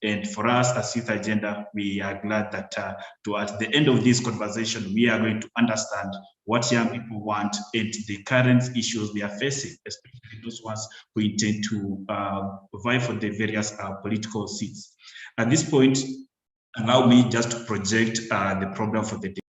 And for us as Youth Agenda, we are glad that towards the end of this conversation, we are going to understand what young people want and the current issues they are facing, especially those ones who intend to vie for the various political seats. At this point, allow me just to project the program for the day.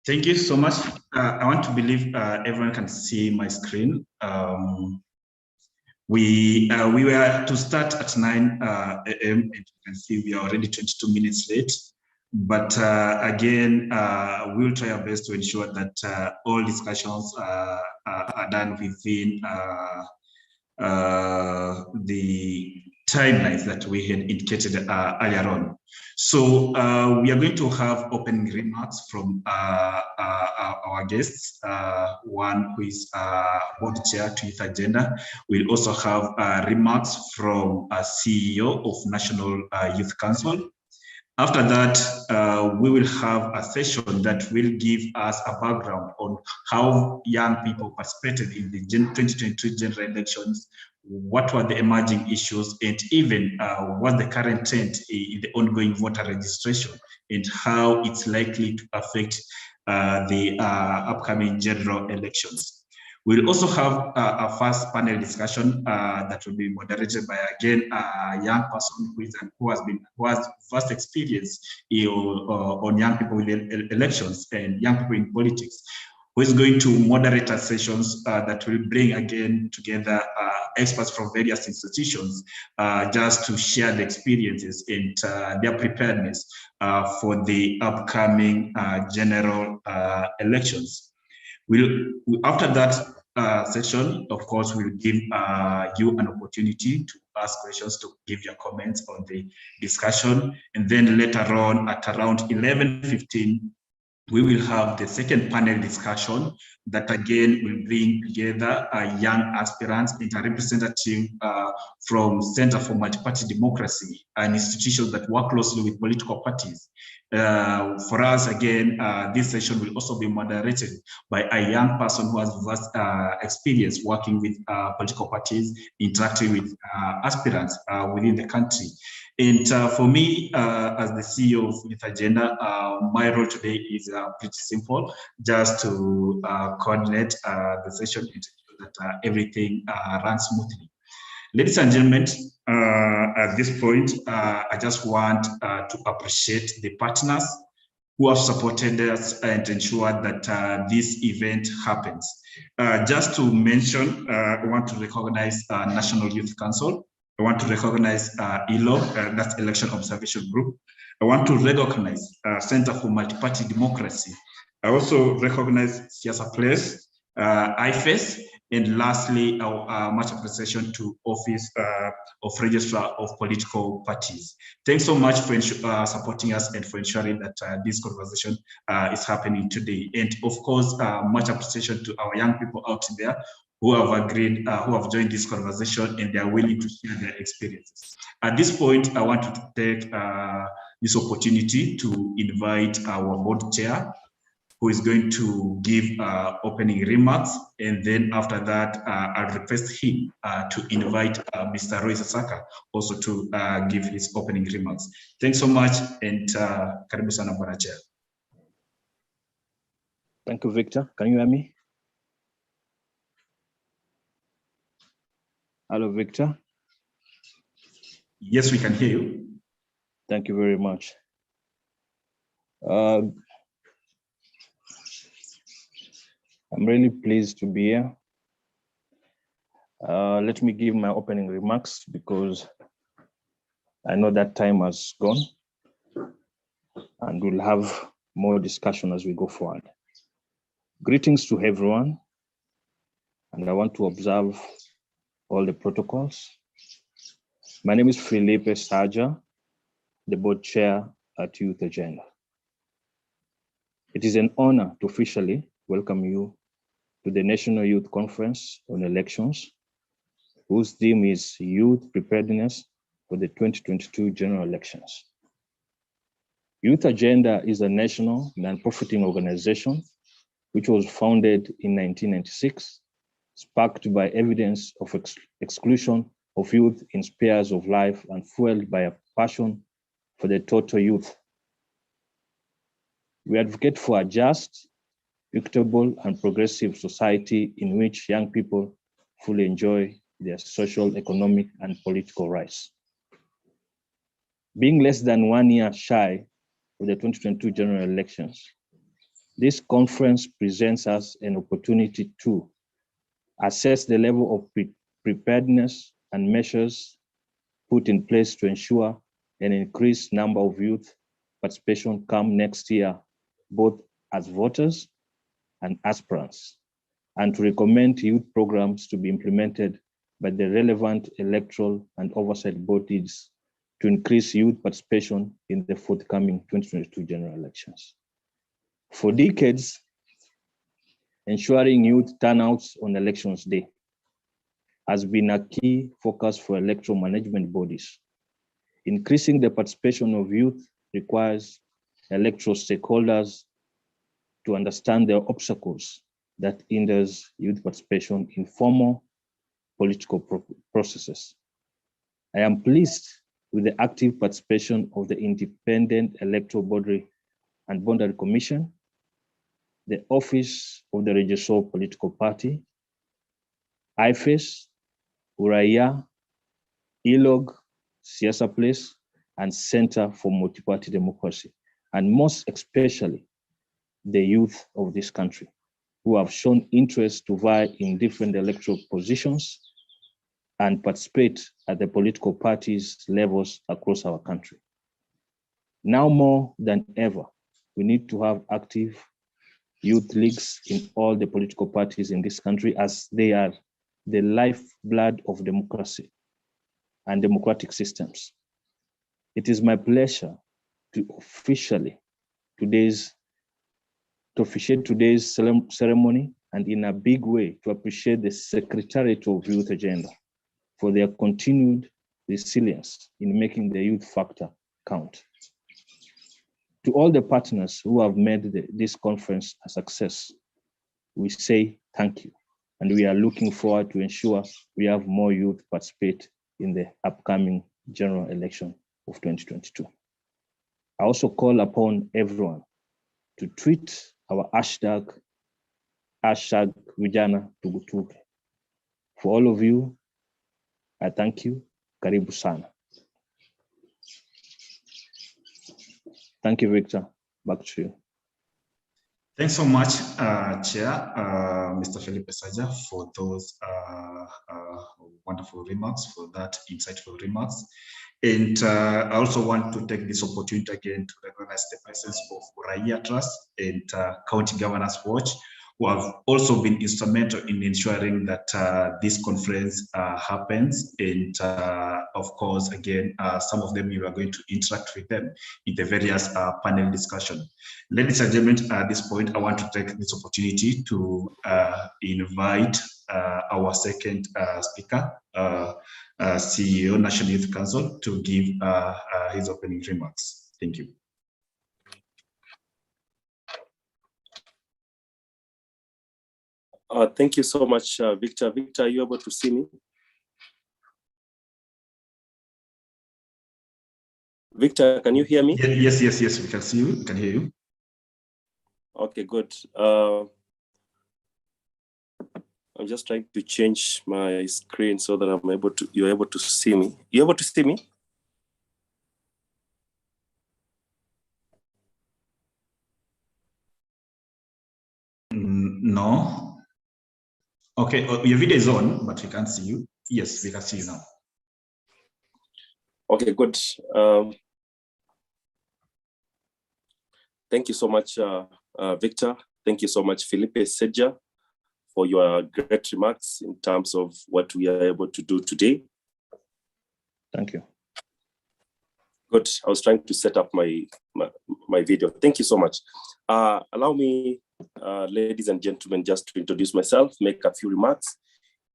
Thank you so much. I want to believe everyone can see my screen. We were to start at 9 a.m. and you can see we are already 22 minutes late. But again, we'll try our best to ensure that all discussions are done within the timelines that we had indicated earlier on. So we are going to have opening remarks from our guests, one who is board chair to Youth Agenda. We'll also have remarks from a CEO of National Youth Council. After that, we will have a session that will give us a background on how young people participated in the 2023 general elections, what were the emerging issues, and even what the current trend in the ongoing voter registration and how it's likely to affect the upcoming general elections. We'll also have a first panel discussion that will be moderated by, again, a young person who has vast experience on young people in elections and young people in politics, who is going to moderate our sessions that will bring, again, together experts from various institutions just to share the experiences and their preparedness for the upcoming general elections. After that session, of course, we'll give you an opportunity to ask questions, to give your comments on the discussion. And then later on at around 11:15, we will have the second panel discussion that again will bring together young aspirants and a representative from Center for Multi-Party Democracy, an institution that works closely with political parties. For us, again, this session will also be moderated by a young person who has vast experience working with political parties, interacting with aspirants within the country. And for me, as the CEO of Youth Agenda, my role today is pretty simple, just to coordinate the session and ensure that everything runs smoothly. Ladies and gentlemen, at this point, I just want to appreciate the partners who have supported us and ensured that this event happens. Just to mention, I want to recognize National Youth Council. I want to recognize ELO, that's Election Observation Group. I want to recognize Center for Multi-Party Democracy. I also recognize Siasa Place, IFES, and lastly, much appreciation to Office of Registrar of Political Parties. Thanks so much for supporting us and for ensuring that this conversation is happening today. And of course, much appreciation to our young people out there who have agreed, who have joined this conversation, and they are willing to share their experiences. At this point, I want to take this opportunity to invite our board chair, who is going to give opening remarks. And then after that, I'll request him to invite Mr. Roy Sasaka also to give his opening remarks. Thanks so much, and karibu sana Bwana Chair. Thank you, Victor. Can you hear me? Hello, Victor. Yes, we can hear you. Thank you very much. I'm really pleased to be here. Let me give my opening remarks because I know that time has gone and we'll have more discussion as we go forward. Greetings to everyone, and I want to observe all the protocols. My name is Felipe Saja, the board chair at Youth Agenda. It is an honor to officially welcome you to the National Youth Conference on Elections, whose theme is Youth Preparedness for the 2022 General Elections. Youth Agenda is a national non-profiting organization which was founded in 1996, sparked by evidence of exclusion of youth in spheres of life and fueled by a passion for the total youth. We advocate for a just, equitable, and progressive society in which young people fully enjoy their social, economic, and political rights. Being less than 1 year shy of the 2022 general elections, this conference presents us an opportunity to assess the level of preparedness and measures put in place to ensure an increased number of youth participation come next year, both as voters and aspirants, and to recommend youth programs to be implemented by the relevant electoral and oversight bodies to increase youth participation in the forthcoming 2022 general elections. For decades, ensuring youth turnouts on elections day has been a key focus for electoral management bodies. Increasing the participation of youth requires electoral stakeholders to understand the obstacles that hinders youth participation in formal political processes. I am pleased with the active participation of the Independent Electoral Body and Boundary Commission, the Office of the Registrar of Political Party, IFES, Uraia, ELOG, Siasa Place, and Center for Multi-Party Democracy, and most especially the youth of this country, who have shown interest to vie in different electoral positions and participate at the political parties levels across our country. Now more than ever, we need to have active youth leagues in all the political parties in this country, as they are the lifeblood of democracy and democratic systems. It is my pleasure to officiate today's ceremony, and in a big way to appreciate the Secretariat of Youth Agenda for their continued resilience in making the youth factor count. To all the partners who have made this conference a success, we say thank you, and we are looking forward to ensure we have more youth participate in the upcoming general election of 2022. I also call upon everyone to tweet our hashtag Vijana Tugutuke. For all of you, I thank you. Karibu sana. Thank you, Victor. Back to you. Thanks so much, Chair, Mr. Felipe Saja, for those wonderful remarks, for that insightful remarks. And I also want to take this opportunity again to recognize the presence of Raia Trust and County Governors Watch, who have also been instrumental in ensuring that this conference happens. And of course, again, some of them you are going to interact with them in the various panel discussion. Ladies and gentlemen, at this point, I want to take this opportunity to invite our second speaker, CEO, National Youth Council, to give his opening remarks. Thank you. Thank you so much, Victor. Victor, are you able to see me? Victor, can you hear me? Yes, we can see you, we can hear you. Okay, good. I'm just trying to change my screen so that I'm able to, you're able to see me. You're able to see me? No. Okay, your video is on, but we can't see you. Yes, we can see you now. Okay, good. Thank you so much, Victor. Thank you so much, Felipe Seja, for your great remarks in terms of what we are able to do today. Thank you. Good. I was trying to set up my video. Thank you so much. Allow me, ladies and gentlemen, just to introduce myself, make a few remarks,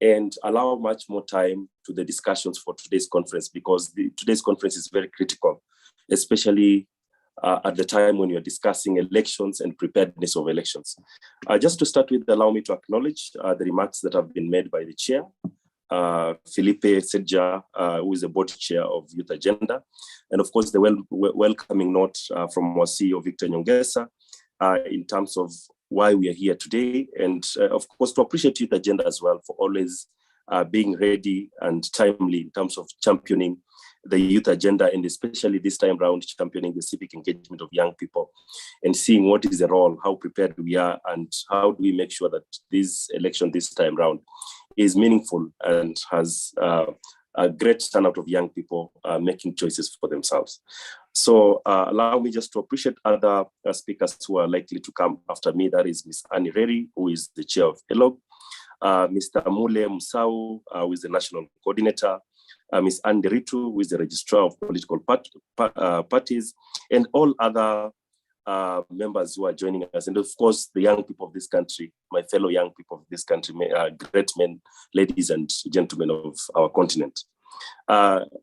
and allow much more time to the discussions for today's conference, because today's conference is very critical, especially at the time when you're discussing elections and preparedness of elections. Just to start with, allow me to acknowledge the remarks that have been made by the chair, Felipe Seja, who is the board chair of Youth Agenda, and of course the welcoming note from our CEO, Victor Nyongesa, in terms of why we are here today, and of course to appreciate Youth Agenda as well for always being ready and timely in terms of championing the youth agenda, and especially this time around championing the civic engagement of young people and seeing what is the role, how prepared we are, and how do we make sure that this election this time around is meaningful and has a great turnout of young people making choices for themselves. So allow me just to appreciate other speakers who are likely to come after me. That is Ms. Annie Reri, who is the chair of ELOG, Mr. Mule Musau, who is the national coordinator, Ms. Andy Ritu, who is the registrar of political parties, and all other members who are joining us. And of course, the young people of this country, my fellow young people of this country, great men, ladies and gentlemen of our continent.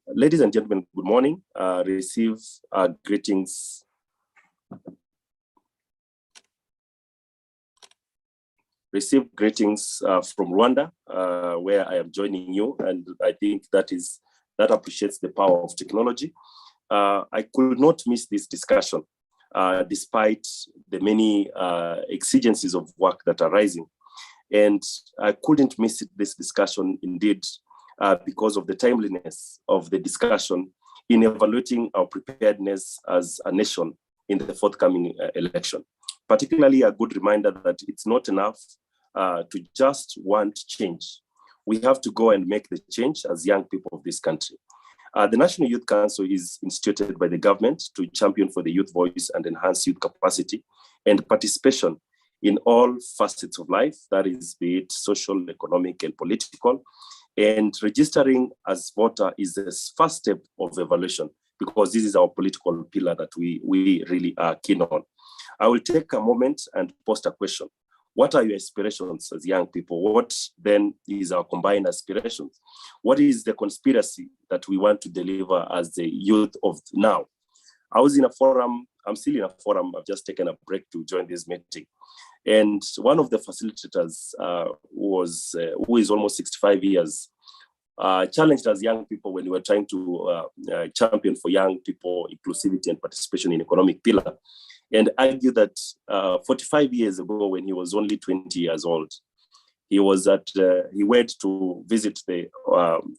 Ladies and gentlemen, good morning. Receive greetings. Receive greetings from Rwanda, where I am joining you, and I think that appreciates the power of technology. I could not miss this discussion, despite the many exigencies of work that are rising, and I couldn't miss this discussion indeed because of the timeliness of the discussion in evaluating our preparedness as a nation in the forthcoming election. Particularly a good reminder that it's not enough to just want change. We have to go and make the change as young people of this country. The National Youth Council is instituted by the government to champion for the youth voice and enhance youth capacity and participation in all facets of life, that is, be it social, economic, and political. And registering as voter is the first step of evaluation, because this is our political pillar that we really are keen on. I will take a moment and post a question. What are your aspirations as young people? What then is our combined aspirations? What is the conspiracy that we want to deliver as the youth of now? I was in a forum, I'm still in a forum, I've just taken a break to join this meeting. And one of the facilitators who is almost 65 years, challenged us young people when we were trying to champion for young people inclusivity and participation in economic pillar, and argued that 45 years ago, when he was only 20 years old, he went to visit the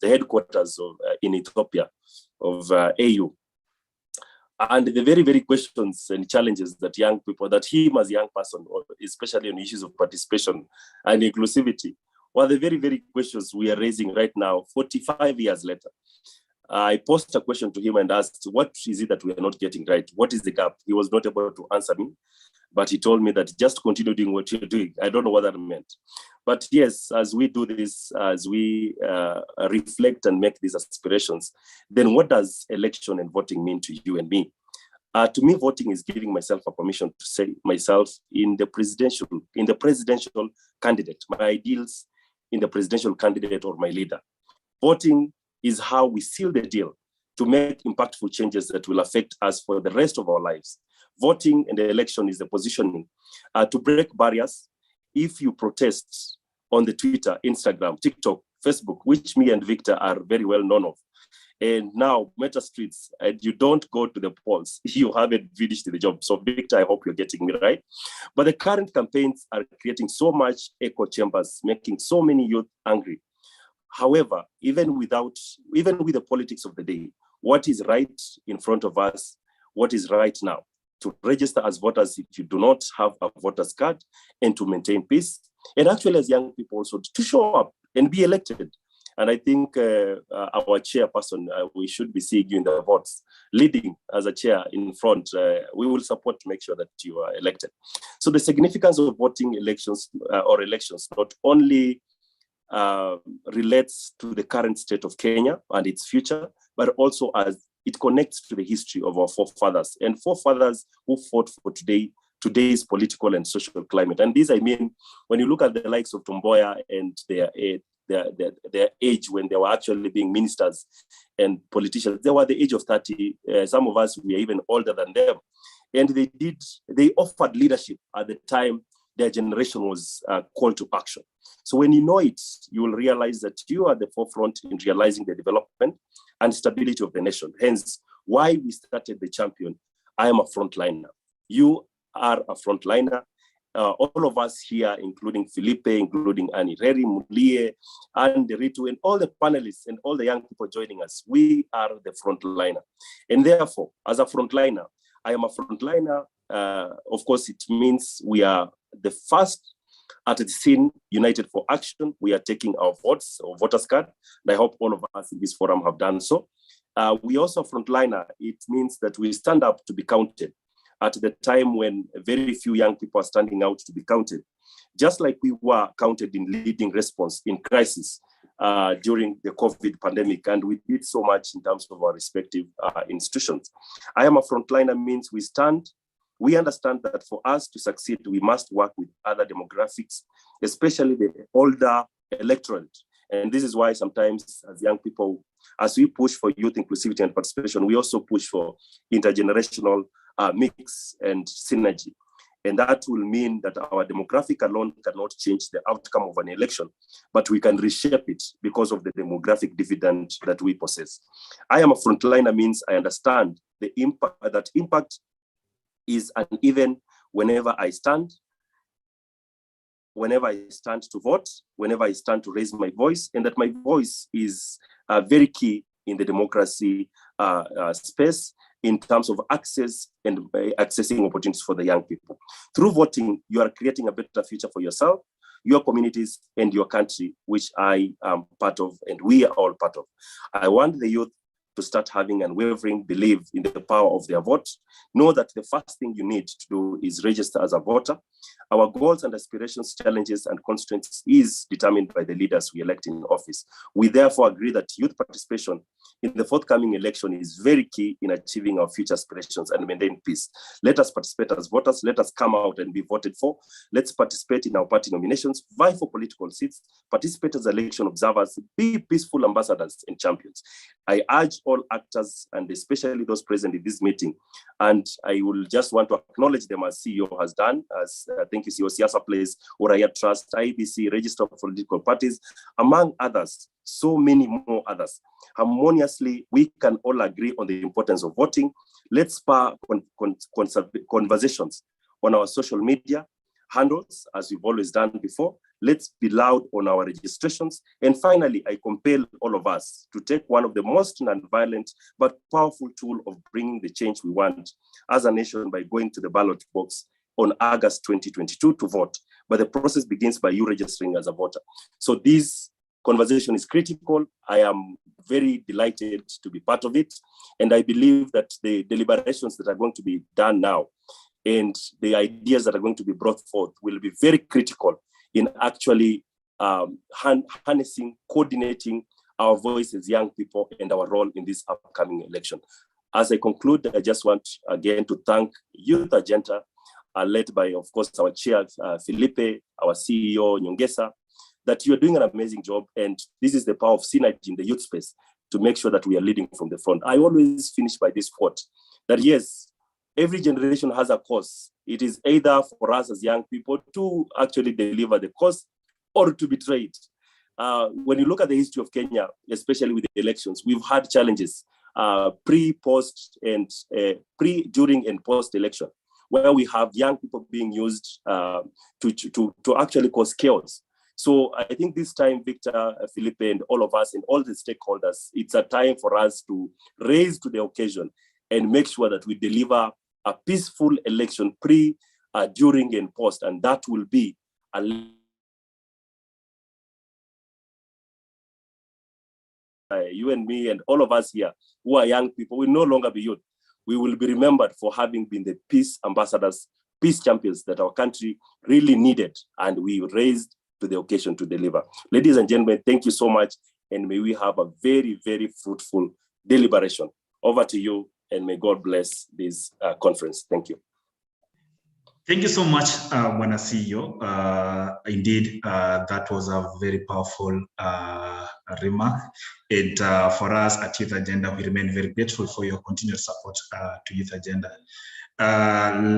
headquarters in Ethiopia of AU. And the very, very questions and challenges that young people, that him as a young person, or especially on issues of participation and inclusivity, were the very, very questions we are raising right now, 45 years later. I posed a question to him and asked, what is it that we are not getting right? What is the gap? He was not able to answer me, but he told me that just continue doing what you're doing. I don't know what that meant. But yes, as we do this, as we reflect and make these aspirations, then what does election and voting mean to you and me? To me, voting is giving myself a permission to say myself in the presidential candidate, my ideals in the presidential candidate or my leader. Voting is how we seal the deal to make impactful changes that will affect us for the rest of our lives. Voting and the election is the positioning to break barriers. If you protest on the Twitter, Instagram, TikTok, Facebook, which me and Victor are very well known of, and now Meta Streets, and you don't go to the polls, you haven't finished the job. So Victor, I hope you're getting me right. But the current campaigns are creating so much echo chambers, making so many youth angry. However, even with the politics of the day, what is right in front of us, what is right now? To register as voters if you do not have a voter's card, and to maintain peace. And actually as young people also to show up and be elected. And I think our chairperson, we should be seeing you in the votes, leading as a chair in front. We will support to make sure that you are elected. So the significance of voting elections not only relates to the current state of Kenya and its future, but also as it connects to the history of our forefathers and forefathers who fought for today's political and social climate. And these, I mean, when you look at the likes of Tomboya and their age when they were actually being ministers and politicians, they were the age of 30. Some of us, we are even older than them. And they offered leadership at the time their generation was called to action. So when you know it, you will realize that you are at the forefront in realizing the development and stability of the nation. Hence, why we started the champion. I am a frontliner. You are a frontliner. All of us here, including Felipe, including Annie Reri, Mulie, and Ritu, and all the panelists and all the young people joining us, we are the frontliner. And therefore, as a frontliner, I am a frontliner. Of course, it means we are the first at the scene, united for action. We are taking our votes, our voters card. And I hope all of us in this forum have done so. We also frontliner. It means that we stand up to be counted at the time when very few young people are standing out to be counted. Just like we were counted in leading response in crisis during the COVID pandemic, and we did so much in terms of our respective institutions. I am a frontliner means we understand that for us to succeed, we must work with other demographics, especially the older electorate. And this is why sometimes as young people, as we push for youth inclusivity and participation, we also push for intergenerational mix and synergy. And that will mean that our demographic alone cannot change the outcome of an election, but we can reshape it because of the demographic dividend that we possess. I am a frontliner means I understand the impact, that impact is uneven whenever I stand to vote, whenever I stand to raise my voice, and that my voice is very key in the democracy space in terms of access and accessing opportunities for the young people. Through voting, you are creating a better future for yourself, your communities, and your country, which I am part of, and we are all part of. I want the youth to start having unwavering belief in the power of their vote. Know that the first thing you need to do is register as a voter. Our goals and aspirations, challenges, and constraints is determined by the leaders we elect in office. We therefore agree that youth participation in the forthcoming election is very key in achieving our future aspirations and maintain peace. Let us participate as voters. Let us come out and be voted for. Let's participate in our party nominations, vie for political seats, participate as election observers, be peaceful ambassadors and champions. I urge all actors, and especially those present in this meeting, and I will just want to acknowledge them as CEO has done, as thank you, CEO Siasa Place, Oraya Trust, IEBC, Register of Political Parties, among others, so many more others. Harmoniously, we can all agree on the importance of voting. Let's spark conversations on our social media handles, as we've always done before. Let's be loud on our registrations. And finally, I compel all of us to take one of the most nonviolent but powerful tool of bringing the change we want as a nation by going to the ballot box on August 2022 to vote. But the process begins by you registering as a voter. So this conversation is critical. I am very delighted to be part of it. And I believe that the deliberations that are going to be done now and the ideas that are going to be brought forth will be very critical in actually harnessing, coordinating our voice as young people and our role in this upcoming election. As I conclude, I just want again to thank Youth Agenda, led by, of course, our chair, Felipe, our CEO, Nyongesa, that you're doing an amazing job. And this is the power of synergy in the youth space to make sure that we are leading from the front. I always finish by this quote, that yes, every generation has a cause. It is either for us as young people to actually deliver the cause or to betray it. When you look at the history of Kenya, especially with the elections, we've had challenges pre, during, and post-election, where we have young people being used to actually cause chaos. So I think this time, Victor, Felipe, and all of us and all the stakeholders, it's a time for us to raise to the occasion and make sure that we deliver a peaceful election pre, during, and post. And that will be you and me and all of us here who are young people will no longer be youth. We will be remembered for having been the peace ambassadors, peace champions that our country really needed, and we raised to the occasion to deliver. Ladies and gentlemen, thank you so much, and may we have a very, very fruitful deliberation. Over to you, and may God bless this conference. Thank you. Thank you so much, Bwana CEO. Indeed, that was a very powerful remark. And for us at Youth Agenda, we remain very grateful for your continued support to Youth Agenda.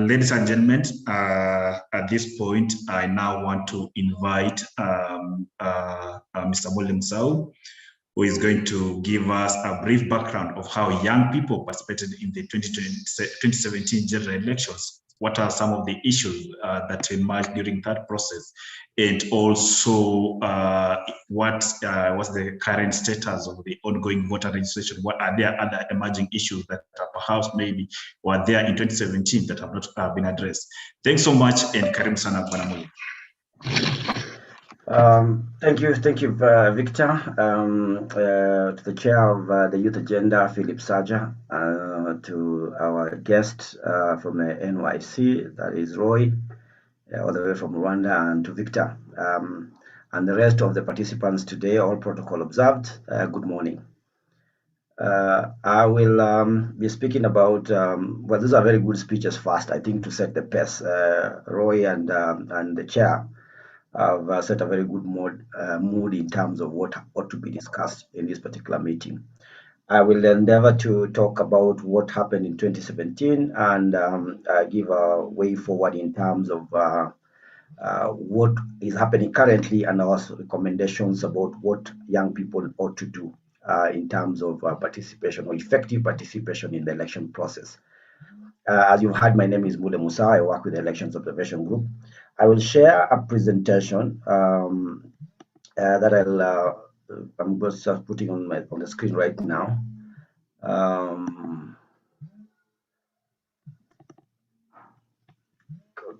Ladies and gentlemen, at this point, I now want to invite Mr. Mule Msau, who is going to give us a brief background of how young people participated in the 2017 general elections. What are some of the issues that emerged during that process? And also, what was the current status of the ongoing voter registration? What are there other emerging issues that perhaps maybe were there in 2017 that have not been addressed? Thanks so much, and Karim Sana Bwana. Thank you, Victor. To the chair of the Youth Agenda, Philip Saja, to our guest from the NYC, that is Roy, all the way from Rwanda, and to Victor, and the rest of the participants today, all protocol observed. Good morning. I will be speaking about, well, these are very good speeches first, I think, to set the pace. Roy and the chair have set a very good mood in terms of what ought to be discussed in this particular meeting. I will endeavor to talk about what happened in 2017 and give a way forward in terms of what is happening currently, and also recommendations about what young people ought to do in terms of participation, or effective participation in the election process. As you've heard, my name is Mule Musa. I work with the Elections Observation Group. I will share a presentation that I'm just putting on the screen right now.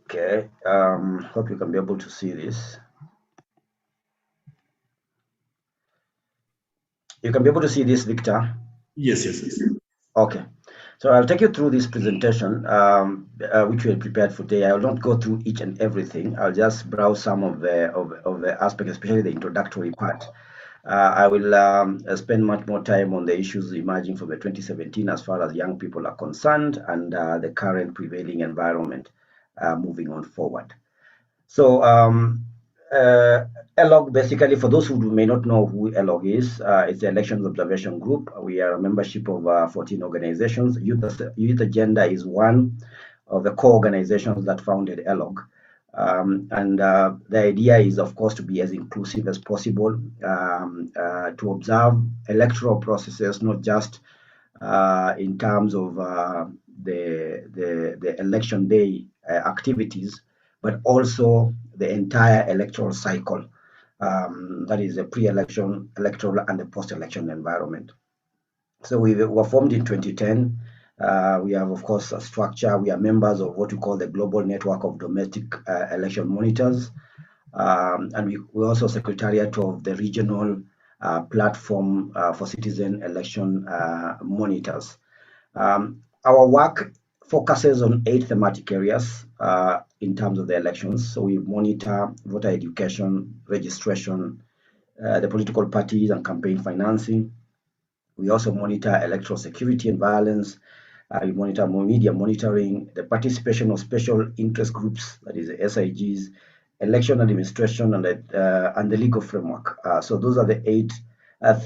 Okay. Hope you can be able to see this. You can be able to see this, Victor? Yes. Okay. So I'll take you through this presentation, which we have prepared for today. I will not go through each and everything. I'll just browse some of the aspects, especially the introductory part. I will spend much more time on the issues emerging from the 2017 as far as young people are concerned, and the current prevailing environment moving on forward. So ELOG, basically, for those who may not know who ELOG is, it's the Elections Observation Group. We are a membership of 14 organizations. Youth Agenda is one of the core organizations that founded ELOG. The idea is, of course, to be as inclusive as possible, to observe electoral processes, not just in terms of the election day activities, but also the entire electoral cycle. That is the pre-election, electoral, and the post-election environment. So we were formed in 2010. We have, of course, a structure. We are members of what we call the Global Network of Domestic Election Monitors. And we're also secretariat of the regional platform for citizen election monitors. Our work focuses on 8 thematic areas in terms of the elections. So we monitor voter education, registration, the political parties and campaign financing. We also monitor electoral security and violence. We monitor media monitoring, the participation of special interest groups, that is the SIGs, election administration, and the legal framework. So those are the 8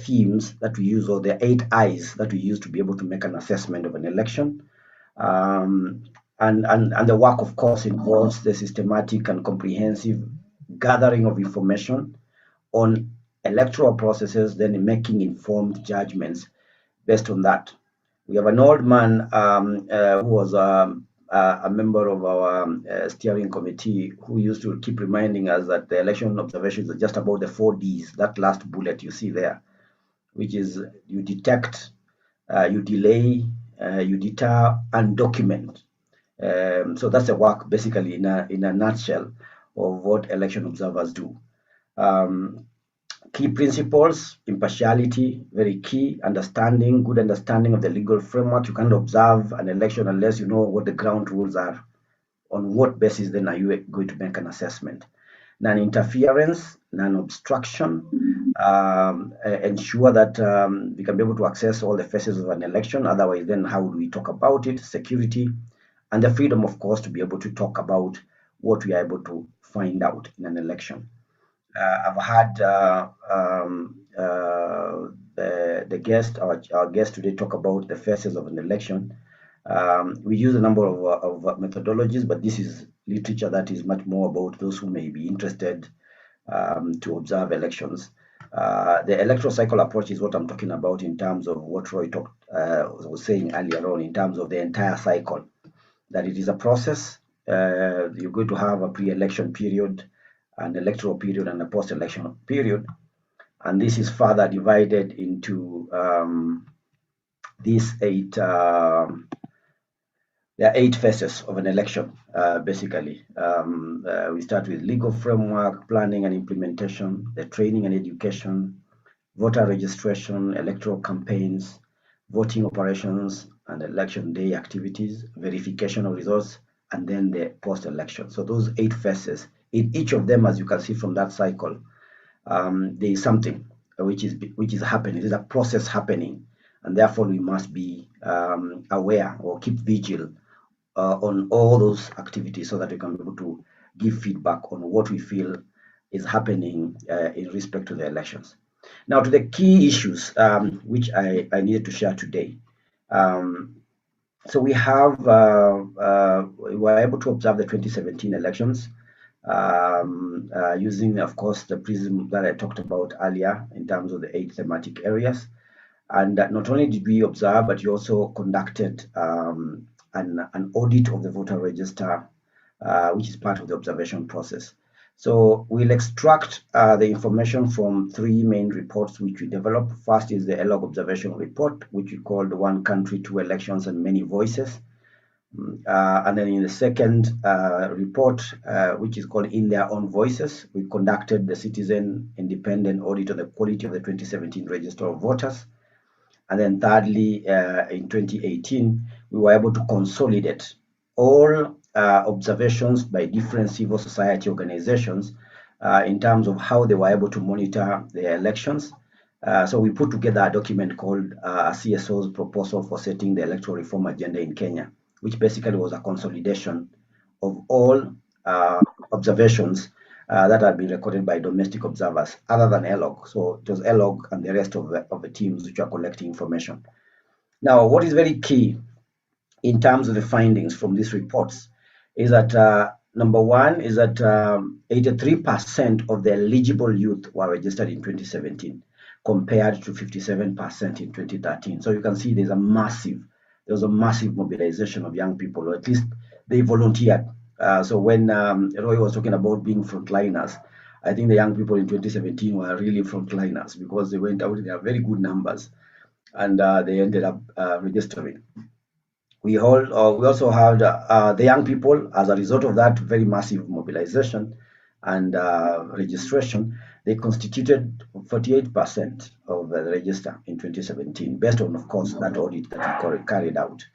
themes that we use, or the 8 eyes that we use to be able to make an assessment of an election. And the work, of course, involves the systematic and comprehensive gathering of information on electoral processes, then making informed judgments based on that. We have an old man who was a member of our steering committee, who used to keep reminding us that the election observations are just about the 4 Ds, that last bullet you see there, which is you detect, you delay, you deter, and document. So that's the work basically in a nutshell of what election observers do. Key principles: impartiality, very key, understanding, good understanding of the legal framework. You can't observe an election unless you know what the ground rules are. On what basis then are you going to make an assessment? Non-interference, non-obstruction, ensure that we can be able to access all the phases of an election. Otherwise, then how would we talk about it? Security, and the freedom, of course, to be able to talk about what we are able to find out in an election. I've had the guest, our guest today, talk about the phases of an election. We use a number of methodologies, but this is literature that is much more about those who may be interested to observe elections. The electoral cycle approach is what I'm talking about in terms of what Roy was saying earlier on, in terms of the entire cycle, that it is a process. You're going to have a pre-election period, an electoral period, and a post-election period. And this is further divided into these 8, there are 8 phases of an election, basically. We start with legal framework, planning and implementation, the training and education, voter registration, electoral campaigns, voting operations, and election day activities, verification of results, and then the post-election. So those 8 phases, in each of them, as you can see from that cycle, there is something which is happening. There's a process happening, and therefore we must be aware or keep vigil on all those activities, so that we can be able to give feedback on what we feel is happening in respect to the elections. Now, to the key issues which I needed to share today. So we were able to observe the 2017 elections using, of course, the prism that I talked about earlier in terms of the 8 thematic areas. And not only did we observe, but we also conducted an audit of the voter register, which is part of the observation process. So we'll extract the information from 3 main reports which we developed. First is the ELOG observation report, which we called One Country, Two Elections and Many Voices. And then in the second report, which is called In Their Own Voices, we conducted the citizen independent audit of the quality of the 2017 register of voters. And then thirdly, in 2018, we were able to consolidate all observations by different civil society organizations in terms of how they were able to monitor the elections. So we put together a document called a CSO's proposal for setting the electoral reform agenda in Kenya, which basically was a consolidation of all observations that had been recorded by domestic observers other than ELOG. So it was ELOG and the rest of the teams which are collecting information. Now, what is very key in terms of the findings from these reports is that number one is that 83% of the eligible youth were registered in 2017 compared to 57% in 2013. So you can see there was a massive mobilization of young people, or at least they volunteered So when Roy was talking about being frontliners, I think the young people in 2017 were really frontliners because they went out in their very good numbers, and they ended up registering. We also had the young people, as a result of that very massive mobilization and registration, they constituted 48% of the register in 2017, based on, of course, that audit that we carried out.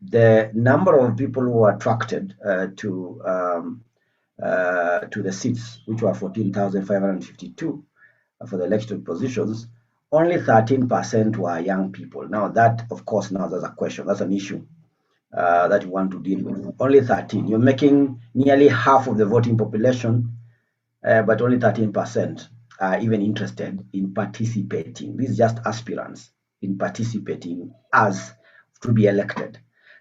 The number of people who were attracted to the seats, which were 14,552 for the elected positions, only 13% were young people. Now that, of course, now there's a question, that's an issue that you want to deal with. Only 13. You're making nearly half of the voting population, but only 13% are even interested in participating. These are just aspirants in participating as to be elected.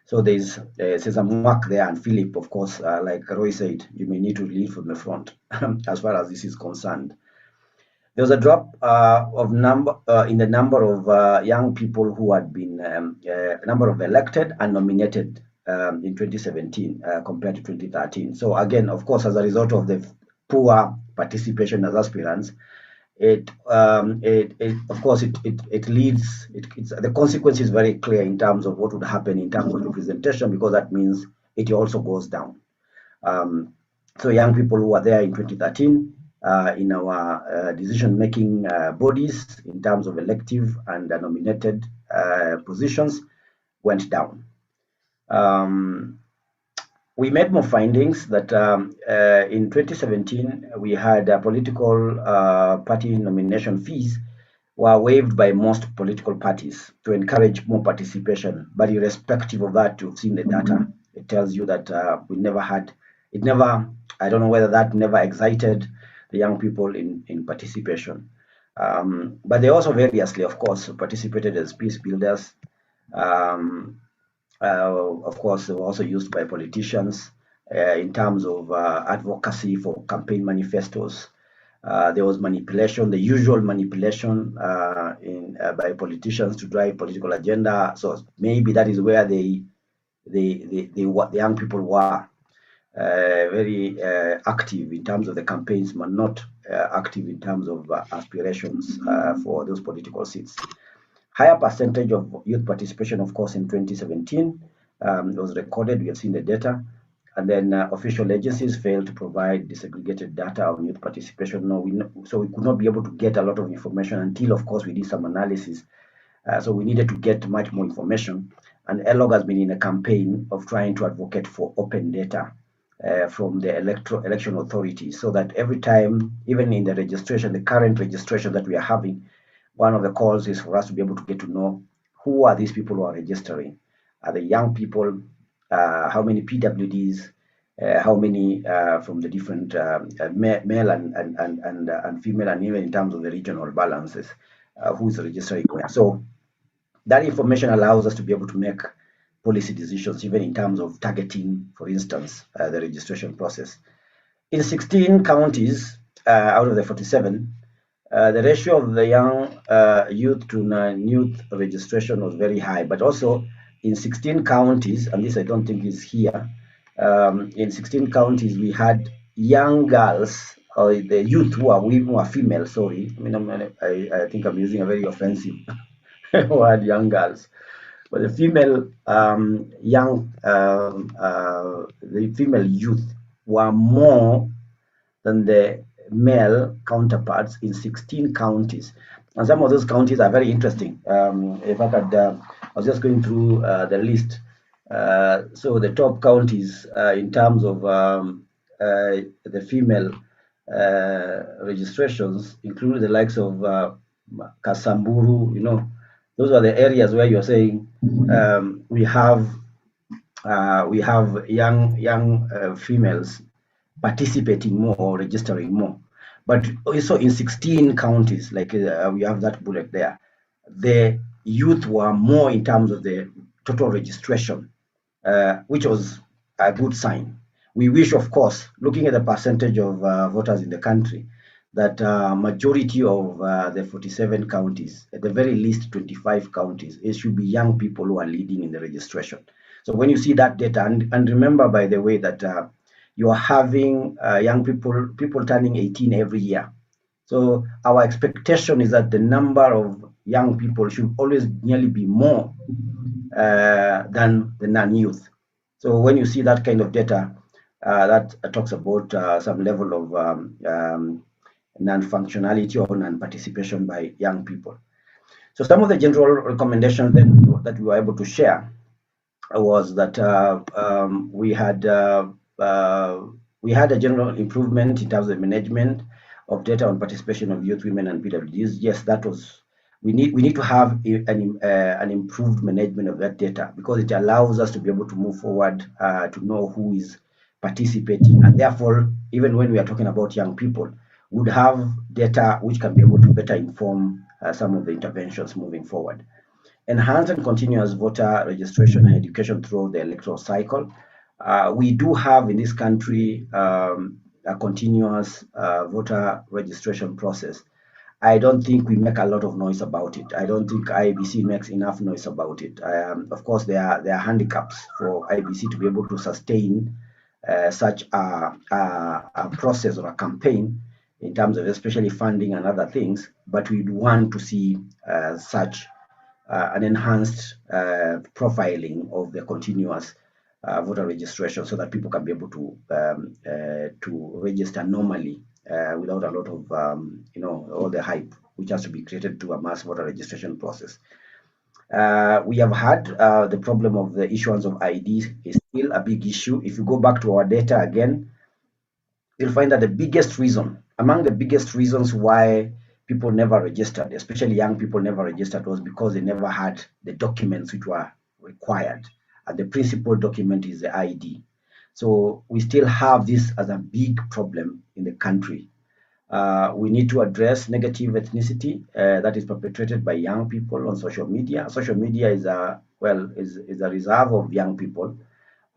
So there's some work there, and Philip, of course, like Roy said, you may need to lead from the front as far as this is concerned. There was a drop in the number of young people who had been number of elected and nominated in 2017 compared to 2013. So again, of course, as a result of the poor participation as aspirants, it of course it leads. The consequence is very clear in terms of what would happen in terms of representation, because that means it also goes down. So young people who were there in 2013 in our decision-making bodies in terms of elective and nominated positions went down. We made more findings that in 2017 we had political party nomination fees were waived by most political parties to encourage more participation. But irrespective of that, you've seen the data. It tells you that we never had, it never, I don't know whether that never excited the young people in participation. But they also variously, of course, participated as peace builders. Of course, they were also used by politicians in terms of advocacy for campaign manifestos. There was manipulation, the usual manipulation by politicians to drive political agenda. So maybe that is where the young people were very active in terms of the campaigns, but not active in terms of aspirations for those political seats. Higher percentage of youth participation, of course, in 2017 was recorded. We have seen the data. And then official agencies failed to provide disaggregated data on youth participation. So we could not be able to get a lot of information until, of course, we did some analysis. So we needed to get much more information. And ELOG has been in a campaign of trying to advocate for open data from the election authorities, so that every time, even in the registration, the current registration that we are having, one of the calls is for us to be able to get to know who are these people who are registering. Are the young people? How many PWDs? How many from the different male and female, and even in terms of the regional balances, who is registering where? So that information allows us to be able to make policy decisions, even in terms of targeting, for instance, the registration process. In 16 counties out of the 47, the ratio of the young youth to non-youth registration was very high, but also in 16 counties, and this I don't think is here, in 16 counties we had young girls, or the youth who are female, sorry, I mean, I think I'm using a very offensive word, young girls. But the female the female youth were more than the male counterparts in 16 counties. And some of those counties are very interesting. If I could, I was just going through the list. So the top counties in terms of the female registrations include the likes of Kasamburu, you know. Those are the areas where you're saying we have young females participating more or registering more. But also in 16 counties, like we have that bullet there, the youth were more in terms of the total registration, which was a good sign. We wish, of course, looking at the percentage of voters in the country, that majority of the 47 counties, at the very least 25 counties, it should be young people who are leading in the registration. So when you see that data, and remember, by the way, that you are having young people turning 18 every year. So our expectation is that the number of young people should always nearly be more than the non-youth. So when you see that kind of data, that talks about some level of non-functionality or non-participation by young people. So some of the general recommendations that we were able to share was that we had a general improvement in terms of management of data on participation of youth, women, and PWDs. Yes, that was, we need to have an improved management of that data, because it allows us to be able to move forward, to know who is participating, and therefore, even when we are talking about young people, would have data which can be able to better inform some of the interventions moving forward. Enhanced and continuous voter registration and education through the electoral cycle. We do have in this country a continuous voter registration process. I don't think we make a lot of noise about it. I don't think IEBC makes enough noise about it. Of course, there are handicaps for IEBC to be able to sustain such a process or a campaign in terms of especially funding and other things, but we'd want to see such an enhanced profiling of the continuous voter registration, so that people can be able to register normally without a lot of all the hype which has to be created to a mass voter registration process. We have had the problem of the issuance of IDs is still a big issue. If you go back to our data again, you'll find that among the biggest reasons why people never registered, especially young people never registered, was because they never had the documents which were required. And the principal document is the ID. So we still have this as a big problem in the country. We need to address negative ethnicity that is perpetrated by young people on social media. Social media is a reserve of young people.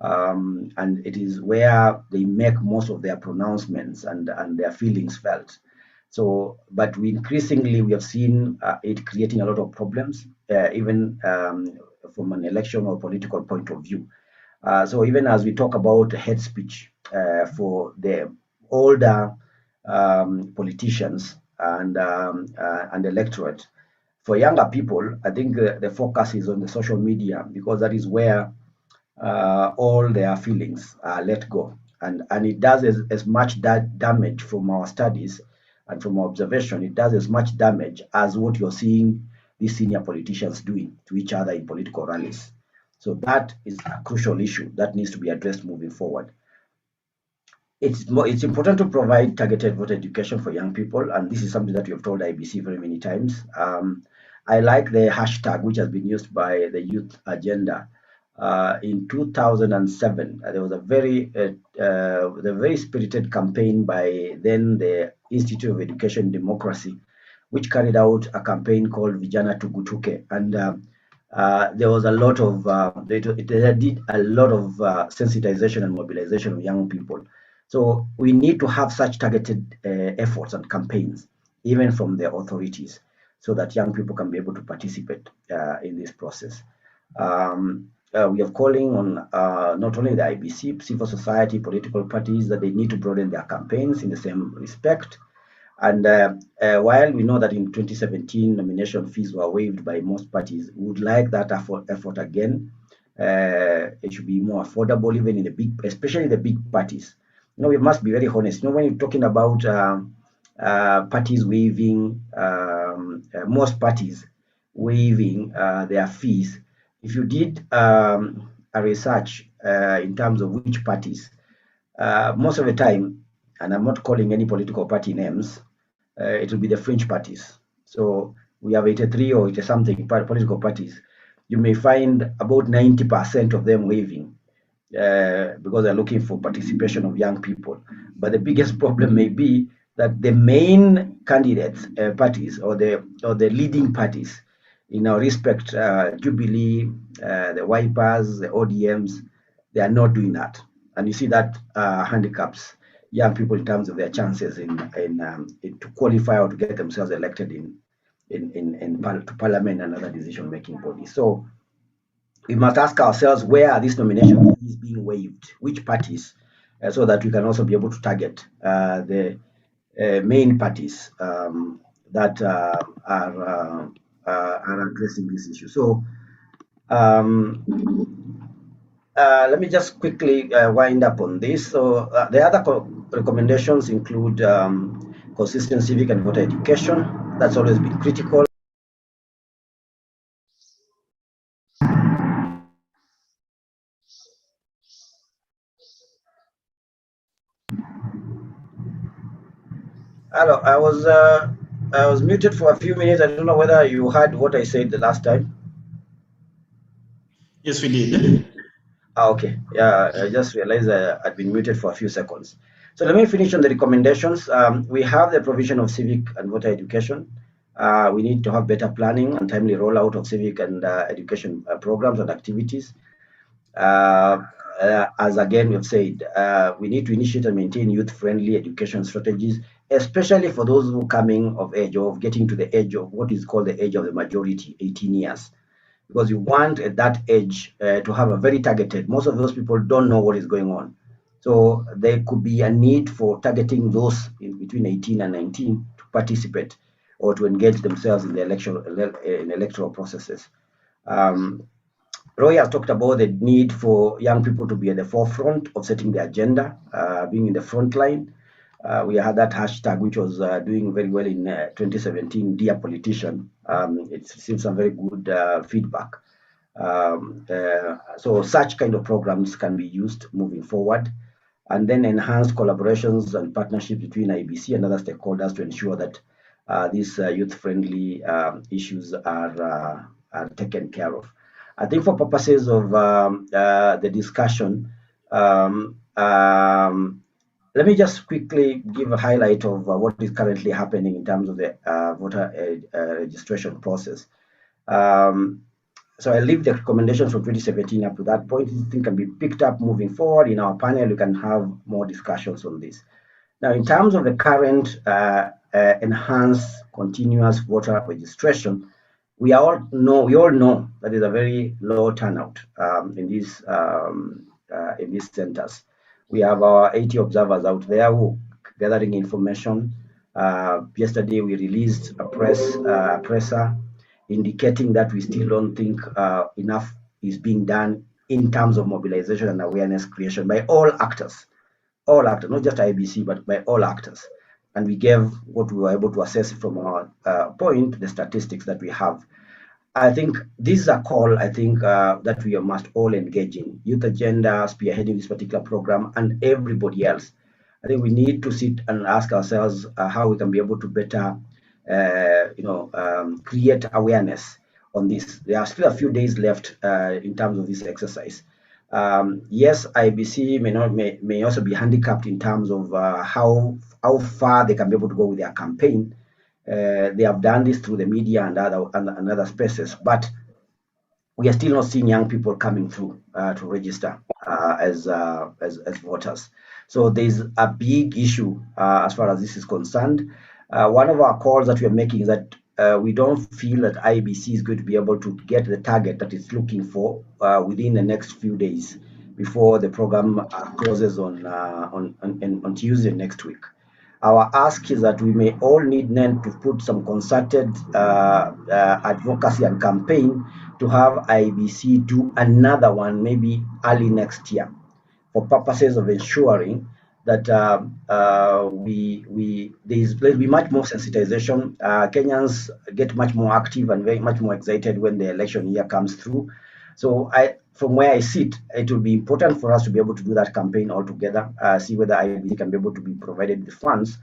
And it is where they make most of their pronouncements and their feelings felt. So, but we have seen it creating a lot of problems, even from an election or political point of view. So even as we talk about hate speech for the older politicians and electorate, for younger people, I think the focus is on the social media, because that is where all their feelings are let go, and it does as much damage from our studies and from our observation. It does as much damage as what you're seeing these senior politicians doing to each other in political rallies. So that is a crucial issue that needs to be addressed moving forward. It's important to provide targeted voter education for young people, and this is something that we have told IEBC very many times. I like the hashtag which has been used by the Youth Agenda. In 2007, there was a very spirited campaign by then the Institute of Education and Democracy, which carried out a campaign called Vijana Tugutuke, and there was a lot of they did a lot of sensitization and mobilization of young people. So we need to have such targeted efforts and campaigns, even from the authorities, so that young people can be able to participate in this process. We are calling on not only the IEBC, civil society, political parties, that they need to broaden their campaigns in the same respect. And while we know that in 2017 nomination fees were waived by most parties, we would like that effort again. It should be more affordable, even in especially the big parties. We must be very honest. When you're talking about parties waiving, most parties waiving their fees, if you did a research in terms of which parties, most of the time, and I'm not calling any political party names, it will be the fringe parties. So we have 83 or 80 something political parties. You may find about 90% of them waiving because they're looking for participation of young people. But the biggest problem may be that the main candidates parties or the leading parties, in our respect, Jubilee, the Wipers, the ODMs, they are not doing that, and you see that handicaps young people in terms of their chances in to qualify or to get themselves elected to parliament and other decision-making bodies. So we must ask ourselves, where are these nomination fees being waived? Which parties? So that we can also be able to target the main parties that are addressing this issue. So um, let me just quickly wind up on this. So the other recommendations include consistent civic and voter education. That's always been critical. Hello, I was muted for a few minutes. I don't know whether you heard what I said the last time. Yes, we did. Okay, yeah, I just realized I'd been muted for a few seconds. So let me finish on the recommendations. We have the provision of civic and voter education. We need to have better planning and timely rollout of civic and education programs and activities. As again we've said, we need to initiate and maintain youth-friendly education strategies, especially for those who are coming of age or getting to the age of what is called the age of the majority, 18 years. Because you want at that age to have a very targeted. Most of those people don't know what is going on. So there could be a need for targeting those in between 18 and 19 to participate or to engage themselves in the electoral processes. Um, Roy has talked about the need for young people to be at the forefront of setting the agenda, being in the front line. We had that hashtag, which was doing very well in 2017, Dear Politician. It's received some very good feedback. So such kind of programs can be used moving forward, and then enhanced collaborations and partnerships between IEBC and other stakeholders to ensure that these youth-friendly issues are taken care of. I think for purposes of the discussion, let me just quickly give a highlight of what is currently happening in terms of the voter registration process. So I leave the recommendations from 2017 up to that point. This thing can be picked up moving forward. In our panel, we can have more discussions on this. Now, in terms of the current enhanced continuous voter registration, we all know that is a very low turnout in these centers. We have our 80 observers out there who gathering information. Yesterday, we released a presser indicating that we still don't think enough is being done in terms of mobilization and awareness creation by all actors, not just IEBC, but by all actors. And we gave what we were able to assess from our point, the statistics that we have. I think this is a call, that we must all engage in. Youth Agenda, spearheading this particular program, and everybody else. I think we need to sit and ask ourselves how we can be able to better, create awareness on this. There are still a few days left in terms of this exercise. Yes, IEBC may also be handicapped in terms of how far they can be able to go with their campaign. They have done this through the media and other spaces, but we are still not seeing young people coming through to register as voters. So there's a big issue as far as this is concerned. One of our calls that we are making is that we don't feel that IEBC is going to be able to get the target that it's looking for within the next few days before the program closes on Tuesday next week. Our ask is that we may all need then to put some concerted advocacy and campaign to have IEBC do another one maybe early next year for purposes of ensuring that there'll be much more sensitization. Kenyans get much more active and very much more excited when the election year comes through. So from where I sit, it will be important for us to be able to do that campaign all together, see whether IEBC can be able to be provided the funds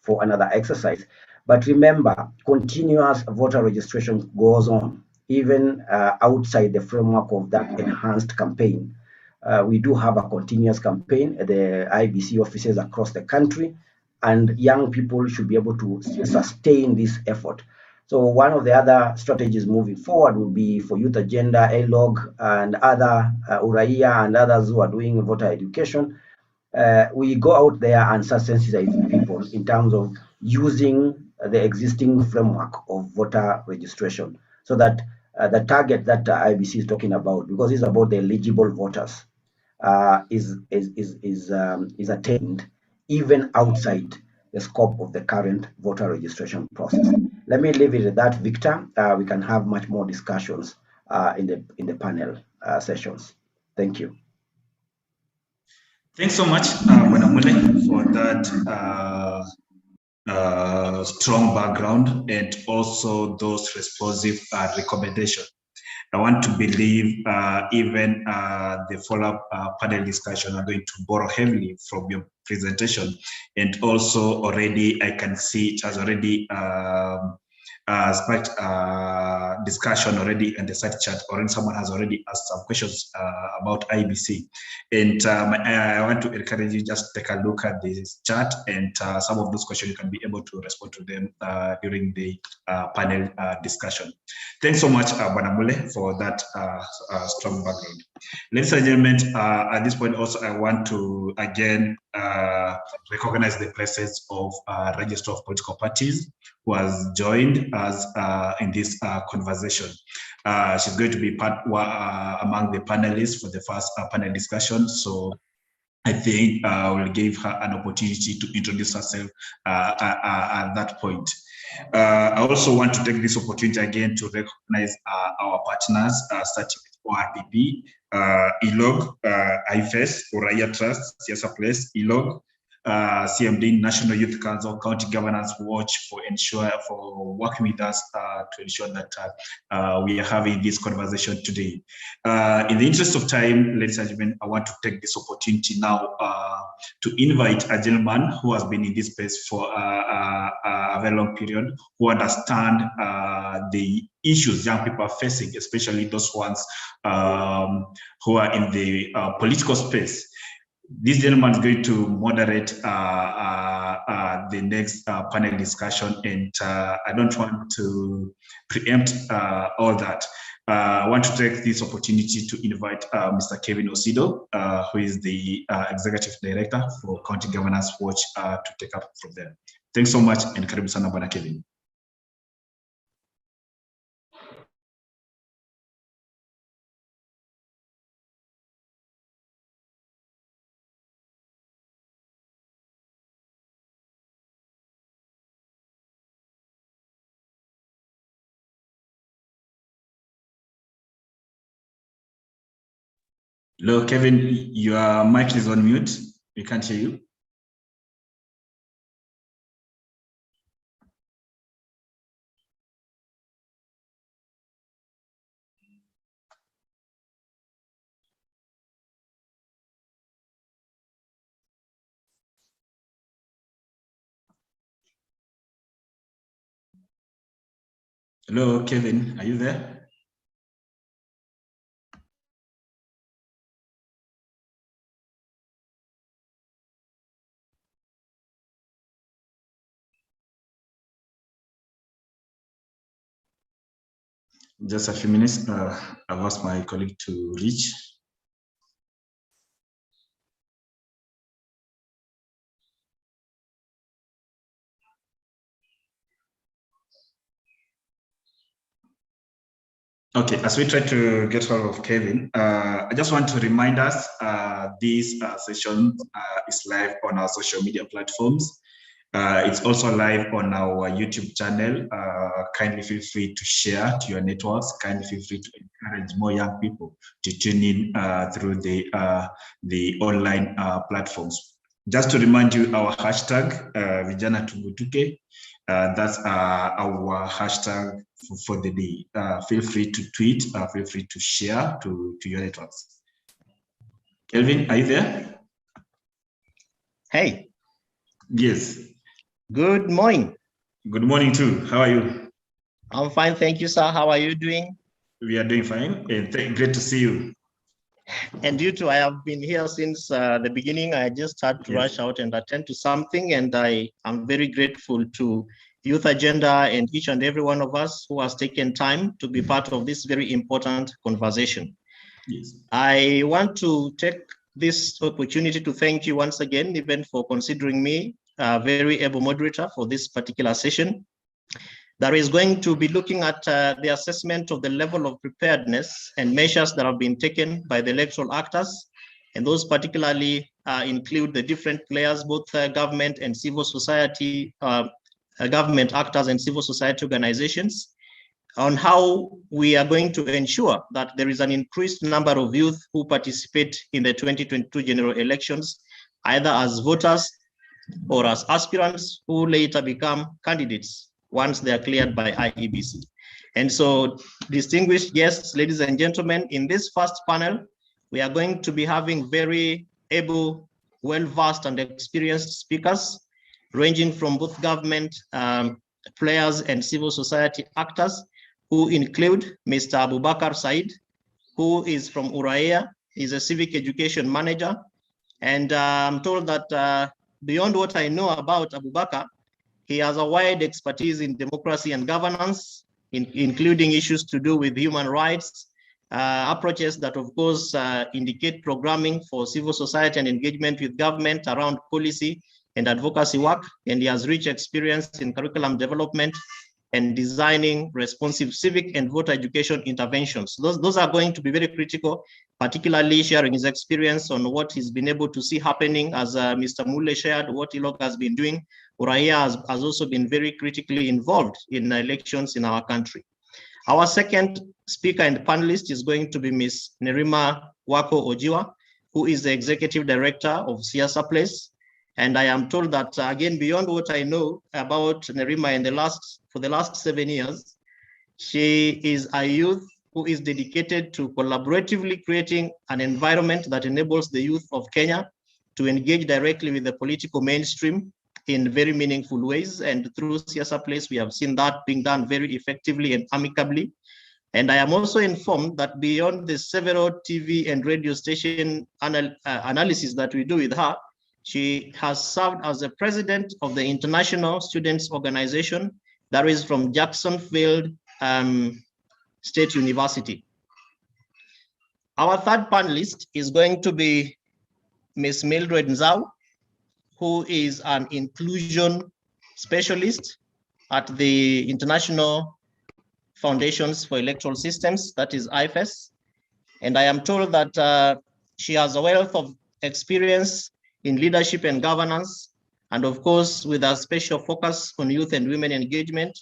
for another exercise. But remember, continuous voter registration goes on, even outside the framework of that enhanced campaign. We do have a continuous campaign at the IEBC offices across the country, and young people should be able to sustain this effort. So one of the other strategies moving forward will be for Youth Agenda, ALOG, and other Uraia and others who are doing voter education. We go out there and sensitize people in terms of using the existing framework of voter registration so that the target that IEBC is talking about, because it's about the eligible voters, is attained even outside the scope of the current voter registration process. Let me leave it at that, Victor. We can have much more discussions in the panel sessions. Thank you. Thanks so much, Mule, for that strong background and also those responsive recommendations. I want to believe even the follow-up panel discussion are going to borrow heavily from your presentation. And also already I can see it has already sparked discussion already in the side chat, or someone has already asked some questions about IEBC. And I want to encourage you just take a look at this chat, and some of those questions you can be able to respond to them during the panel discussion. Thanks so much, Banamule, for that strong background. Ladies and gentlemen, at this point also I want to again recognize the presence of Register of Political Parties, who has joined us in this conversation. She's going to be part among the panelists for the first panel discussion. So I think we'll give her an opportunity to introduce herself at that point. I also want to take this opportunity again to recognize our partners, starting with ORPP, ELOG, IFES, Uraia Trust, Siasa Place, ELOG, CMD, National Youth Council, County Governance Watch for working with us to ensure that we are having this conversation today. In the interest of time, ladies and gentlemen, I want to take this opportunity now to invite a gentleman who has been in this space for a very long period, who understand the issues young people are facing, especially those ones who are in the political space. This gentleman is going to moderate the next panel discussion, and I don't want to preempt all that. I want to take this opportunity to invite Mr. Kevin Osido, who is the Executive Director for County Governance Watch, to take up from there. Thanks so much, and karibu sana Bwana Kevin. Hello, Kevin, your mic is on mute. We can't hear you. Hello, Kevin, are you there? Just a few minutes. I've asked my colleague to reach. Okay, as we try to get hold of Kevin, I just want to remind us this session is live on our social media platforms. It's also live on our YouTube channel. Kindly feel free to share to your networks. Kindly feel free to encourage more young people to tune in through the online platforms. Just to remind you, our hashtag, Vijana Tugutuke, that's our hashtag for the day. Feel free to tweet, feel free to share to your networks. Kelvin, are you there? Hey. Yes. Good morning. Good morning too. How are you? I'm fine, thank you, sir. How are you doing? We are doing fine, and great to see you. And you too. I have been here since the beginning. I just had to rush out and attend to something, and I am very grateful to Youth Agenda and each and every one of us who has taken time to be part of this very important conversation. Yes. I want to take this opportunity to thank you once again, even for considering me a very able moderator for this particular session. that is going to be looking at the assessment of the level of preparedness and measures that have been taken by the electoral actors. And those particularly include the different players, both government and civil society, government actors and civil society organizations, on how we are going to ensure that there is an increased number of youth who participate in the 2022 general elections, either as voters or as aspirants who later become candidates once they are cleared by IEBC. And so, distinguished guests, ladies and gentlemen, in this first panel, we are going to be having very able, well-versed and experienced speakers, ranging from both government players and civil society actors, who include Mr. Abubakar Said, who is from Uraia. He's a civic education manager. And I'm told that beyond what I know about Abubakar, he has a wide expertise in democracy and governance, including issues to do with human rights, approaches that of course indicate programming for civil society and engagement with government around policy and advocacy work. And he has rich experience in curriculum development and designing responsive civic and voter education interventions. Those are going to be very critical, particularly sharing his experience on what he's been able to see happening, as Mr. Mule shared, what ILOG has been doing. Uraia has also been very critically involved in elections in our country. Our second speaker and panelist is going to be Ms. Nerima Wako Ojiwa, who is the Executive Director of Siasa Place. And I am told that, again, beyond what I know about Nerima for the last 7 years, she is a youth who is dedicated to collaboratively creating an environment that enables the youth of Kenya to engage directly with the political mainstream in very meaningful ways. And through Siasa Place, we have seen that being done very effectively and amicably. And I am also informed that beyond the several TV and radio station analysis that we do with her, she has served as the president of the International Students Organization, that is from Jacksonville State University. Our third panelist is going to be Ms. Mildred Nzau, who is an inclusion specialist at the International Foundations for Electoral Systems, that is IFES. And I am told that she has a wealth of experience in leadership and governance, and of course, with a special focus on youth and women engagement,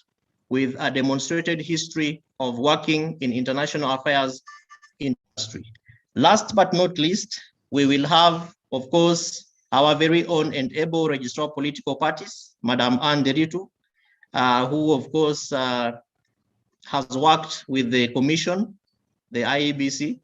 with a demonstrated history of working in international affairs industry. Last but not least, we will have, of course, our very own and able registrar of political parties, Madam Anne Deritu, who of course has worked with the commission, the IEBC,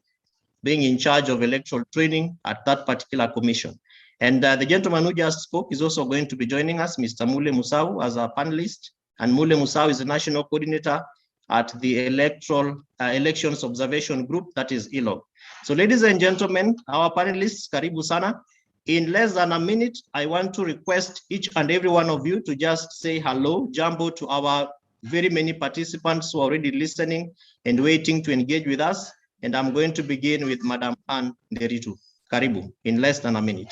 being in charge of electoral training at that particular commission. And the gentleman who just spoke is also going to be joining us, Mr. Mule Musau, as a panelist. And Mule Musau is the national coordinator at the Elections Observation Group, that is ILOG. So ladies and gentlemen, our panelists, karibu sana. In less than a minute, I want to request each and every one of you to just say hello, jambo, to our very many participants who are already listening and waiting to engage with us. And I'm going to begin with Madam Anne Deritu. Karibu, in less than a minute.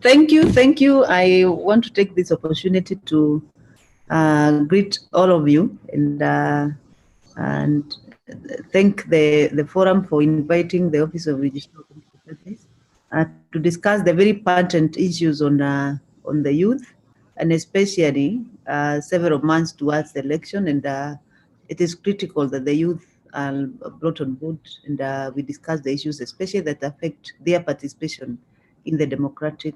Thank you. I want to take this opportunity to greet all of you and thank the forum for inviting the Office of Registrar of Political Parties to discuss the very pertinent issues on the youth, and especially several months towards the election. And it is critical that the youth are brought on board, and we discuss the issues, especially that affect their participation in the democratic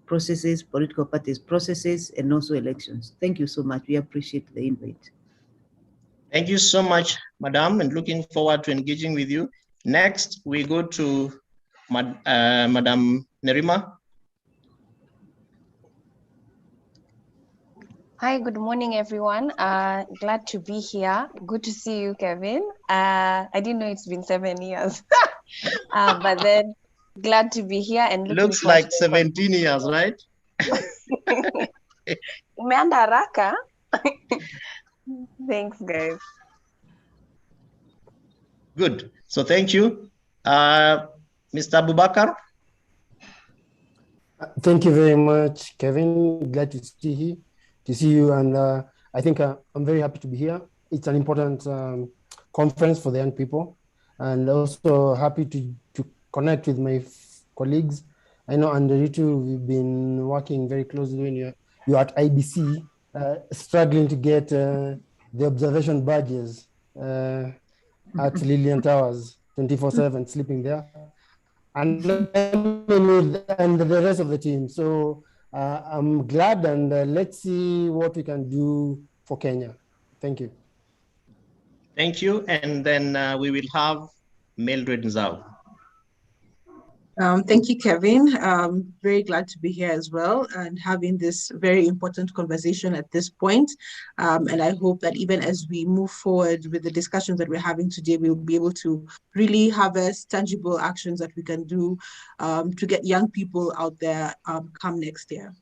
processes, political parties processes, and also elections. Thank you so much. We appreciate the invite. Thank you so much, Madam, and looking forward to engaging with you. Next, we go to Madam Nerima. Hi, good morning, everyone. Glad to be here. Good to see you, Kevin. I didn't know it's been 7 years, but then glad to be here. And looks like 17 years, right? Umeanda haraka. Thanks, guys. Good. So thank you. Mr. Abubakar. Thank you very much, Kevin. Glad to see you, and I think I'm very happy to be here. It's an important conference for the young people, and also happy to connect with my colleagues. I know under you two, we've been working very closely when you're at IEBC, struggling to get the observation badges at Lillian Towers, 24/7, sleeping there. And the rest of the team. So I'm glad, and let's see what we can do for Kenya. Thank you. Thank you. And then we will have Mildred Nzau. Thank you, Kevin. Very glad to be here as well and having this very important conversation at this point. And I hope that even as we move forward with the discussions that we're having today, we'll be able to really harvest tangible actions that we can do to get young people out there come next year.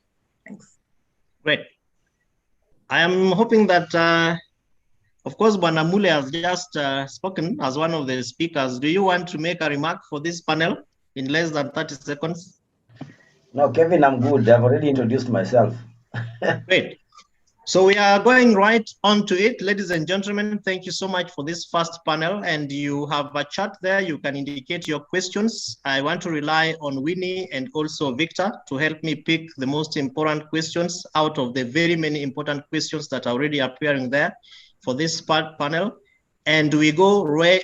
Thanks. Great. I am hoping that, of course, Banamule has just spoken as one of the speakers. Do you want to make a remark for this panel in less than 30 seconds? No, Kevin, I'm good. I've already introduced myself. Great. So we are going right on to it. Ladies and gentlemen, thank you so much for this first panel. And you have a chat there. You can indicate your questions. I want to rely on Winnie and also Victor to help me pick the most important questions out of the very many important questions that are already appearing there for this panel. And we go right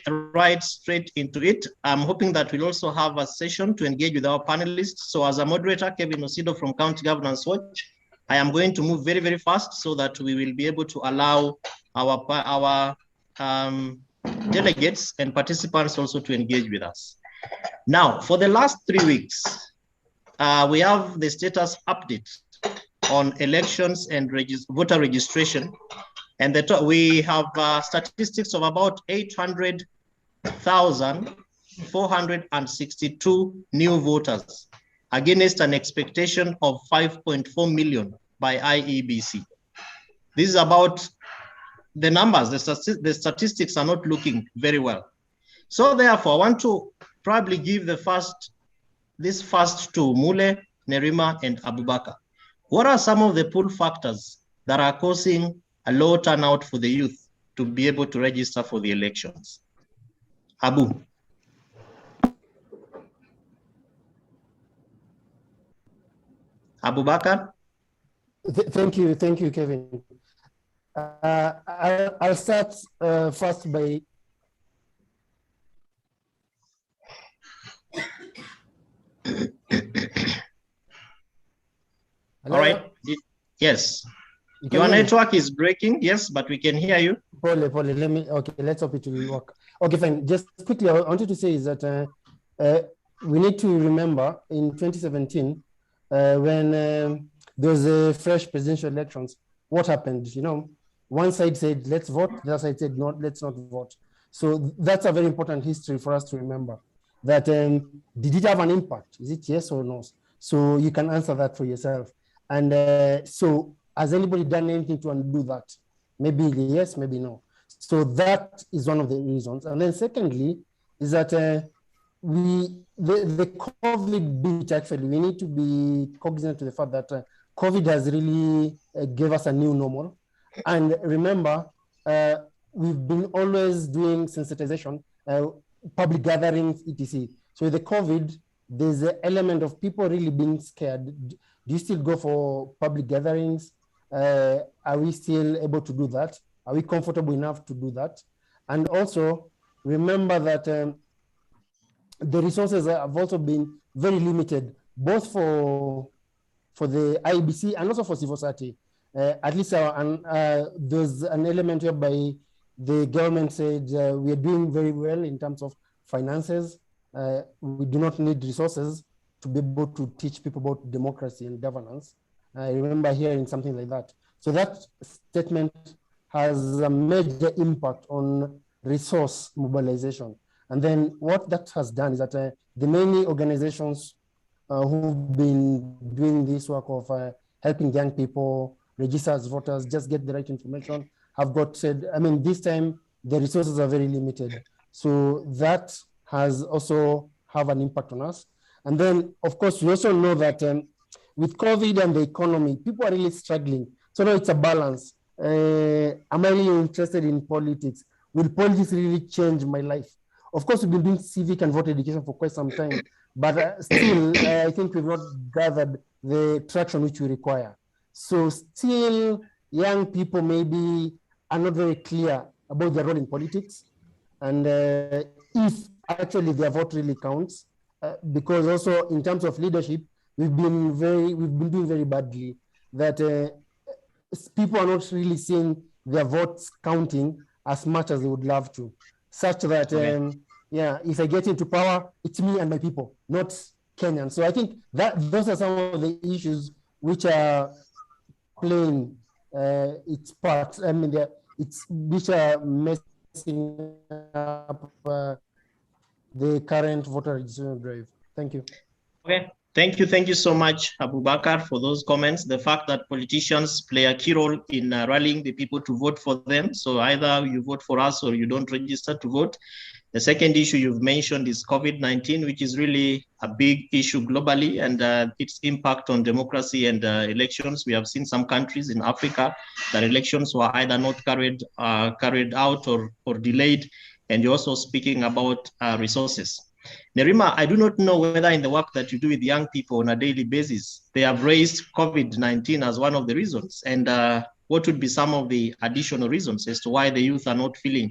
straight into it. I'm hoping that we'll also have a session to engage with our panelists. So as a moderator, Kevin Osido from County Governance Watch, I am going to move very, very fast so that we will be able to allow our delegates and participants also to engage with us. Now, for the last 3 weeks, we have the status update on elections and voter registration. And we have statistics of about 800,462 new voters against an expectation of 5.4 million by IEBC. This is about the numbers. The statistics are not looking very well. So therefore, I want to probably give this first to Mule, Nerima, and Abubakar. What are some of the pull factors that are causing a low turnout for the youth to be able to register for the elections? Abu. Abubakar? Thank you, Kevin. I'll start first by... All right. Yes. Your network is breaking, yes, but we can hear you. Pole, okay, let's hope it will work. Okay, fine. Just quickly, I wanted to say is that we need to remember in 2017, when there was a fresh presidential elections, what happened? You know, one side said, let's vote, the other side said, no, let's not vote. So that's a very important history for us to remember. That did it have an impact? Is it yes or no? So you can answer that for yourself. And so has anybody done anything to undo that? Maybe yes, maybe no. So that is one of the reasons. And then secondly, is that the COVID bit, actually, we need to be cognizant to the fact that COVID has really gave us a new normal. And remember, we've been always doing sensitization, public gatherings, etc. So with the COVID, there's an element of people really being scared. Do you still go for public gatherings? Are we still able to do that? Are we comfortable enough to do that? And also remember that the resources have also been very limited, both for the IEBC and also for civil society. At least there's an element whereby the government said we are doing very well in terms of finances. We do not need resources to be able to teach people about democracy and governance. I remember hearing something like that. So that statement has a major impact on resource mobilization. And then what that has done is that the many organizations who've been doing this work of helping young people register as voters, just get the right information, have got said, I mean, this time the resources are very limited. So that has also have an impact on us. And then, of course, we also know that with COVID and the economy, people are really struggling. So now it's a balance. Am I really interested in politics? Will politics really change my life? Of course, we've been doing civic and voter education for quite some time, but still, I think we've not gathered the traction which we require. So still, young people maybe are not very clear about their role in politics, and if actually their vote really counts, because also in terms of leadership, we've been doing very badly. That people are not really seeing their votes counting as much as they would love to, such that yeah, if I get into power, it's me and my people, not Kenyans. So I think that those are some of the issues which are playing its part. I mean, which are messing up the current voter registration drive. Thank you. Okay. Thank you so much, Abubakar, for those comments. The fact that politicians play a key role in rallying the people to vote for them. So either you vote for us or you don't register to vote. The second issue you've mentioned is COVID-19, which is really a big issue globally, and its impact on democracy and elections. We have seen some countries in Africa that elections were either not carried out or delayed. And you're also speaking about resources. Nerima, I do not know whether in the work that you do with young people on a daily basis, they have raised COVID-19 as one of the reasons. And what would be some of the additional reasons as to why the youth are not feeling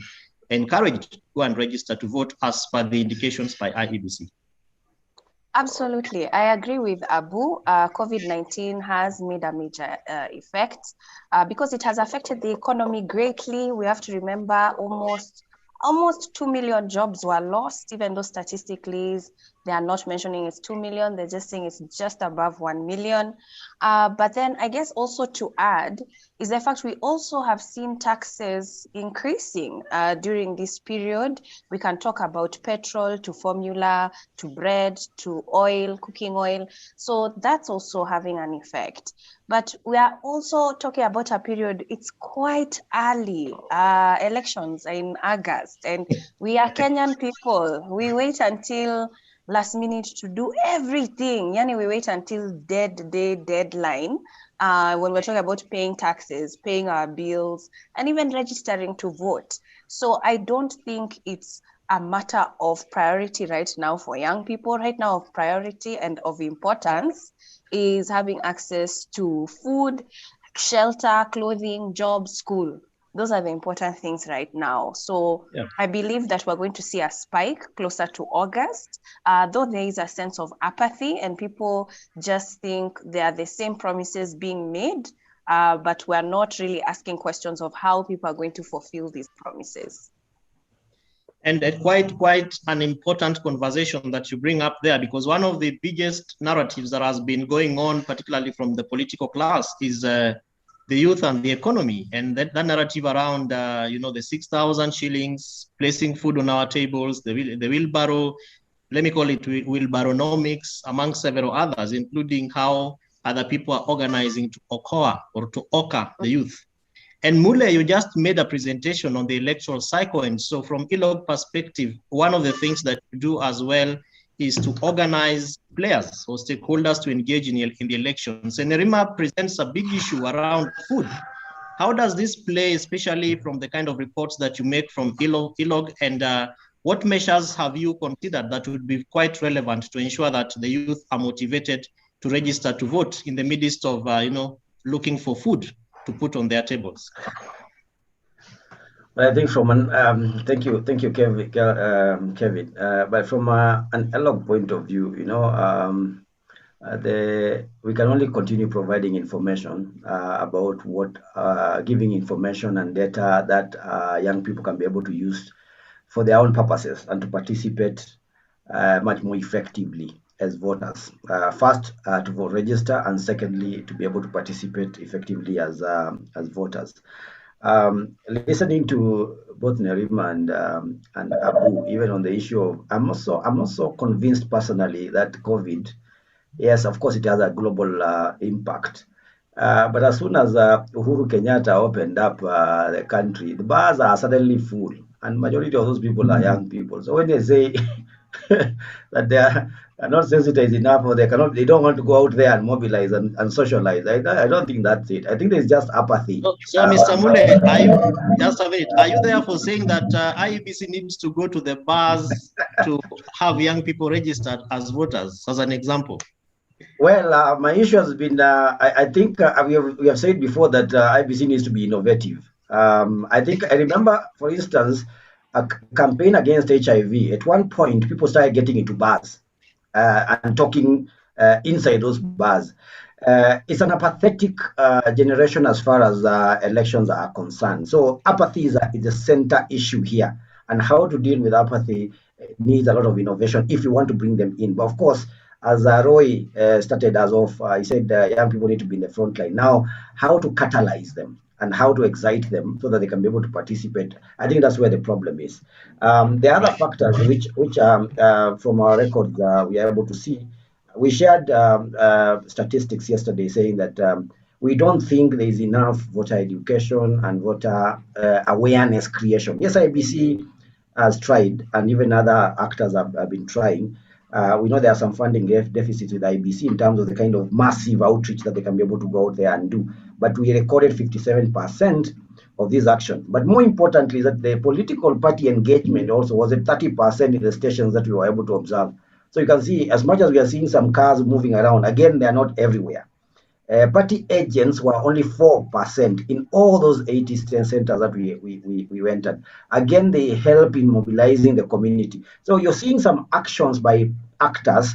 encouraged to go and register to vote as per the indications by IEBC? Absolutely. I agree with Abu. COVID-19 has made a major effect because it has affected the economy greatly. We have to remember almost 2 million jobs were lost, even though statistically they are not mentioning it's 2 million, they're just saying it's just above 1 million. But then I guess also to add is the fact we also have seen taxes increasing during this period. We can talk about petrol to formula, to bread, to oil, cooking oil. So that's also having an effect. But we are also talking about a period, it's quite early. Elections are in August, and we are Kenyan people. We wait until last minute to do everything. Yani, we wait until deadline when we're talking about paying taxes, paying our bills, and even registering to vote. So I don't think it's a matter of priority right now for young people. Right now, of priority and of importance is having access to food, shelter, clothing, job, school. Those are the important things right now. So yeah. I believe that we're going to see a spike closer to August, though there is a sense of apathy and people just think they are the same promises being made, but we're not really asking questions of how people are going to fulfill these promises. And quite an important conversation that you bring up there, because one of the biggest narratives that has been going on, particularly from the political class, is the youth and the economy. And that narrative around, the 6,000 shillings, placing food on our tables, the wheelbarrow, let me call it wheelbarrownomics, among several others, including how other people are organizing to ochre the youth. And Mule, you just made a presentation on the electoral cycle. And so from ILOG perspective, one of the things that you do as well is to organize players or stakeholders to engage in the elections. And Nerima presents a big issue around food. How does this play, especially from the kind of reports that you make from ILOG, and what measures have you considered that would be quite relevant to ensure that the youth are motivated to register to vote in the midst of, looking for food to put on their tables? Well, I think from an thank you, Kevin. But from an ILOG point of view, we can only continue providing information about giving information and data that young people can be able to use for their own purposes and to participate much more effectively as voters. First, to vote register, and secondly, to be able to participate effectively as voters. Listening to both Nerima and Abu, even on the issue of, I'm not so convinced personally that COVID, yes, of course it has a global impact. But as soon as Uhuru Kenyatta opened up the country, the bars are suddenly full, and majority of those people are young people. So when they say that they are not sensitized enough, or they don't want to go out there and mobilize and socialize. I don't think that's it. I think there's just apathy. So Mr. Mule, are you just a minute? Are you therefore saying that IEBC needs to go to the bars to have young people registered as voters, as an example? Well, my issue has been, I think we have said before that IEBC needs to be innovative. I remember, for instance, a campaign against HIV. At one point, people started getting into bars and talking inside those bars. It's an apathetic generation as far as elections are concerned. So apathy is a center issue here, and how to deal with apathy needs a lot of innovation if you want to bring them in. But of course, as Roy started us off, he said young people need to be in the front line. Now, how to catalyze them and how to excite them so that they can be able to participate, I think that's where the problem is. The other factors which from our records we are able to see, we shared statistics yesterday saying that we don't think there is enough voter education and voter awareness creation. Yes, IBC has tried, and even other actors have been trying. We know there are some funding deficits with IBC in terms of the kind of massive outreach that they can be able to go out there and do. But we recorded 57% of this action. But more importantly, that the political party engagement also was at 30% in the stations that we were able to observe. So you can see, as much as we are seeing some cars moving around, again, they are not everywhere. Party agents were only 4% in all those 80 centers that we went at. Again, they help in mobilizing the community. So you're seeing some actions by actors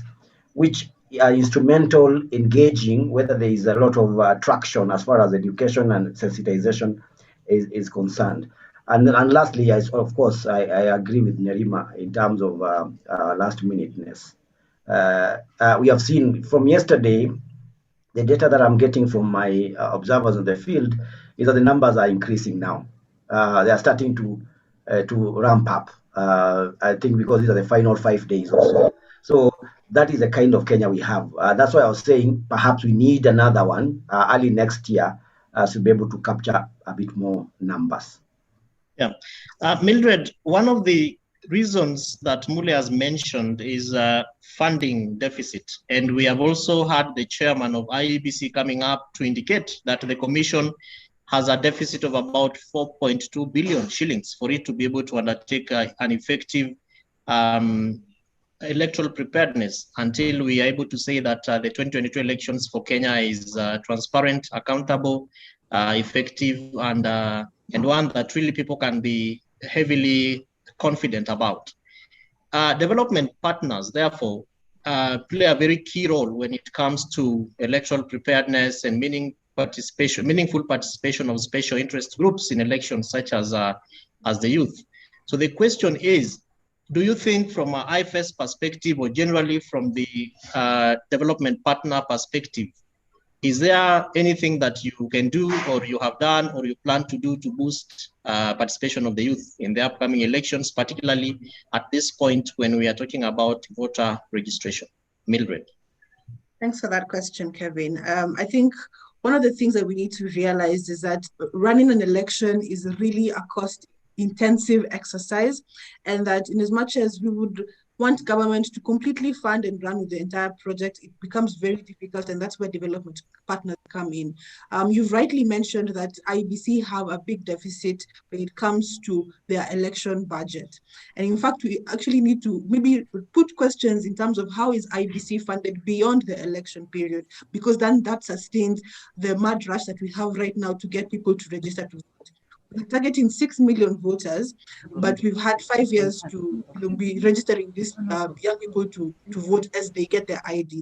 which are instrumental, engaging, whether there is a lot of traction as far as education and sensitization is concerned. And lastly, of course, I agree with Nerima in terms of last minuteness. We have seen from yesterday, the data that I'm getting from my observers in the field is that the numbers are increasing now. They are starting to ramp up. I think because these are the final 5 days or so. So that is the kind of Kenya we have. That's why I was saying perhaps we need another one early next year to be able to capture a bit more numbers. Yeah. Mildred, one of the reasons that Mule has mentioned is funding deficit. And we have also had the chairman of IEBC coming up to indicate that the commission has a deficit of about 4.2 billion shillings for it to be able to undertake an effective electoral preparedness until we are able to say that the 2022 elections for Kenya is transparent, accountable, effective, and one that really people can be heavily confident about. Development partners, therefore, play a very key role when it comes to electoral preparedness and meaningful participation of special interest groups in elections, such as the youth. So the question is, do you think from an IFS perspective, or generally from the development partner perspective, is there anything that you can do, or you have done, or you plan to do to boost participation of the youth in the upcoming elections, particularly at this point when we are talking about voter registration? Mildred. Thanks for that question, Kevin. I think one of the things that we need to realize is that running an election is really a cost-intensive exercise, and that in as much as we would want government to completely fund and run with the entire project, it becomes very difficult, and that's where development partners come in. You've rightly mentioned that IEBC have a big deficit when it comes to their election budget. And in fact, we actually need to maybe put questions in terms of how is IEBC funded beyond the election period, because then that sustains the mad rush that we have right now to get people to register to vote. We're targeting 6 million voters, but we've had 5 years to be registering these young people to vote as they get their ID.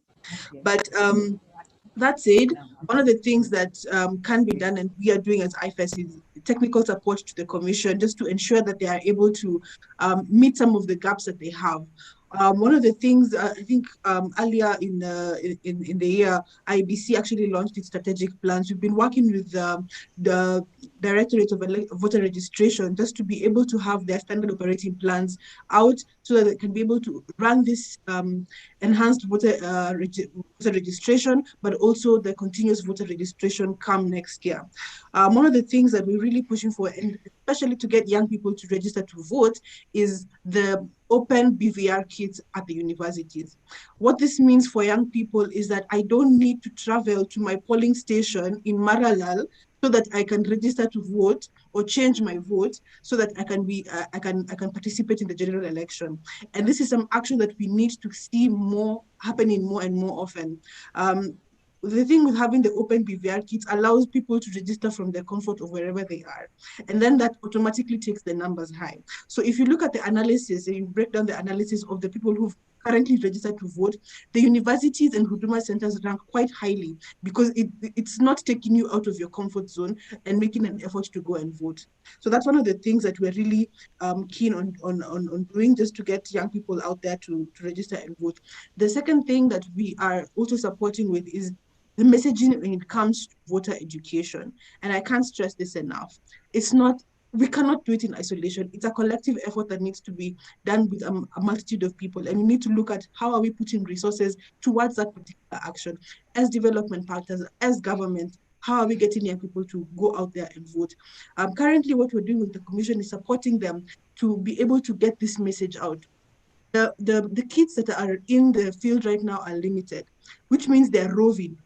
But that said, one of the things that can be done, and we are doing as IFS, is technical support to the commission, just to ensure that they are able to meet some of the gaps that they have. One of the things I think earlier in the year, IEBC actually launched its strategic plans. We've been working with the Directorate of Voter Registration just to be able to have their standard operating plans out so that they can be able to run this enhanced voter registration, but also the continuous voter registration come next year. One of the things that we're really pushing for, and especially to get young people to register to vote, is the open BVR kits at the universities. What this means for young people is that I don't need to travel to my polling station in Maralal so that I can register to vote or change my vote so that I can participate in the general election. And this is some action that we need to see more happening more and more often. The thing with having the open BVR kits allows people to register from the comfort of wherever they are. And then that automatically takes the numbers high. So if you look at the analysis, and you break down the analysis of the people who've currently registered to vote, the universities and Huduma centers rank quite highly because it's not taking you out of your comfort zone and making an effort to go and vote. So that's one of the things that we're really keen on doing, just to get young people out there to register and vote. The second thing that we are also supporting with is the messaging when it comes to voter education. And I can't stress this enough. We cannot do it in isolation. It's a collective effort that needs to be done with a multitude of people. And we need to look at how are we putting resources towards that particular action as development partners, as government. How are we getting young people to go out there and vote? Currently, what we're doing with the Commission is supporting them to be able to get this message out. The kids that are in the field right now are limited, which means they're roving.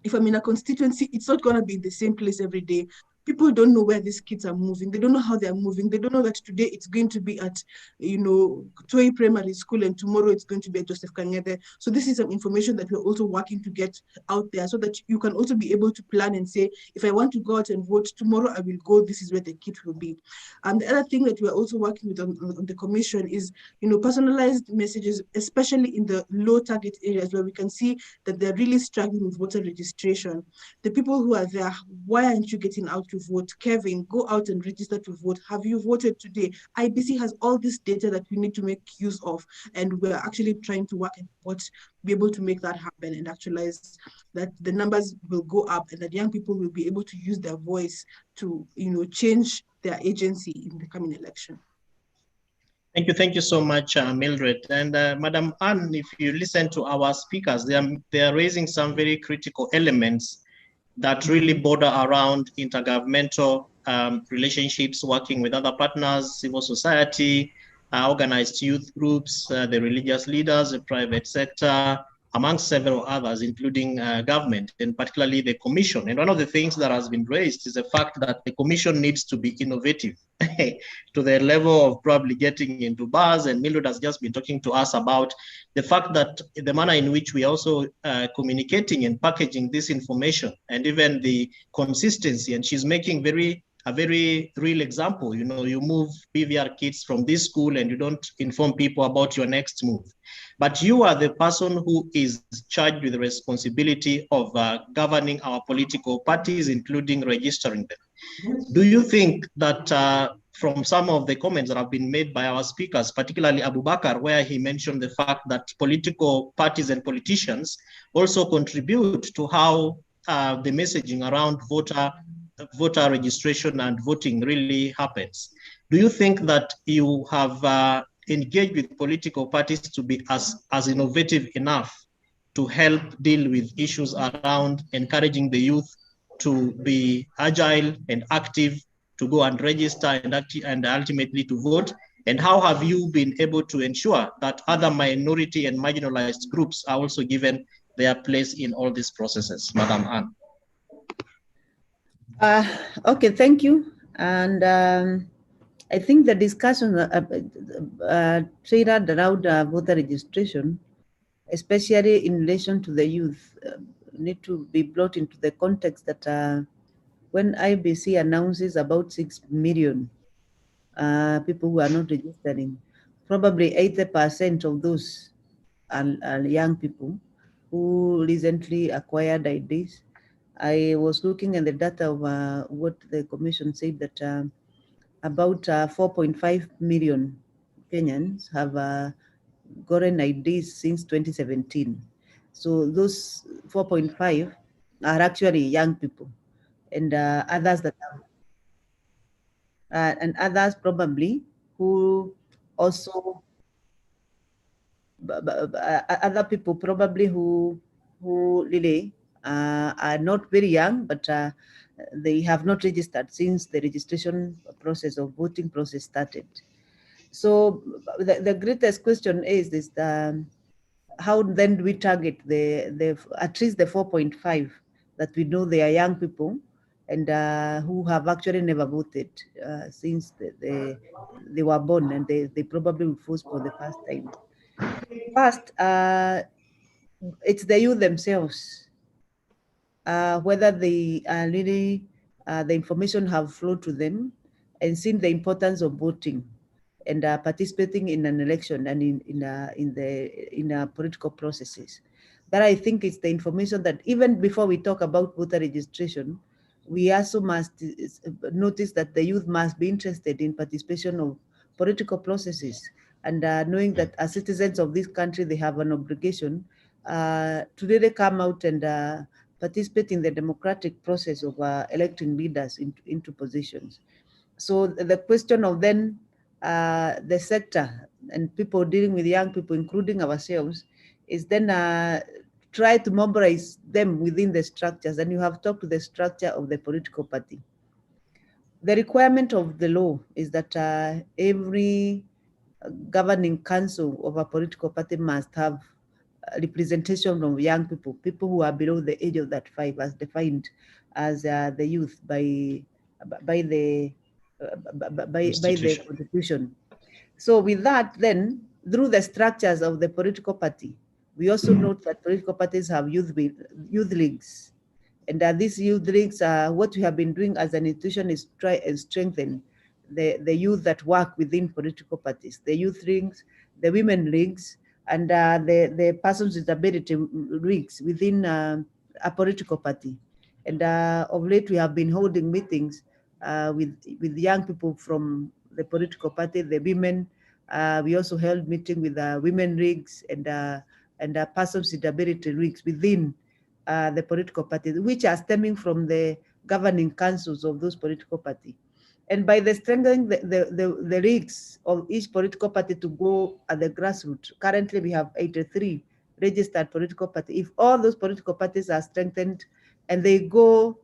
If I'm in a constituency, it's not going to be in the same place every day. People don't know where these kids are moving. They don't know how they're moving. They don't know that today it's going to be at, Toi Primary School and tomorrow it's going to be at Joseph Kangede. So this is some information that we're also working to get out there so that you can also be able to plan and say, if I want to go out and vote tomorrow, I will go. This is where the kit will be. And the other thing that we're also working with on the Commission is, personalized messages, especially in the low target areas where we can see that they're really struggling with voter registration. The people who are there, why aren't you getting out to vote? Kevin, go out and register to vote. Have you voted today? IEBC has all this data that we need to make use of, and we're actually trying to work and be able to make that happen and actualize that the numbers will go up and that young people will be able to use their voice to, change their agency in the coming election. Thank you so much, Mildred. And Madam Anne, if you listen to our speakers, they are raising some very critical elements that really border around intergovernmental relationships, working with other partners, civil society, organized youth groups, the religious leaders, the private sector, amongst several others, including government, and particularly the Commission. And one of the things that has been raised is the fact that the Commission needs to be innovative to the level of probably getting into bars. And Mildred has just been talking to us about the fact that the manner in which we also communicating and packaging this information, and even the consistency. And she's making a very real example. You move BVR kids from this school and you don't inform people about your next move. But you are the person who is charged with the responsibility of governing our political parties, including registering them. Do you think that from some of the comments that have been made by our speakers, particularly Abubakar, where he mentioned the fact that political parties and politicians also contribute to how the messaging around voter registration and voting really happens? Do you think that you have engaged with political parties to be as innovative enough to help deal with issues around encouraging the youth to be agile and active, to go and register and ultimately to vote? And how have you been able to ensure that other minority and marginalized groups are also given their place in all these processes, Madam Anne? Okay, thank you. And I think the discussion triggered around voter registration, especially in relation to the youth, need to be brought into the context that when IEBC announces about 6 million people who are not registering, probably 80% of those are young people who recently acquired IDs. I was looking at the data of what the Commission said that about 4.5 million Kenyans have gotten IDs since 2017. So those 4.5 are actually young people, and others that have and others probably who also, other people probably who really are not very young, but they have not registered since the registration process or voting process started. So the greatest question is how then do we target the at least the 4.5 that we know they are young people and who have actually never voted since they were born, and they probably will vote for the first time. First, it's the youth themselves, whether they really the information have flowed to them and seen the importance of voting and participating in an election and in political processes. That I think is the information that even before we talk about voter registration, we also must notice that the youth must be interested in participation of political processes, and knowing that as citizens of this country, they have an obligation to really come out and participate in the democratic process of electing leaders into positions. So the question of then the sector and people dealing with young people, including ourselves, is then try to mobilize them within the structures. And you have talked to the structure of the political party. The requirement of the law is that every governing council of a political party must have representation of young people, people who are below the age of that 5, as defined as the youth by the Constitution. So with that, then through the structures of the political party, we also note that political parties have youth leagues, and these youth leagues, what we have been doing as an institution is try and strengthen the youth that work within political parties, the youth leagues, the women leagues, and the persons with disability leagues within a political party. And of late, we have been holding meetings with young people from the political party, the women. We also held meeting with women leagues and persons with disability leagues within the political parties, which are stemming from the governing councils of those political parties. And by the strengthening the leagues of each political party to go at the grassroots, currently we have 83 registered political parties. If all those political parties are strengthened and they go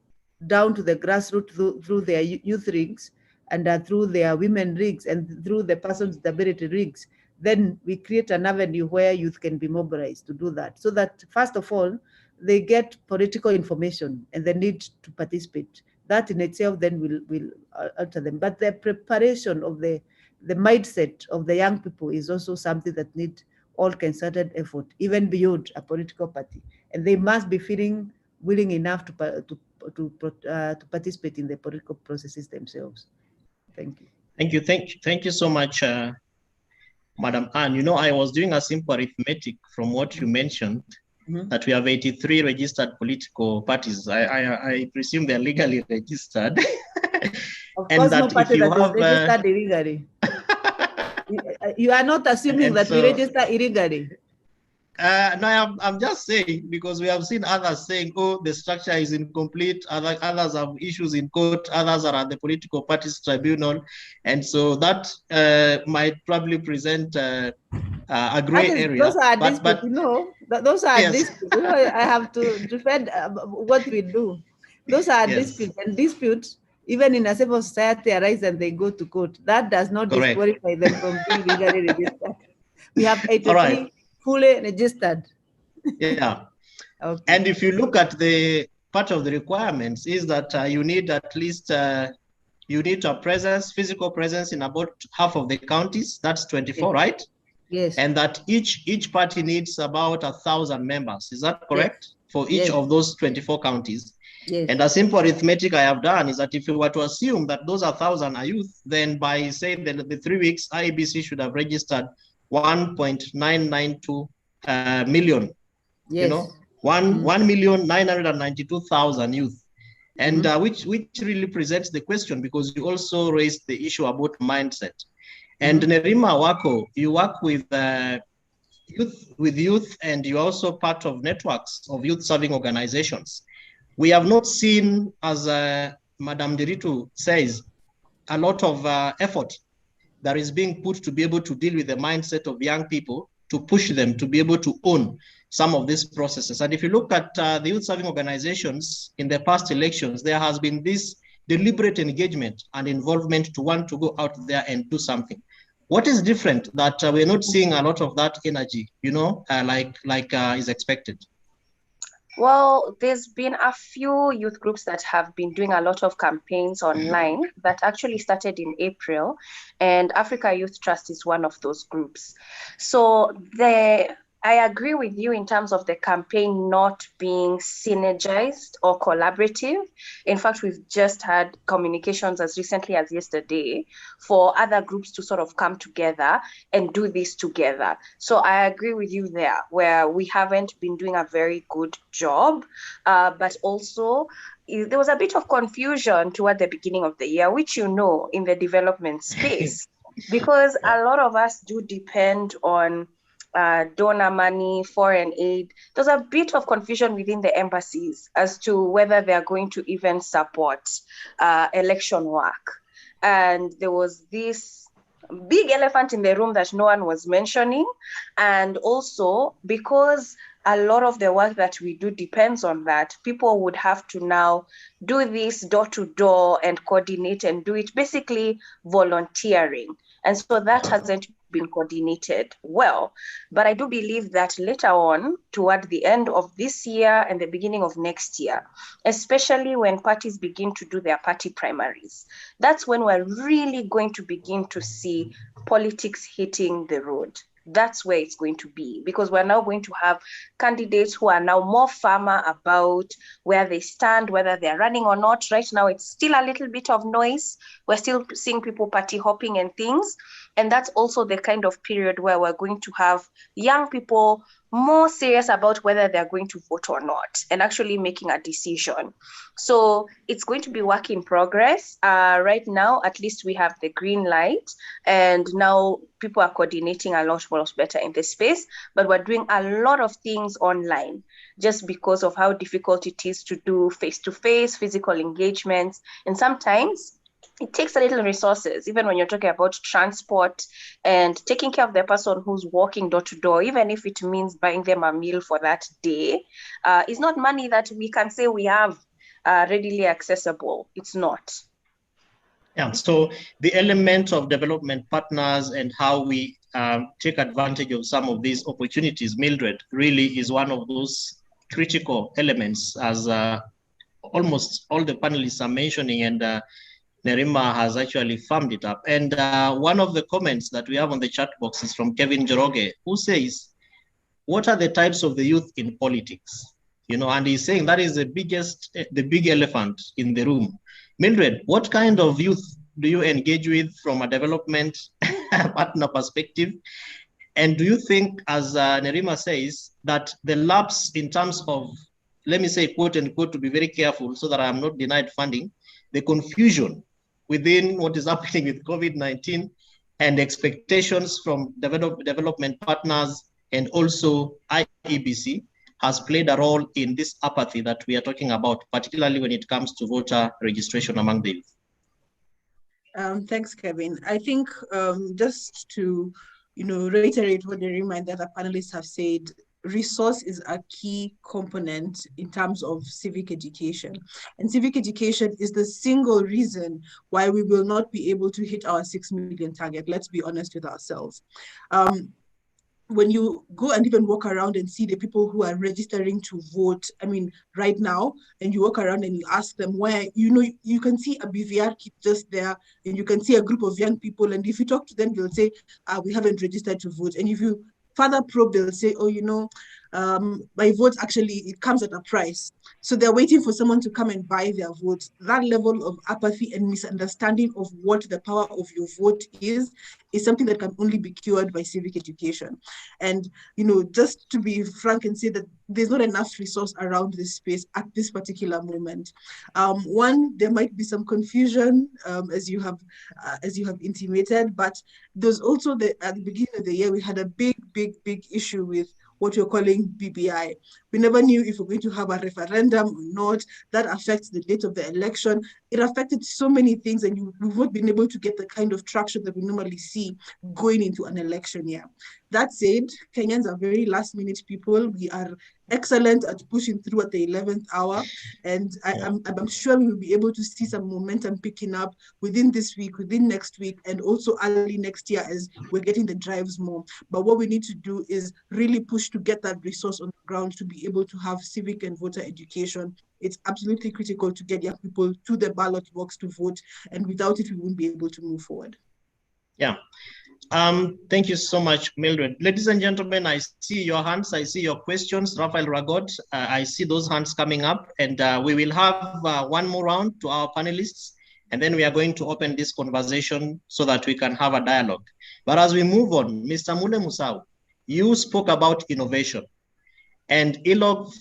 down to the grassroots through their youth leagues and through their women leagues and through the persons with disability leagues, then we create an avenue where youth can be mobilized to do that. So that, first of all, they get political information and the need to participate. That in itself then will alter them. But the preparation of the mindset of the young people is also something that needs all concerted effort, even beyond a political party. And they must be feeling willing enough to participate in the political processes themselves. Thank you. Thank you so much, Madam Anne. You know, I was doing a simple arithmetic from what you mentioned. That we have 83 registered political parties. I presume they're legally registered. Of course, no party that is registered illegally. You are not assuming that we register illegally. No, I'm just saying, because we have seen others saying, oh, the structure is incomplete, others have issues in court, others are at the political parties tribunal. And so that might probably present a gray area. Those are disputes, you know. Those are disputes. You know, I have to defend what we do. Those are disputes, and disputes, even in a civil society, arise and they go to court. That does not disqualify them from being legally registered. We have 83 fully registered. Yeah. Okay. And if you look at the part of the requirements, is that you need at least you need a presence, physical presence in about half of the counties. That's 24, right? Yes. And that each party needs about 1,000 members. Is that correct? Yes. For each of those 24 counties. Yes. And a simple arithmetic I have done is that if you were to assume that those 1,000 are youth, then by say the 3 weeks, IEBC should have registered 1.992 million. Yes. You know, 1,992,000 youth. And which really presents the question, because you also raised the issue about mindset. And Nerima Wako, you work with youth, and you're also part of networks of youth serving organizations. We have not seen, as Madam Diritu says, a lot of effort that is being put to be able to deal with the mindset of young people, to push them to be able to own some of these processes. And if you look at the youth serving organizations in the past elections, there has been this deliberate engagement and involvement to want to go out there and do something. What is different that we're not seeing a lot of that energy, like is expected? Well, there's been a few youth groups that have been doing a lot of campaigns online that actually started in April, and Africa Youth Trust is one of those groups. So I agree with you in terms of the campaign not being synergized or collaborative. In fact, we've just had communications as recently as yesterday for other groups to sort of come together and do this together. So I agree with you there, where we haven't been doing a very good job, but also there was a bit of confusion toward the beginning of the year, which in the development space, because a lot of us do depend on donor money, foreign aid. There's a bit of confusion within the embassies as to whether they're going to even support election work. And there was this big elephant in the room that no one was mentioning. And also because a lot of the work that we do depends on that, people would have to now do this door to door and coordinate and do it basically volunteering. And so that hasn't been coordinated well. But I do believe that later on, toward the end of this year and the beginning of next year, especially when parties begin to do their party primaries, that's when we're really going to begin to see politics hitting the road. That's where it's going to be, because we're now going to have candidates who are now more firmer about where they stand, whether they're running or not. Right now, it's still a little bit of noise. We're still seeing people party hopping and things. And that's also the kind of period where we're going to have young people more serious about whether they're going to vote or not and actually making a decision. So it's going to be work in progress. Right now, at least we have the green light, and now people are coordinating a lot more better in this space, but we're doing a lot of things online just because of how difficult it is to do face-to-face physical engagements. And sometimes it takes a little resources, even when you're talking about transport and taking care of the person who's walking door to door, even if it means buying them a meal for that day. It's not money that we can say we have readily accessible. It's not. Yeah, so the element of development partners and how we take advantage of some of these opportunities, Mildred, really is one of those critical elements, as almost all the panelists are mentioning, and Nerima has actually farmed it up. And one of the comments that we have on the chat box is from Kevin Joroge, who says, what are the types of the youth in politics? And he's saying that is the big elephant in the room. Mildred, what kind of youth do you engage with from a development partner perspective? And do you think, as Nerima says, that the lapse in terms of, let me say, quote unquote, to be very careful so that I'm not denied funding, the confusion within what is happening with COVID-19 and expectations from development partners and also IEBC has played a role in this apathy that we are talking about, particularly when it comes to voter registration among the youth? Thanks, Kevin. I think just to reiterate what the reminder that the panelists have said, resource is a key component in terms of civic education. And civic education is the single reason why we will not be able to hit our 6 million target. Let's be honest with ourselves. When you go and even walk around and see the people who are registering to vote, right now, and you walk around and you ask them where, you can see a BVR kit just there, and you can see a group of young people, and if you talk to them, they'll say, we haven't registered to vote. And if you further probe, they'll say, my vote actually, it comes at a price. So they're waiting for someone to come and buy their vote. That level of apathy and misunderstanding of what the power of your vote is something that can only be cured by civic education. And, just to be frank and say that there's not enough resource around this space at this particular moment. One, there might be some confusion, as you have intimated, but there's also at the beginning of the year, we had a big issue with what you're calling BBI. We never knew if we're going to have a referendum or not. That affects the date of the election. it affected so many things, and we've not been able to get the kind of traction that we normally see going into an election year. That said, Kenyans are very last-minute people. We are excellent at pushing through at the 11th hour, and I'm sure we will be able to see some momentum picking up within this week, within next week, and also early next year as we're getting the drives more. But what we need to do is really push to get that resource on the ground to be able to have civic and voter education. It's absolutely critical to get young people to the ballot box to vote, and without it, we won't be able to move forward. Yeah. Thank you so much, Mildred. Ladies and gentlemen, I see your hands, I see your questions. Rafael Ragot, I see those hands coming up, and we will have one more round to our panelists, and then we are going to open this conversation so that we can have a dialogue. But as we move on, Mr. Mule Musau, you spoke about innovation, and ELOG,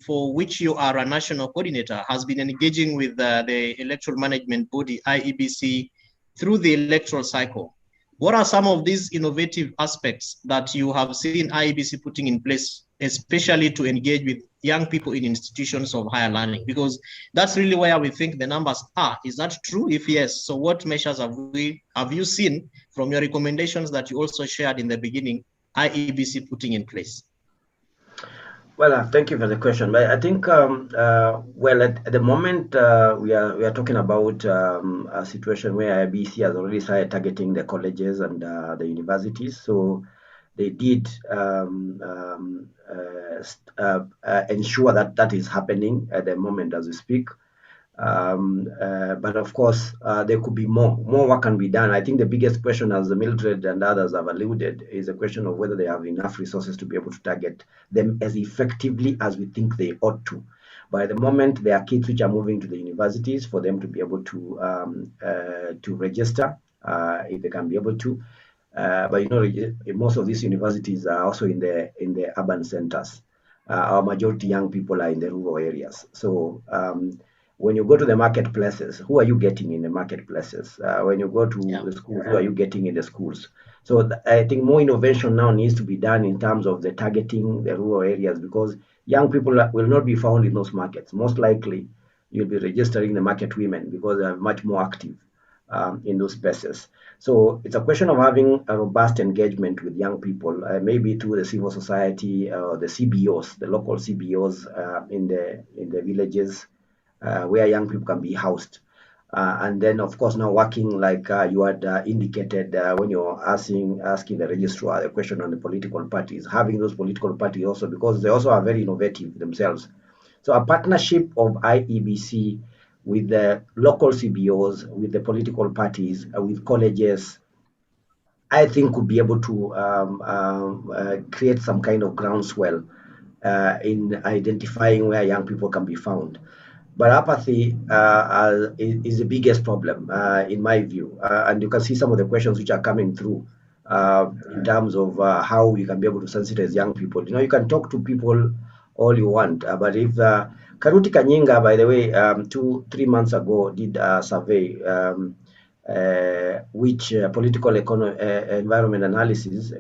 for which you are a national coordinator, has been engaging with the electoral management body, IEBC, through the electoral cycle. What are some of these innovative aspects that you have seen IEBC putting in place, especially to engage with young people in institutions of higher learning? Because that's really where we think the numbers are. Is that true? If yes, so what measures have you seen from your recommendations that you also shared in the beginning, IEBC putting in place? Well, thank you for the question. But I think, well, at the moment, we are talking about a situation where IEBC has already started targeting the colleges and the universities. So they did ensure that that is happening at the moment as we speak. But of course, there could be more work can be done. I think the biggest question, as Mildred and others have alluded, is a question of whether they have enough resources to be able to target them as effectively as we think they ought to. By the moment, there are kids which are moving to the universities for them to be able to register, if they can be able to. But you know, most of these universities are also in the urban centers. Our majority young people are in the rural areas. So when you go to the marketplaces, who are you getting in the marketplaces? When you go to the schools, who are you getting in the schools? So I think more innovation now needs to be done in terms of the targeting the rural areas, because young people will not be found in those markets. Most likely, you'll be registering the market women because they are much more active in those spaces. So it's a question of having a robust engagement with young people, maybe through the civil society or the CBOs, the local CBOs in the villages, where young people can be housed. And then, of course, now working like you had indicated when you're asking the registrar the question on the political parties, having those political parties also, because they also are very innovative themselves. So a partnership of IEBC with the local CBOs, with the political parties, with colleges, I think could be able to create some kind of groundswell in identifying where young people can be found. But apathy is the biggest problem, in my view. And you can see some of the questions which are coming through in terms of how you can be able to sensitize young people. You know, you can talk to people all you want, but if Karuti Kanyinga, by the way, 2-3 months ago, did a survey which political economy analysis,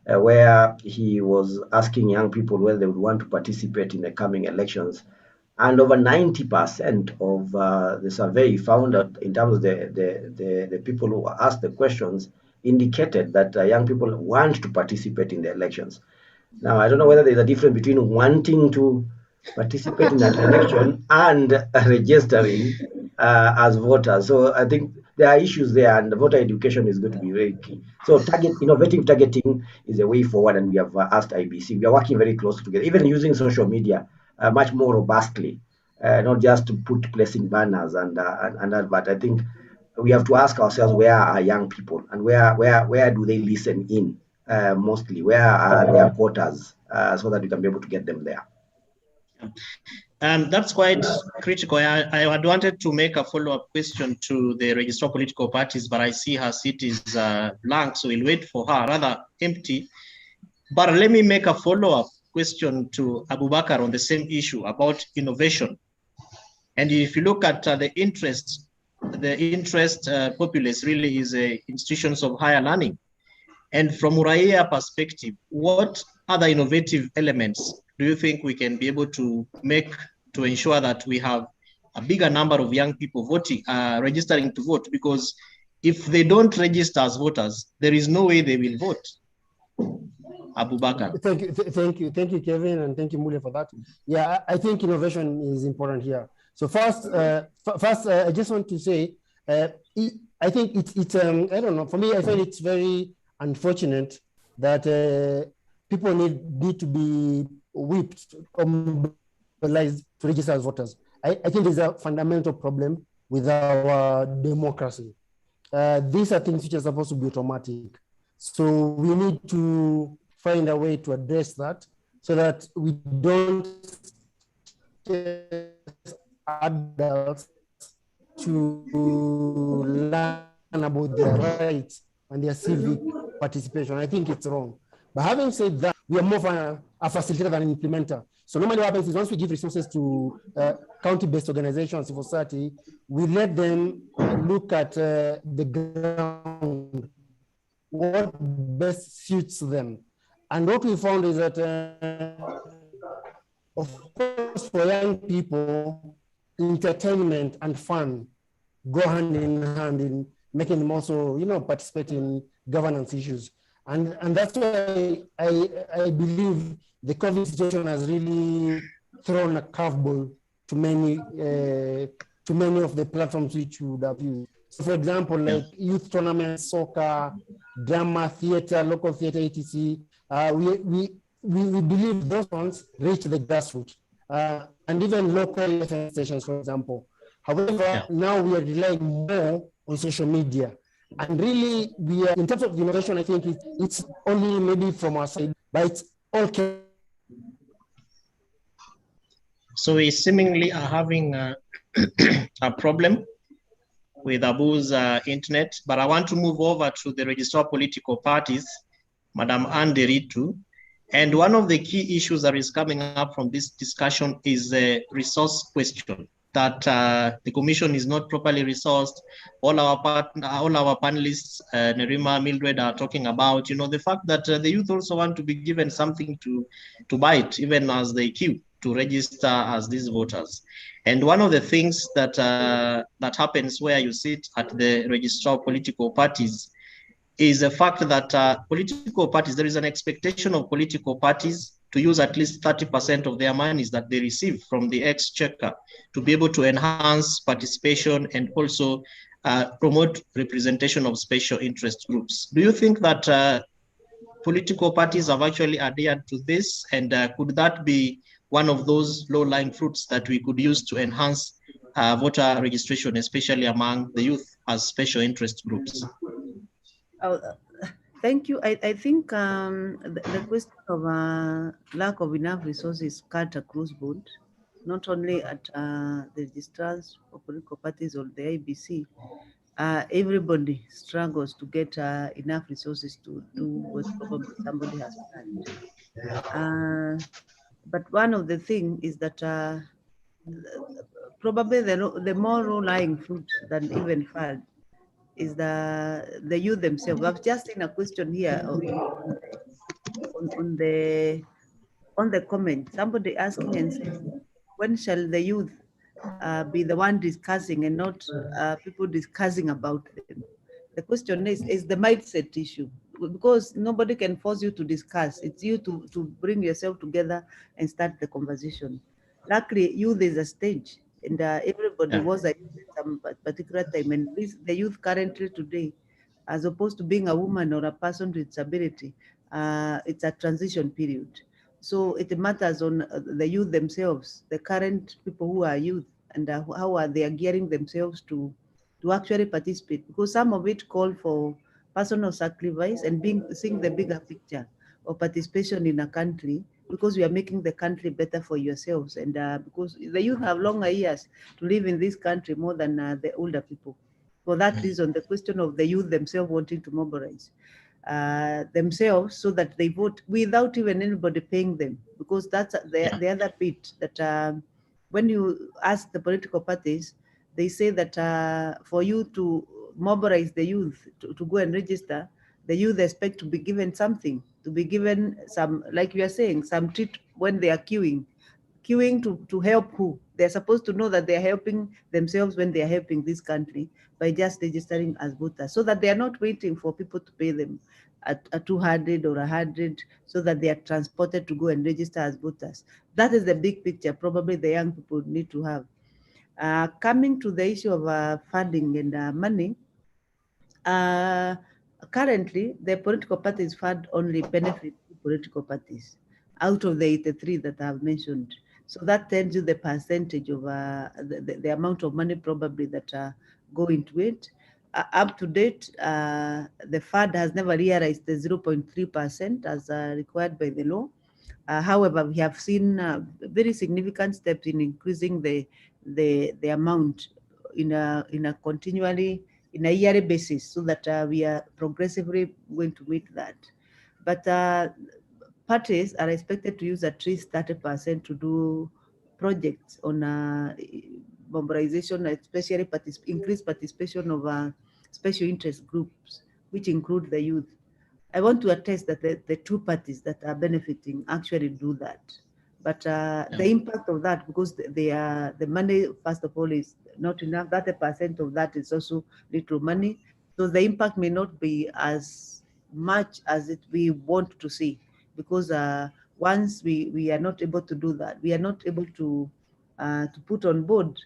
where he was asking young people whether they would want to participate in the coming elections. And over 90% of the survey found that in terms of the people who asked the questions indicated that young people want to participate in the elections. Now, I don't know whether there's a difference between wanting to participate in an election and registering as voters. So I think there are issues there, and the voter education is going to be very key. So innovative targeting is a way forward, and we have asked IEBC. We are working very closely together, even using social media much more robustly, not just to placing banners and that, but I think we have to ask ourselves, where are young people, and where do they listen in mostly? Where are their quotas, so that we can be able to get them there? That's quite critical. I had wanted to make a follow-up question to the registrar of political parties, but I see her seat is blank, so we'll wait for her, rather empty. But let me make a follow-up question to Abubakar on the same issue about innovation. And if you look at the interest populace really is institutions of higher learning. And from Uraia perspective, what other innovative elements do you think we can be able to make to ensure that we have a bigger number of young people voting, registering to vote, because if they don't register as voters, there is no way they will vote. Abubakar. Thank you, Kevin, and thank you, Mulia, for that. Yeah, I think innovation is important here. So first, I just want to say, I think it's I don't know. For me, I find it's very unfortunate that people need to be whipped or mobilized to register as voters. I think there's a fundamental problem with our democracy. These are things which are supposed to be automatic. So we need to find a way to address that so that we don't get adults to learn about their rights and their civic participation. I think it's wrong. But having said that, we are more of a facilitator than an implementer. So normally what happens is once we give resources to county-based organizations, civil society, we let them look at the ground, what best suits them. And what we found is that, of course, for young people, entertainment and fun go hand in hand in making them also, participate in governance issues. And that's why I believe the COVID situation has really thrown a curveball to many of the platforms which would have used. So for example, like youth tournaments, soccer, drama, theater, local theater, etc. We believe those ones reach the grassroots and even local FM stations, for example. However, now we are relying more on social media. And really, we are, in terms of innovation, I think it's only maybe from our side, but it's all. So we seemingly are having a problem with Abu's internet, but I want to move over to the Registrar of Political Parties, Madam Anderitu. And one of the key issues that is coming up from this discussion is the resource question, that the commission is not properly resourced. All our panelists, Nerima, Mildred, are talking about, the fact that the youth also want to be given something to bite, even as they queue to register as these voters. And one of the things that that happens where you sit at the Registrar of Political Parties is the fact that political parties, there is an expectation of political parties to use at least 30% of their monies that they receive from the exchequer to be able to enhance participation and also promote representation of special interest groups. Do you think that political parties have actually adhered to this? And could that be one of those low-lying fruits that we could use to enhance voter registration, especially among the youth as special interest groups? Thank you. I think the question of lack of enough resources cut across board, not only at the registrars of political parties or the IEBC. Everybody struggles to get enough resources to do what probably somebody has planned. But one of the things is that probably the more low-lying fruit than even FAD is the youth themselves. I've just seen a question here on the comment. Somebody asking and saying, when shall the youth be the one discussing and not people discussing about them? The question is the mindset issue, because nobody can force you to discuss. It's you to bring yourself together and start the conversation. Luckily, youth is a stage, and everybody was at some particular time. And the youth currently today, as opposed to being a woman or a person with disability, it's a transition period. So it matters on the youth themselves, the current people who are youth, and how are they gearing themselves to actually participate, because some of it call for personal sacrifice and seeing the bigger picture of participation in a country, because we are making the country better for yourselves, and because the youth have longer years to live in this country more than the older people. For that reason, the question of the youth themselves wanting to mobilize themselves so that they vote without even anybody paying them, because that's the other bit that when you ask the political parties, they say that for you to mobilize the youth to go and register, the youth expect to be given something, to be given some, like you are saying, some treat when they are queuing, queuing to help who? They're supposed to know that they're helping themselves when they're helping this country by just registering as voters, so that they are not waiting for people to pay them at 200 or 100 so that they are transported to go and register as voters. That is the big picture probably the young people need to have. Coming to the issue of funding and money, currently the political parties fund only benefit political parties out of the 83 that I have mentioned. So that tells you the percentage of the amount of money probably that go into it. Up to date, the fund has never realized the 0.3% as required by the law. However, we have seen very significant steps in increasing the amount in a continually in a yearly basis, so that we are progressively going to meet that. But parties are expected to use at least 30% to do projects on mobilization, especially increased participation of special interest groups, which include the youth. I want to attest that the two parties that are benefiting actually do that. But the impact of that, because the money, first of all, is not enough. 30% of that is also little money. So the impact may not be as much as we want to see, because once we are not able to do that, we are not able to put on board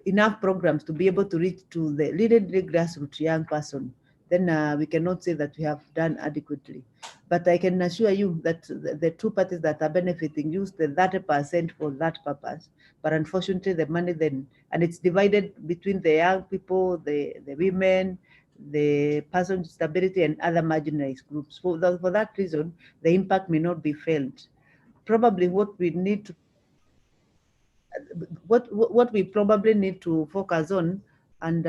enough programs to be able to reach to the literally grassroots young person, then we cannot say that we have done adequately. But I can assure you that the two parties that are benefiting use the 30% for that purpose. But unfortunately, the money then, and it's divided between the young people, the women, the person with disability, and other marginalized groups. For that reason, the impact may not be felt. Probably what we need to what we probably need to focus on and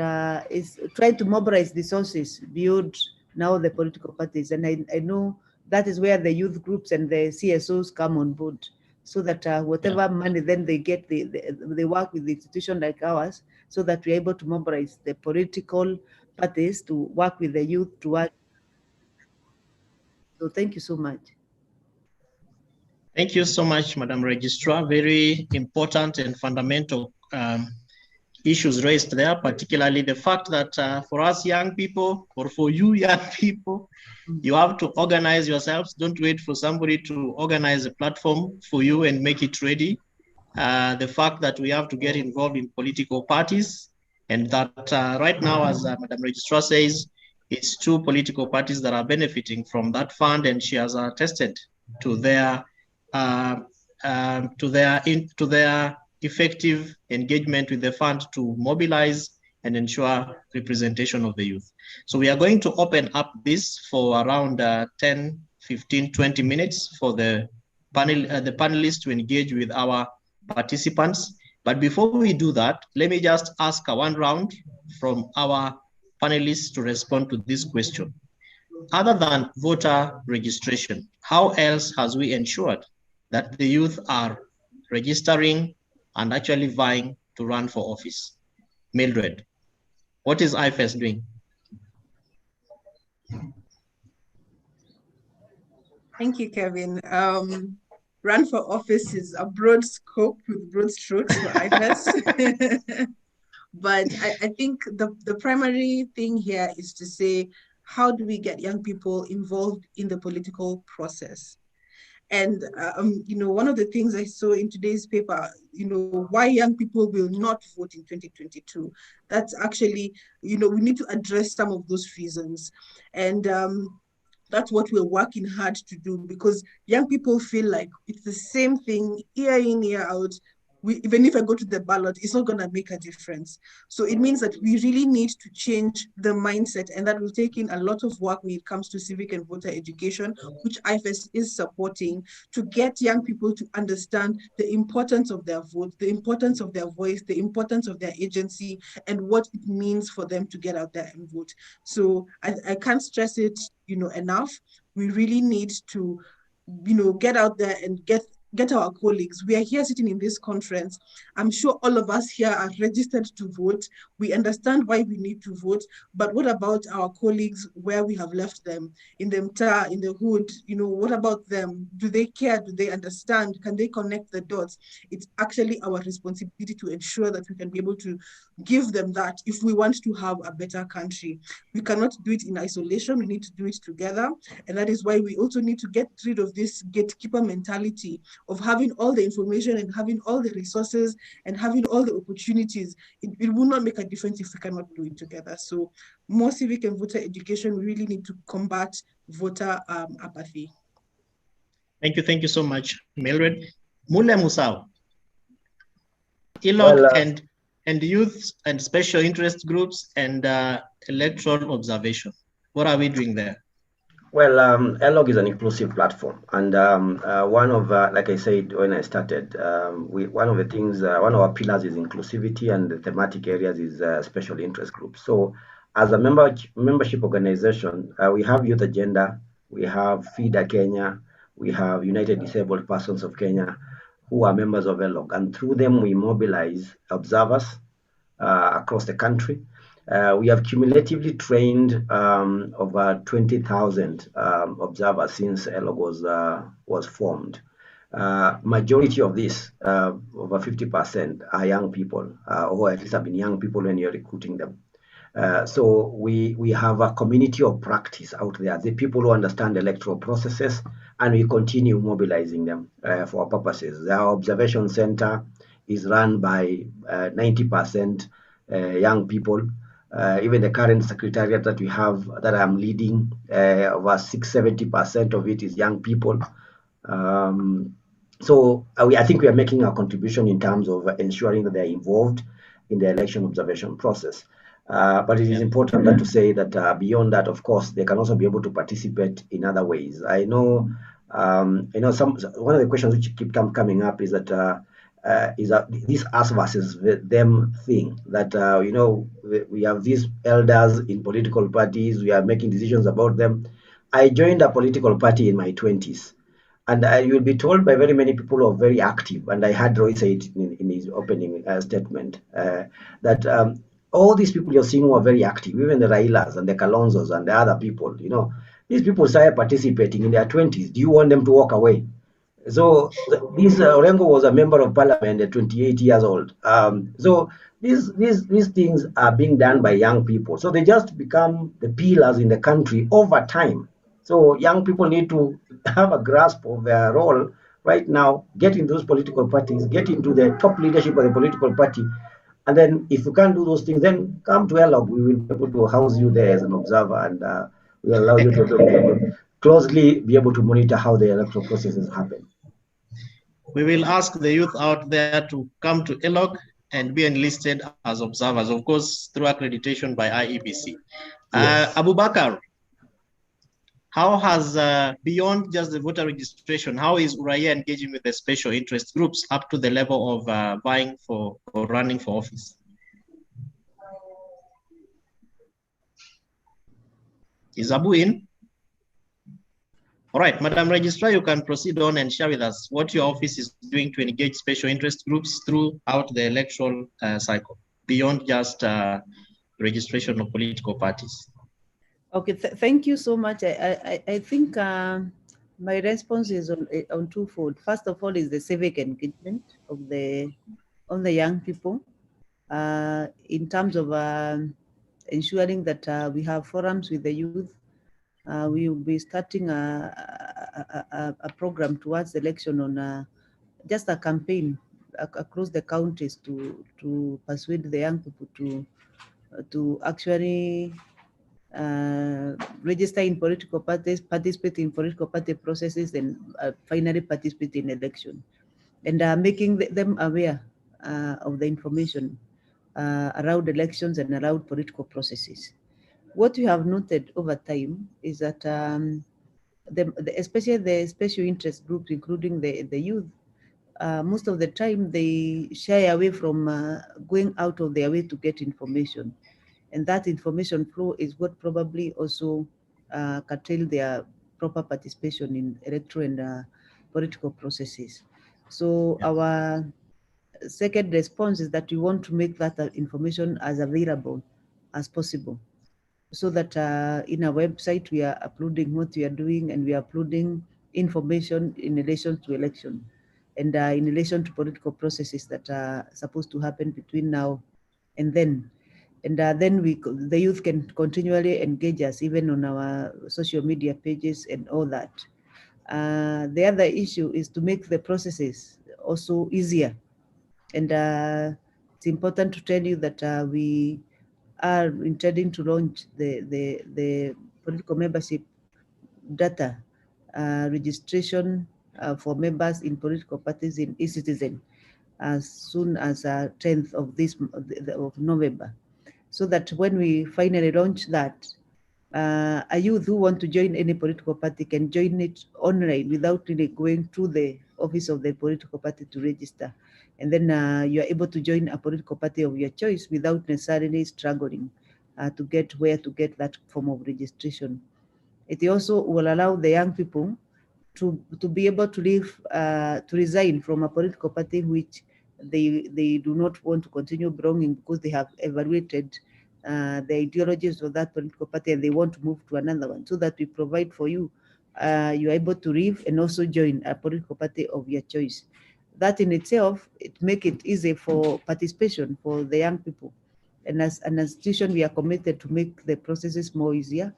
is try to mobilize resources beyond now the political parties. And I know that is where the youth groups and the CSOs come on board, so that whatever money then they get, they work with the institution like ours, so that we're able to mobilize the political parties to work with the youth to work. So thank you so much. Thank you so much, Madam Registrar. Very important and fundamental issues raised there, particularly the fact that for us young people, or for you young people, you have to organize yourselves. Don't wait for somebody to organize a platform for you and make it ready. The fact that we have to get involved in political parties, and that right now, as Madam Registrar says, it's two political parties that are benefiting from that fund, and she has attested to their effective engagement with the fund to mobilize and ensure representation of the youth. So we are going to open up this for around 10, 15, 20 minutes for the panelists to engage with our participants. But before we do that, let me just ask one round from our panelists to respond to this question. Other than voter registration, how else has we ensured that the youth are registering and actually vying to run for office? Mildred, what is IFES doing? Thank you, Kevin. Run for office is a broad scope with broad strokes for IFES. But I think the primary thing here is to say, how do we get young people involved in the political process? And, one of the things I saw in today's paper, why young people will not vote in 2022. That's actually, we need to address some of those reasons. And that's what we're working hard to do, because young people feel like it's the same thing year in, year out. Even if I go to the ballot, it's not going to make a difference. So it means that we really need to change the mindset, and that will take in a lot of work when it comes to civic and voter education, which IFES is supporting, to get young people to understand the importance of their vote, the importance of their voice, the importance of their agency, and what it means for them to get out there and vote. So I can't stress it, enough. We really need to, get out there and get get our colleagues. We are here sitting in this conference. I'm sure all of us here are registered to vote. We understand why we need to vote, but what about our colleagues where we have left them? In the mtaa, in the hood, what about them? Do they care? Do they understand? Can they connect the dots? It's actually our responsibility to ensure that we can be able to give them that if we want to have a better country. We cannot do it in isolation. We need to do it together. And that is why we also need to get rid of this gatekeeper mentality of having all the information and having all the resources and having all the opportunities. It will not make a difference if we cannot do it together. So more civic and voter education, we really need to combat voter apathy. Thank you so much, Mildred. Mule Musau, ELOG and youth and special interest groups and electoral observation. What are we doing there? Well, ELOG is an inclusive platform, and one of, like I said when I started, one of the things, one of our pillars is inclusivity, and the thematic areas is special interest groups. So, as a membership organization, we have Youth Agenda, we have FIDA Kenya, we have United Disabled Persons of Kenya, who are members of ELOG, and through them we mobilize observers across the country. We have cumulatively trained over 20,000 observers since ELOG was formed. Majority of this, over 50%, are young people, or at least have been young people when you're recruiting them. So we have a community of practice out there, the people who understand electoral processes, and we continue mobilizing them for our purposes. Our observation center is run by 90% young people. Even the current secretariat that we have, that I'm leading, over 70% of it is young people. So I think we are making a contribution in terms of ensuring that they're involved in the election observation process. But it is important to say that beyond that, of course, they can also be able to participate in other ways. I know, one of the questions which keep coming up is that this us versus them thing, that we have these elders in political parties, we are making decisions about them. I joined a political party in my 20s, and you'll be told by very many people who are very active, and I heard Roy say it in his opening statement, that all these people you're seeing who are very active, even the Railas and the Kalonzos and the other people, these people started participating in their 20s. Do you want them to walk away? So this Orengo was a member of parliament at 28 years old. So these things are being done by young people. So they just become the pillars in the country over time. So young people need to have a grasp of their role right now, get into those political parties, get into the top leadership of the political party. And then if you can't do those things, then come to ELOG. We will be able to house you there as an observer, and we'll allow you to closely be able to monitor how the electoral processes happen. We will ask the youth out there to come to ELOG and be enlisted as observers, of course, through accreditation by IEBC. Yes. Abu Bakar, how has, beyond just the voter registration, how is Uraia engaging with the special interest groups up to the level of vying for or running for office? Is Abu in? All right, Madam Registrar, you can proceed on and share with us what your office is doing to engage special interest groups throughout the electoral cycle, beyond just registration of political parties. Okay, thank you so much. I think my response is on twofold. First of all is the civic engagement of the young people in terms of ensuring that we have forums with the youth. We will be starting a program towards election on just a campaign across the counties to persuade the young people to actually register in political parties, participate in political party processes, and finally participate in election, and making them aware of the information around elections and around political processes. What we have noted over time is that especially the special interest groups, including the youth, most of the time they shy away from going out of their way to get information. And that information flow is what probably also curtail their proper participation in electoral and political processes. So our second response is that we want to make that information as available as possible, so that in our website we are uploading what we are doing, and we are uploading information in relation to election and in relation to political processes that are supposed to happen between now and then. And then the youth can continually engage us even on our social media pages and all that. The other issue is to make the processes also easier. And it's important to tell you that we are intending to launch the political membership data registration for members in political parties in eCitizen as soon as 10th of November, so that when we finally launch that, a youth who want to join any political party can join it online without really going to the office of the political party to register. And then you are able to join a political party of your choice without necessarily struggling to get where to get that form of registration. It also will allow the young people to be able to leave, to resign from a political party which they do not want to continue belonging, because they have evaluated the ideologies of that political party and they want to move to another one, so that we provide for you, you're able to leave and also join a political party of your choice. That in itself, it make it easy for participation for the young people. And as an institution, we are committed to make the processes more easier,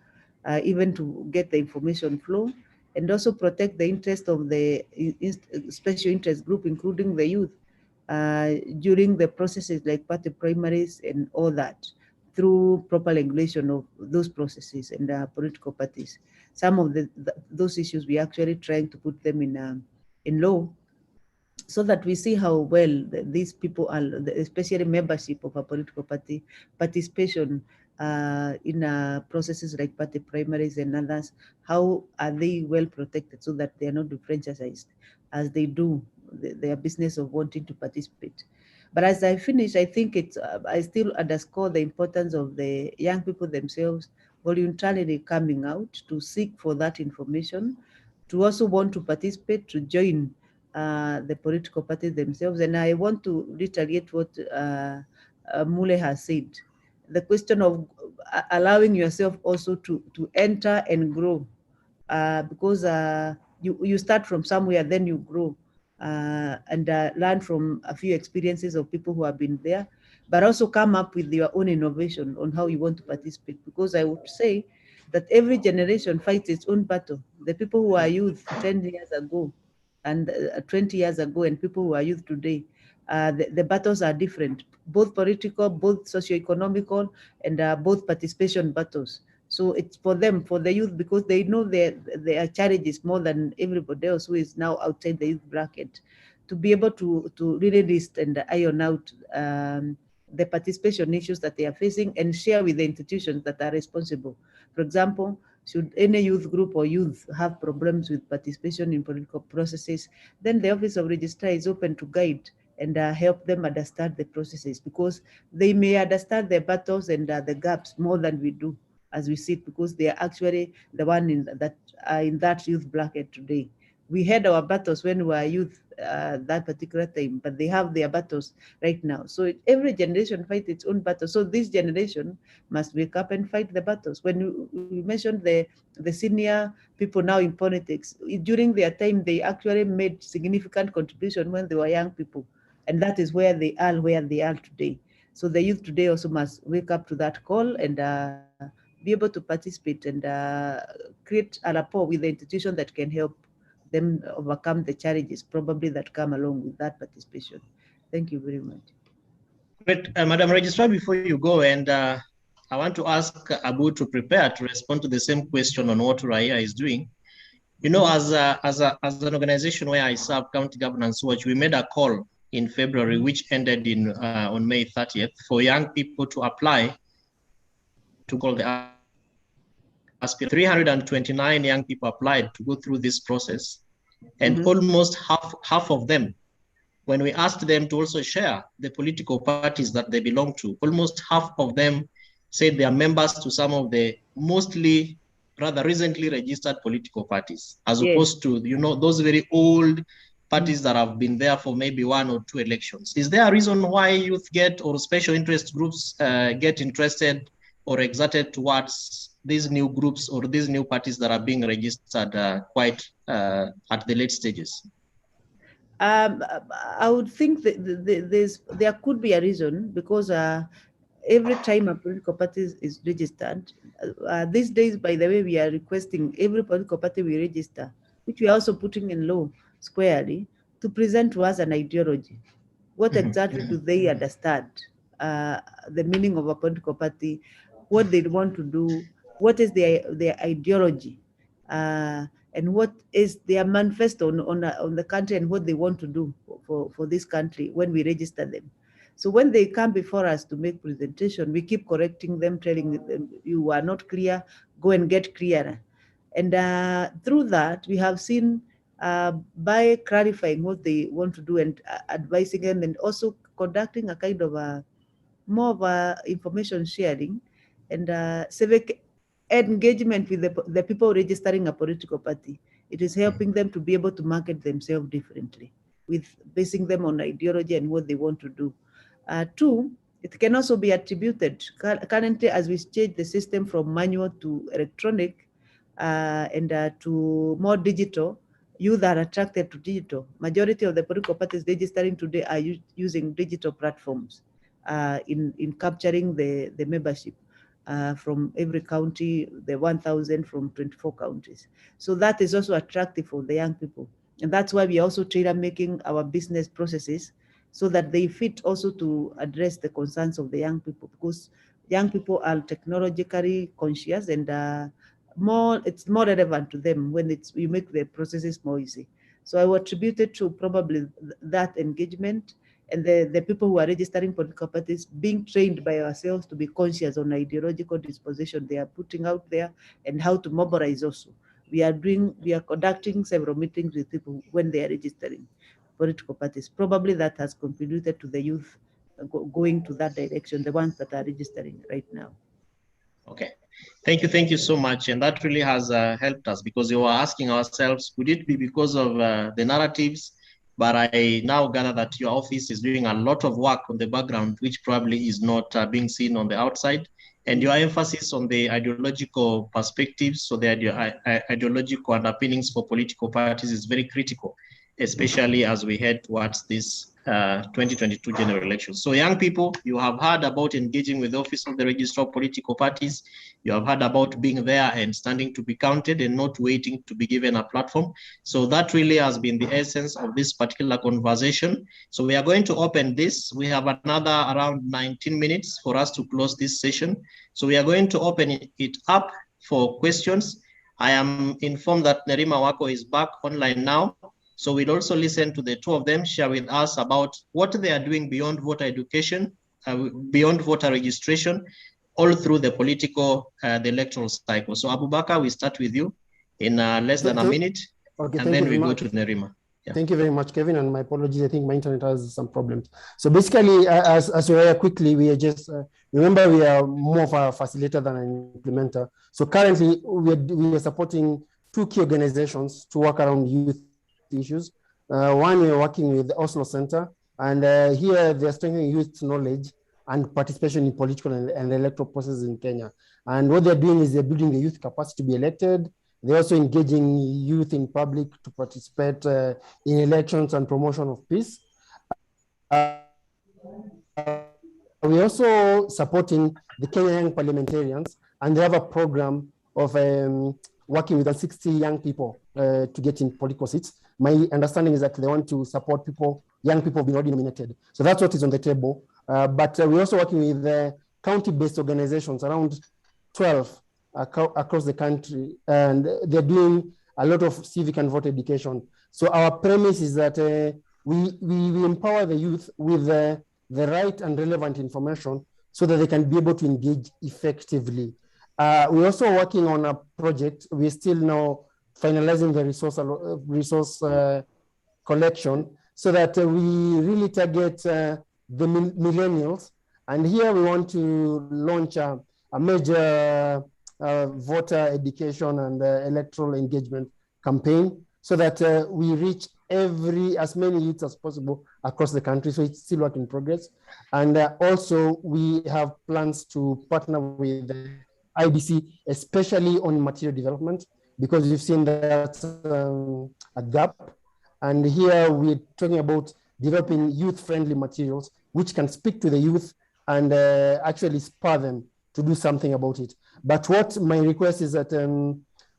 even to get the information flow, and also protect the interest of the special interest group, including the youth, during the processes like party primaries and all that, through proper regulation of those processes and political parties. Some of those issues we are actually trying to put them in law, so that we see how well these people are, especially membership of a political party, participation in processes like party primaries and others, how are they well protected so that they are not enfranchised as they do their business of wanting to participate. But as I finish, I think it's, I still underscore the importance of the young people themselves voluntarily coming out to seek for that information, to also want to participate, to join the political parties themselves. And I want to reiterate what Mule has said. The question of allowing yourself also to enter and grow, because you start from somewhere, then you grow and learn from a few experiences of people who have been there, but also come up with your own innovation on how you want to participate. Because I would say that every generation fights its own battle. The people who are youth 10 years ago and 20 years ago, and people who are youth today, the battles are different, both political, both socio-economical, and both participation battles. So it's for them, for the youth, because they know their challenges more than everybody else who is now outside the youth bracket, to be able to really list and iron out the participation issues that they are facing and share with the institutions that are responsible. For example, should any youth group or youth have problems with participation in political processes, then the Office of Registrar is open to guide and help them understand the processes, because they may understand the battles and the gaps more than we do as we see it, because they are actually the one in that youth bracket today. We had our battles when we were youth that particular time, but they have their battles right now. So every generation fights its own battle. So this generation must wake up and fight the battles. When we mentioned the senior people now in politics, during their time, they actually made significant contribution when they were young people. And that is where they are today. So the youth today also must wake up to that call and be able to participate and create a rapport with the institution that can help them overcome the challenges probably that come along with that participation. Thank you very much. Great. Madam Registrar, before you go, and I want to ask Abu to prepare to respond to the same question on what Raya is doing. You know, as an organization where I serve, County Governance Watch, we made a call in February, which ended on May 30th, for young people to apply to call the aspirants. 329 young people applied to go through this process, and almost half of them, when we asked them to also share the political parties that they belong to, almost half of them said they are members to some of the rather recently registered political parties, as opposed to, you know, those very old parties that have been there for maybe 1 or 2 elections. Is there a reason why youth get or special interest groups get interested or excited towards these new groups or these new parties that are being registered quite at the late stages? I would think that there could be a reason, because every time a political party is registered, these days, by the way, we are requesting every political party we register, which we are also putting in law squarely, to present to us an ideology. What exactly do they understand? The meaning of a political party, what they want to do, what is their ideology, and what is their manifesto on the country, and what they want to do for this country when we register them. So when they come before us to make presentation, we keep correcting them, telling them, you are not clear, go and get clearer. And through that, we have seen, by clarifying what they want to do and advising them, and also conducting a kind of more of a information sharing and civic engagement with the people registering a political party. It is helping them to be able to market themselves differently, with basing them on ideology and what they want to do. Two, it can also be attributed currently, as we change the system from manual to electronic and to more digital. Youth are attracted to digital. Majority of the political parties registering today are using digital platforms in capturing the membership from every county, the 1,000 from 24 counties. So that is also attractive for the young people. And that's why we are also tailor making our business processes so that they fit also to address the concerns of the young people, because young people are technologically conscious, and it's more relevant to them when you make the processes more easy. So I would attribute it to probably that engagement, and the people who are registering political parties being trained by ourselves to be conscious on ideological disposition they are putting out there, and how to mobilize also. We are conducting several meetings with people when they are registering political parties. Probably that has contributed to the youth going to that direction, the ones that are registering right now. Okay, thank you so much. And that really has helped us, because we were asking ourselves, could it be because of the narratives? But I now gather that your office is doing a lot of work on the background, which probably is not being seen on the outside. And your emphasis on the ideological perspectives, so the ideological underpinnings for political parties is very critical, especially as we head towards this 2022 general elections. So young people, you have heard about engaging with the Office of the Registrar of Political Parties. You have heard about being there and standing to be counted and not waiting to be given a platform. So that really has been the essence of this particular conversation. So we are going to open this. We have another around 19 minutes for us to close this session. So we are going to open it up for questions. I am informed that Nerima Wako is back online now. So we'll also listen to the two of them share with us about what they are doing beyond voter education, beyond voter registration, all through the political, the electoral cycle. So Abubakar, we start with you in less than a minute, okay, and then we go to Nerima. Yeah. Thank you very much, Kevin, and my apologies. I think my internet has some problems. So basically, as we are quickly, we are just, remember we are more of a facilitator than an implementer. So currently, we are supporting 2 key organizations to work around youth issues. One, we're working with the Oslo Center, and here they're strengthening youth knowledge and participation in political and electoral processes in Kenya. And what they're doing is they're building the youth capacity to be elected. They're also engaging youth in public to participate in elections and promotion of peace. We're also supporting the Kenya young parliamentarians, and they have a program of working with 60 young people to get in political seats. My understanding is that they want to support young people being already nominated. So that's what is on the table. But we're also working with county-based organizations, around 12 across the country, and they're doing a lot of civic and voter education. So our premise is that we empower the youth with the right and relevant information so that they can be able to engage effectively. We're also working on a project. We're still now finalizing the resource collection so that we really target the millennials. And here we want to launch a major voter education and electoral engagement campaign. so that we reach as many youths as possible across the country. So it's still work in progress. And also we have plans to partner with the IEBC, especially on material development, because we've seen that a gap. And here we're talking about developing youth-friendly materials, which can speak to the youth and actually spur them to do something about it. But what my request is that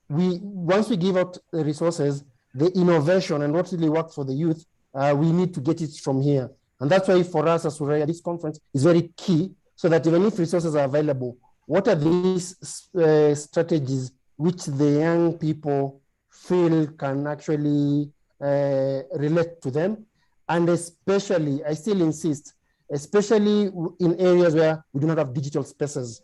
once we give out the resources, the innovation and what really works for the youth, we need to get it from here. And that's why for us as Suraya, this conference is very key, so that even if resources are available, what are these strategies which the young people feel can actually relate to them? And especially, I still insist, especially in areas where we do not have digital spaces,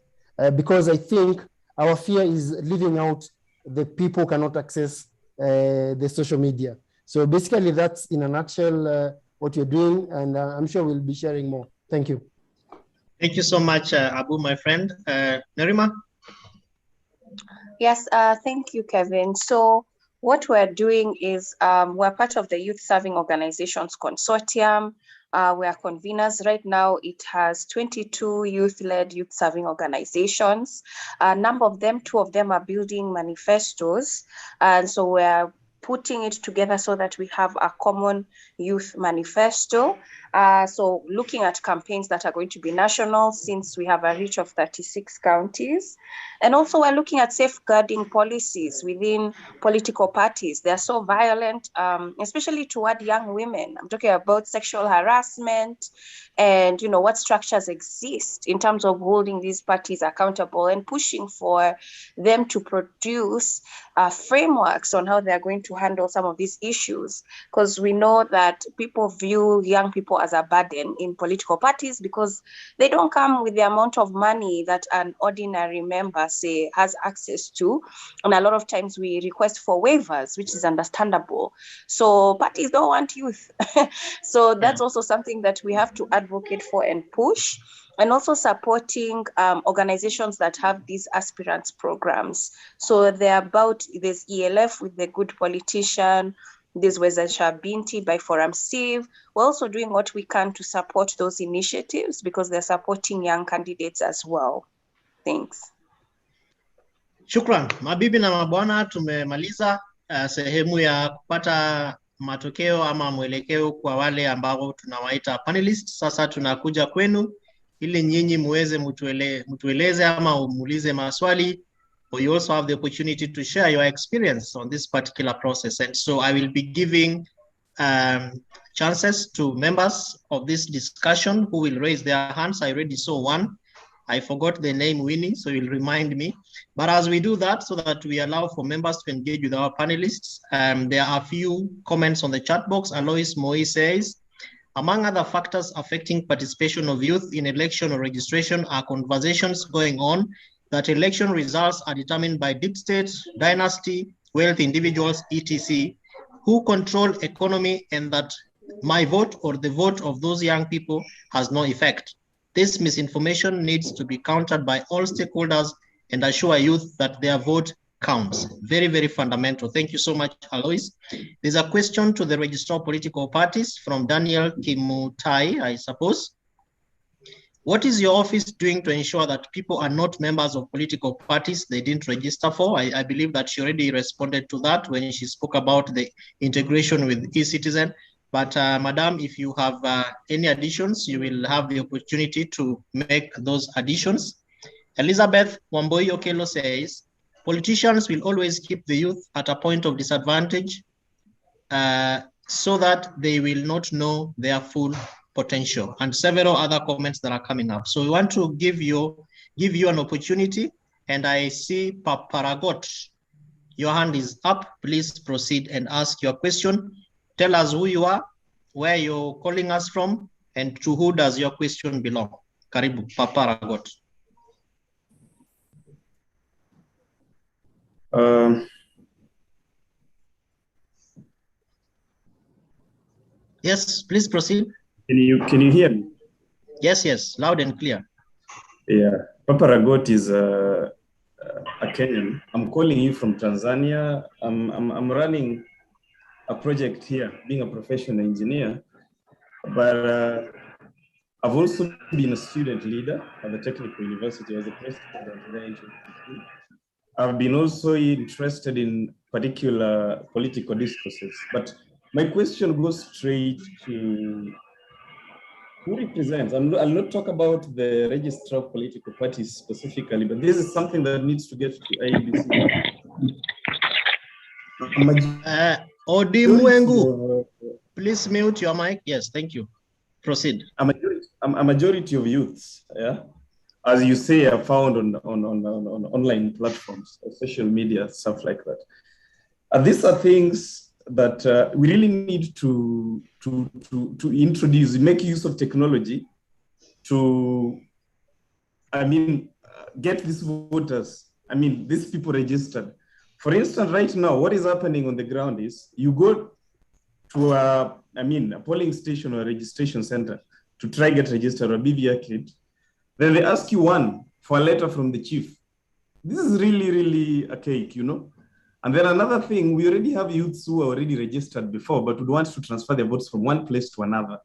because I think our fear is leaving out the people who cannot access the social media. So basically that's in a nutshell what you're doing, and I'm sure we'll be sharing more. Thank you. Thank you so much, Abu, my friend. Nerima? Yes, thank you, Kevin. So what we're doing is we're part of the Youth Serving Organizations Consortium. We are conveners right now. It has 22 youth-led youth-serving organizations. A number of them, 2 of them are building manifestos. And so we're putting it together so that we have a common youth manifesto. So looking at campaigns that are going to be national, since we have a reach of 36 counties. And also we're looking at safeguarding policies within political parties. They're so violent, especially toward young women. I'm talking about sexual harassment and, you know, what structures exist in terms of holding these parties accountable and pushing for them to produce frameworks on how they're going to handle some of these issues. Because we know that people view young people as a burden in political parties because they don't come with the amount of money that an ordinary member, say, has access to. And a lot of times we request for waivers, which is understandable. So parties don't want youth. So that's also something that we have to advocate for and push. And also supporting organizations that have these aspirants programs. So they're about, there's ELF with the Good Politician, there's Wezesha Binti by Forum Civ. We're also doing what we can to support those initiatives because they're supporting young candidates as well. Thanks. Shukran. Mabibi na mabwana, tumemaliza sehemu ya kupata matokeo ama mwelekeo kwa wale ambao tunawaita panelists. Sasa tunakuja kwenu ili nyinyi muweze mtueleze ama umuulize maswali, or you also have the opportunity to share your experience on this particular process. And so I will be giving chances to members of this discussion who will raise their hands. I already saw one. I forgot the name, Winnie, so you'll remind me. But as we do that, so that we allow for members to engage with our panelists, there are a few comments on the chat box. Alois Moi says, among other factors affecting participation of youth in election or registration are conversations going on that election results are determined by deep state, dynasty, wealthy individuals, etc., who control economy, and that my vote or the vote of those young people has no effect. This misinformation needs to be countered by all stakeholders and assure youth that their vote counts. Very, very fundamental. Thank you so much, Alois. There's a question to the Registrar of Political Parties from Daniel Kimutai, I suppose. What is your office doing to ensure that people are not members of political parties they didn't register for? I believe that she already responded to that when she spoke about the integration with eCitizen. But Madam, if you have any additions, you will have the opportunity to make those additions. Elizabeth Wamboi Okelo says, politicians will always keep the youth at a point of disadvantage so that they will not know their full potential, and several other comments that are coming up. So we want to give you an opportunity, and I see Paparagot, your hand is up. Please proceed and ask your question. Tell us who you are, where you're calling us from, and to who does your question belong. Karibu, Paparagot. Yes, please proceed. Can you hear me? Yes, loud and clear. Yeah, Paparagot is a Kenyan. I'm calling you from Tanzania. I'm running a project here, being a professional engineer, but I've also been a student leader at the Technical University. I was a president there in 2015. I've been also interested in particular political discourses, but my question goes straight to who represents. I'll not talk about the registrar of political parties specifically, but this is something that needs to get to IEBC. Odimwengu, please mute your mic. Yes, thank you. Proceed. A majority of youths, yeah, as you say, are found on online platforms, social media, stuff like that. These are things that we really need to introduce, make use of technology to, get these voters, these people registered. For instance, right now, what is happening on the ground is you go to a polling station or a registration center to try get registered or BVR kit. Then they ask you for a letter from the chief. This is really, really a cake, you know? And then another thing, we already have youths who are already registered before, but would want to transfer their votes from one place to another.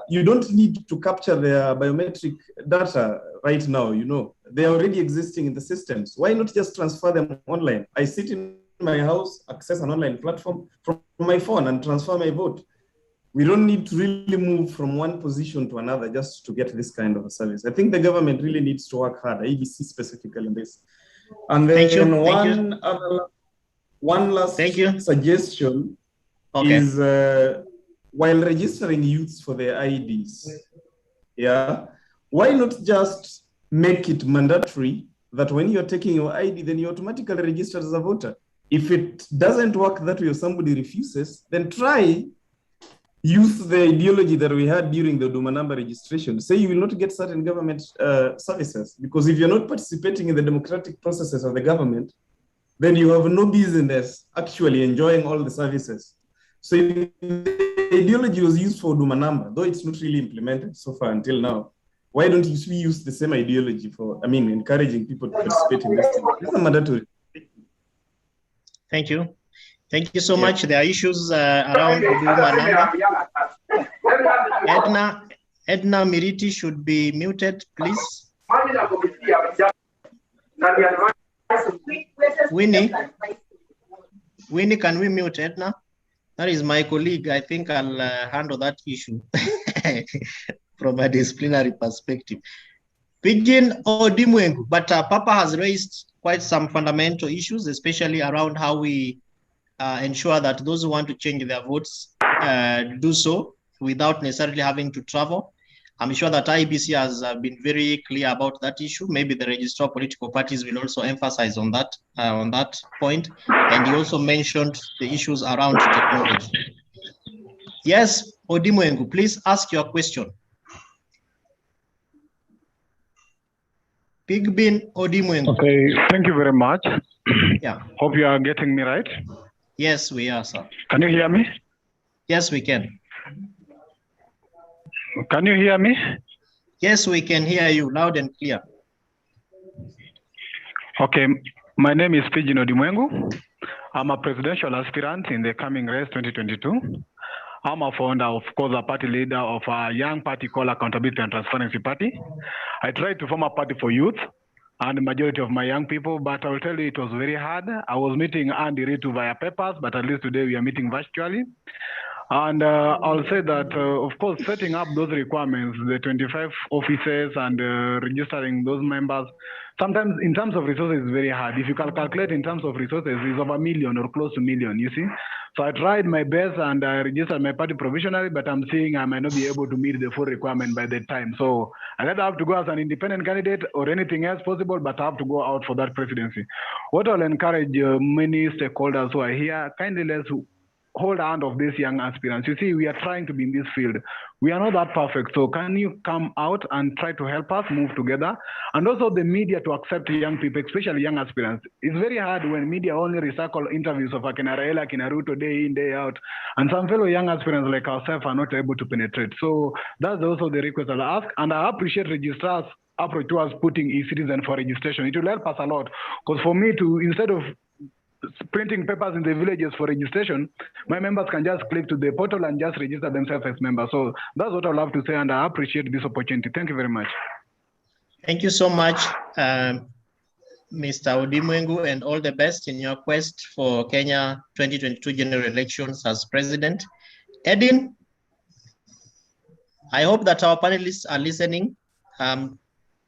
You don't need to capture their biometric data right now, you know? They are already existing in the systems. Why not just transfer them online? I sit in my house, access an online platform from my phone and transfer my vote. We don't need to really move from one position to another just to get this kind of a service. I think the government really needs to work hard, IEBC specifically in this. And then one last suggestion is while registering youths for their IDs, why not just make it mandatory that when you're taking your ID, then you're automatically registered as a voter? If it doesn't work that way or somebody refuses, then try use the ideology that we had during the Duma number registration. Say you will not get certain government services, because if you're not participating in the democratic processes of the government, then you have no business actually enjoying all the services. So the ideology was used for Duma number, though it's not really implemented so far until now. Why don't we use the same ideology for, encouraging people to participate in this? This is mandatory. Thank you. Thank you so much. There are issues around Huduma number. Edna Miriti should be muted, please. Winnie, can we mute Edna? That is my colleague. I think I'll handle that issue from a disciplinary perspective. Begin Odimwengu, but Papa has raised quite some fundamental issues, especially around how we ensure that those who want to change their votes do so without necessarily having to travel. I'm sure that IEBC has been very clear about that issue. Maybe the registrar of political parties will also emphasize on that point. And he also mentioned the issues around technology. Yes, Odimwengu, please ask your question. Big Bin Odimwengu. Okay, thank you very much. Yeah. Hope you are getting me right. Yes, we are, sir. Can you hear me? Yes, we can. Can you hear me? Yes, we can hear you loud and clear. Okay, my name is Pidgin Odimwengu. I'm a presidential aspirant in the coming race 2022. I'm a founder, of course, a party leader of a young party called Accountability and Transparency Party. I tried to form a party for youth and the majority of my young people, but I will tell you it was very hard. I was meeting Andy Ritu via papers, but at least today we are meeting virtually. And I'll say that, of course, setting up those requirements, the 25 offices and registering those members, sometimes in terms of resources, it's very hard. If you can calculate in terms of resources, it's over $1 million or close to $1 million, you see. So I tried my best and I registered my party provisionally, but I'm seeing I might not be able to meet the full requirement by that time. So I either have to go as an independent candidate or anything else possible, but I have to go out for that presidency. What I'll encourage many stakeholders who are here, kindly let's hold hand of these young aspirants. You see, we are trying to be in this field. We are not that perfect. So can you come out and try to help us move together? And also the media to accept young people, especially young aspirants. It's very hard when media only recycle interviews of Akina Raila, Akina Ruto day in, day out. And some fellow young aspirants like ourselves are not able to penetrate. So that's also the request I'll ask. And I appreciate registrars' approach towards putting e-citizen for registration. It will help us a lot. Because for me to, instead of printing papers in the villages for registration, my members can just click to the portal and just register themselves as members. So that's what I'd love to say, and I appreciate this opportunity. Thank you very much. Thank you so much, Mr. Odimwengu, and all the best in your quest for Kenya 2022 general elections as president. Edin, I hope that our panelists are listening.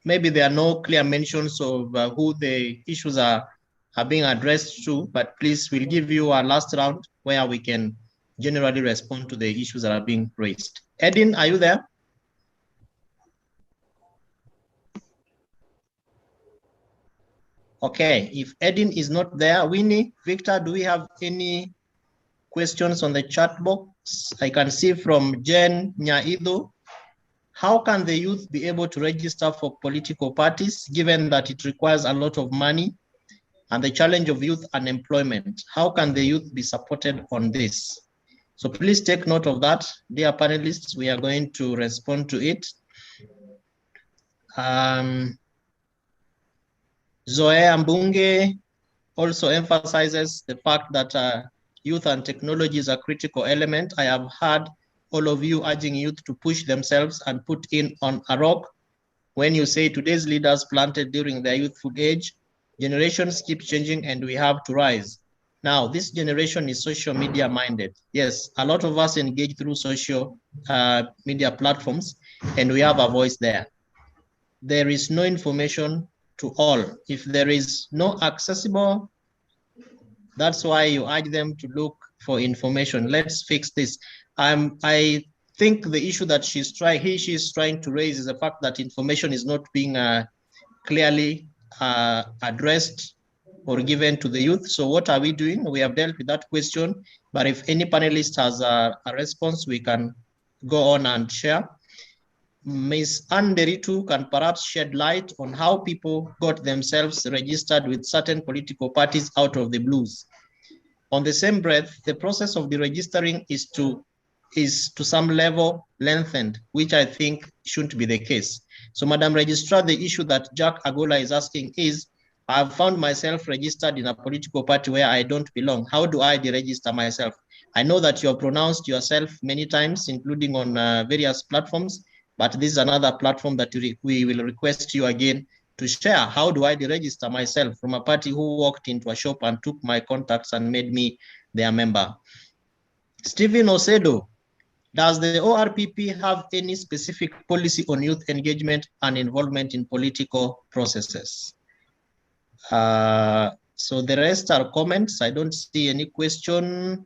Maybe there are no clear mentions of who the issues are being addressed to, but please, we'll give you our last round where we can generally respond to the issues that are being raised. Edin, are you there? Okay, if Edin is not there, Winnie, Victor, do we have any questions on the chat box? I can see from Jen Nyaido, how can the youth be able to register for political parties given that it requires a lot of money and the challenge of youth unemployment? How can the youth be supported on this? So please take note of that, dear panelists. We are going to respond to it. Zoe Mbunge also emphasizes the fact that youth and technology is a critical element. I have heard all of you urging youth to push themselves and put in on a rock. When you say today's leaders planted during their youthful age, generations keep changing and we have to rise. Now, this generation is social media minded. Yes, a lot of us engage through social media platforms and we have a voice there. There is no information to all. If there is no accessible, that's why you urge them to look for information. Let's fix this. I think the issue that she's trying to raise is the fact that information is not being clearly addressed or given to the youth. So what are we doing? We have dealt with that question, but if any panelist has a response, we can go on and share. Ms. Anderitu can perhaps shed light on how people got themselves registered with certain political parties out of the blues. On the same breath, the process of deregistering is to some level lengthened, which I think shouldn't be the case. So Madam Registrar, the issue that Jack Agola is asking is, I've found myself registered in a political party where I don't belong. How do I deregister myself? I know that you have pronounced yourself many times, including on various platforms, but this is another platform that we will request you again to share. How do I deregister myself from a party who walked into a shop and took my contacts and made me their member? Stephen Osedo, does the ORPP have any specific policy on youth engagement and involvement in political processes? So the rest are comments. I don't see any question.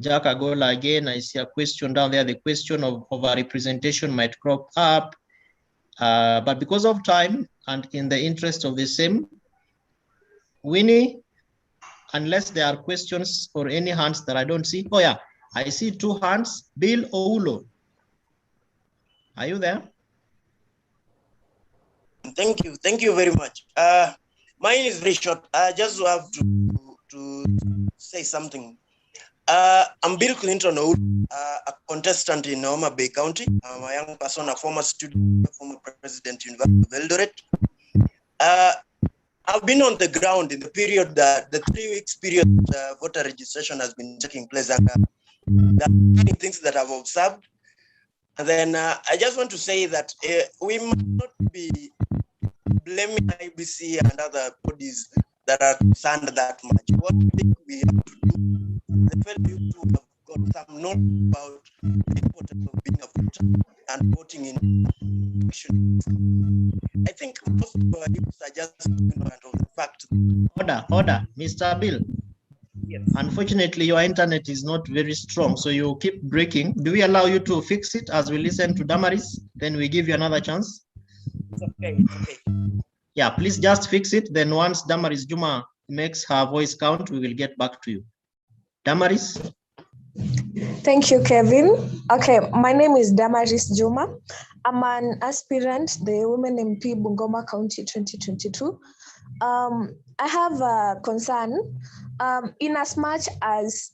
Jack Agola again, I see a question down there. The question of our representation might crop up, but because of time and in the interest of the same, Winnie, unless there are questions or any hands that I don't see. Oh yeah, I see two hands. Bill Oulo, are you there? Thank you very much. Mine is very short. I just have to say something. I'm Bill Clinton, a contestant in Homa Bay County. I'm a young person, a former student, former president, University of Eldoret. I've been on the ground in the period that the 3 weeks period voter registration has been taking place, and there are many things that I've observed. And then I just want to say that we must not be blaming IEBC and other bodies that are concerned that much. What I think we have to do, the fellow youth who have got some knowledge about the importance of being a voter and voting in elections. I think most of our youth are just ignorant of the fact. Order, Mr. Bill. Yes. Unfortunately, your internet is not very strong, so you keep breaking. Do we allow you to fix it as we listen to Damaris? Then we give you another chance. Okay. Yeah, please just fix it. Then once Damaris Juma makes her voice count, we will get back to you. Damaris? Thank you, Kevin. Okay, my name is Damaris Juma. I'm an aspirant, the Women MP Bungoma County 2022. I have a concern. In as much as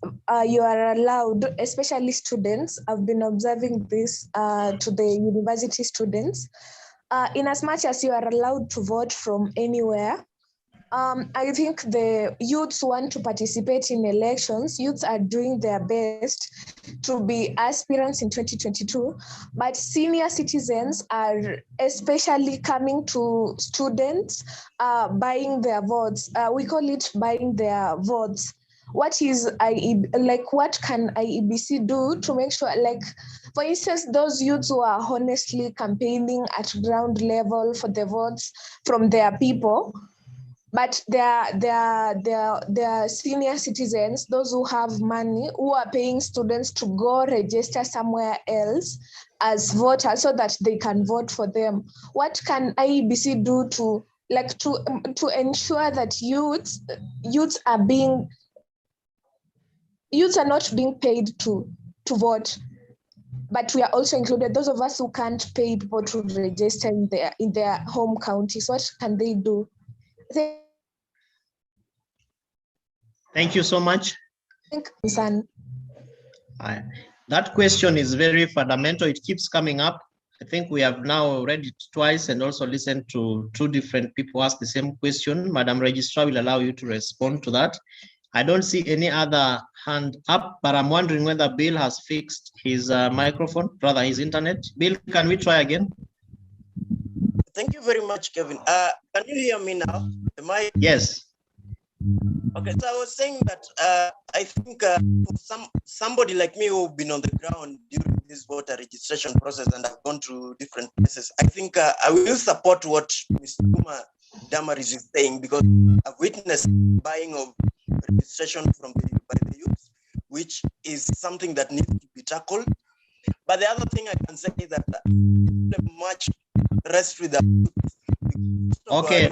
you are allowed, especially students, I've been observing this to the university students, in as much as you are allowed to vote from anywhere, I think the youths want to participate in elections. Youths are doing their best to be aspirants in 2022, but senior citizens are especially coming to students, buying their votes. We call it buying their votes. What is what can IEBC do to make sure, like, for instance, those youths who are honestly campaigning at ground level for the votes from their people, but they're senior citizens, those who have money, who are paying students to go register somewhere else as voters so that they can vote for them. What can IEBC do to ensure that youths are not being paid to vote, but we are also included, those of us who can't pay people to register in their home counties? What can they do? Thank you so much. That question is very fundamental. It keeps coming up. I think we have now read it twice and also listened to two different people ask the same question. Madam Registrar will allow you to respond to that. I don't see any other hand up, but I'm wondering whether Bill has fixed his microphone, rather his internet. Bill, can we try again? Thank you very much, Kevin. Can you hear me now? Am I? Yes. Okay, so I was saying that I think for somebody like me who've been on the ground during this voter registration process and I've gone to different places, I think I will support what Mr. Kuma Damaris is saying, because I've witnessed buying of registration by the youth, which is something that needs to be tackled. But the other thing I can say is that much rest with the okay,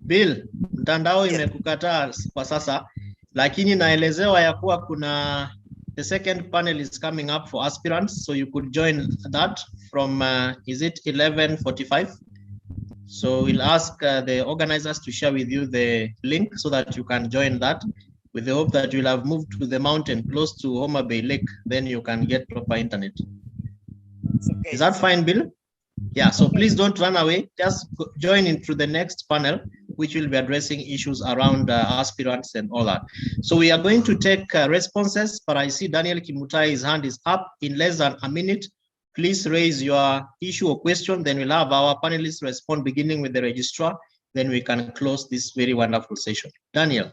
Bill, mtandao imekukataa kwa sasa, lakini naelezewa ya kuwa kuna the second panel is coming up for aspirants, so you could join that from is it 11:45? So we'll ask the organizers to share with you the link so that you can join that, with the hope that you'll have moved to the mountain close to Homa Bay Lake, then you can get proper internet. Okay. Is that fine, Bill? Yeah, so please don't run away. Just join into the next panel, which will be addressing issues around aspirants and all that. So we are going to take responses, but I see Daniel Kimutai's hand is up. In less than a minute, please raise your issue or question. Then we'll have our panelists respond, beginning with the registrar. Then we can close this very wonderful session. Daniel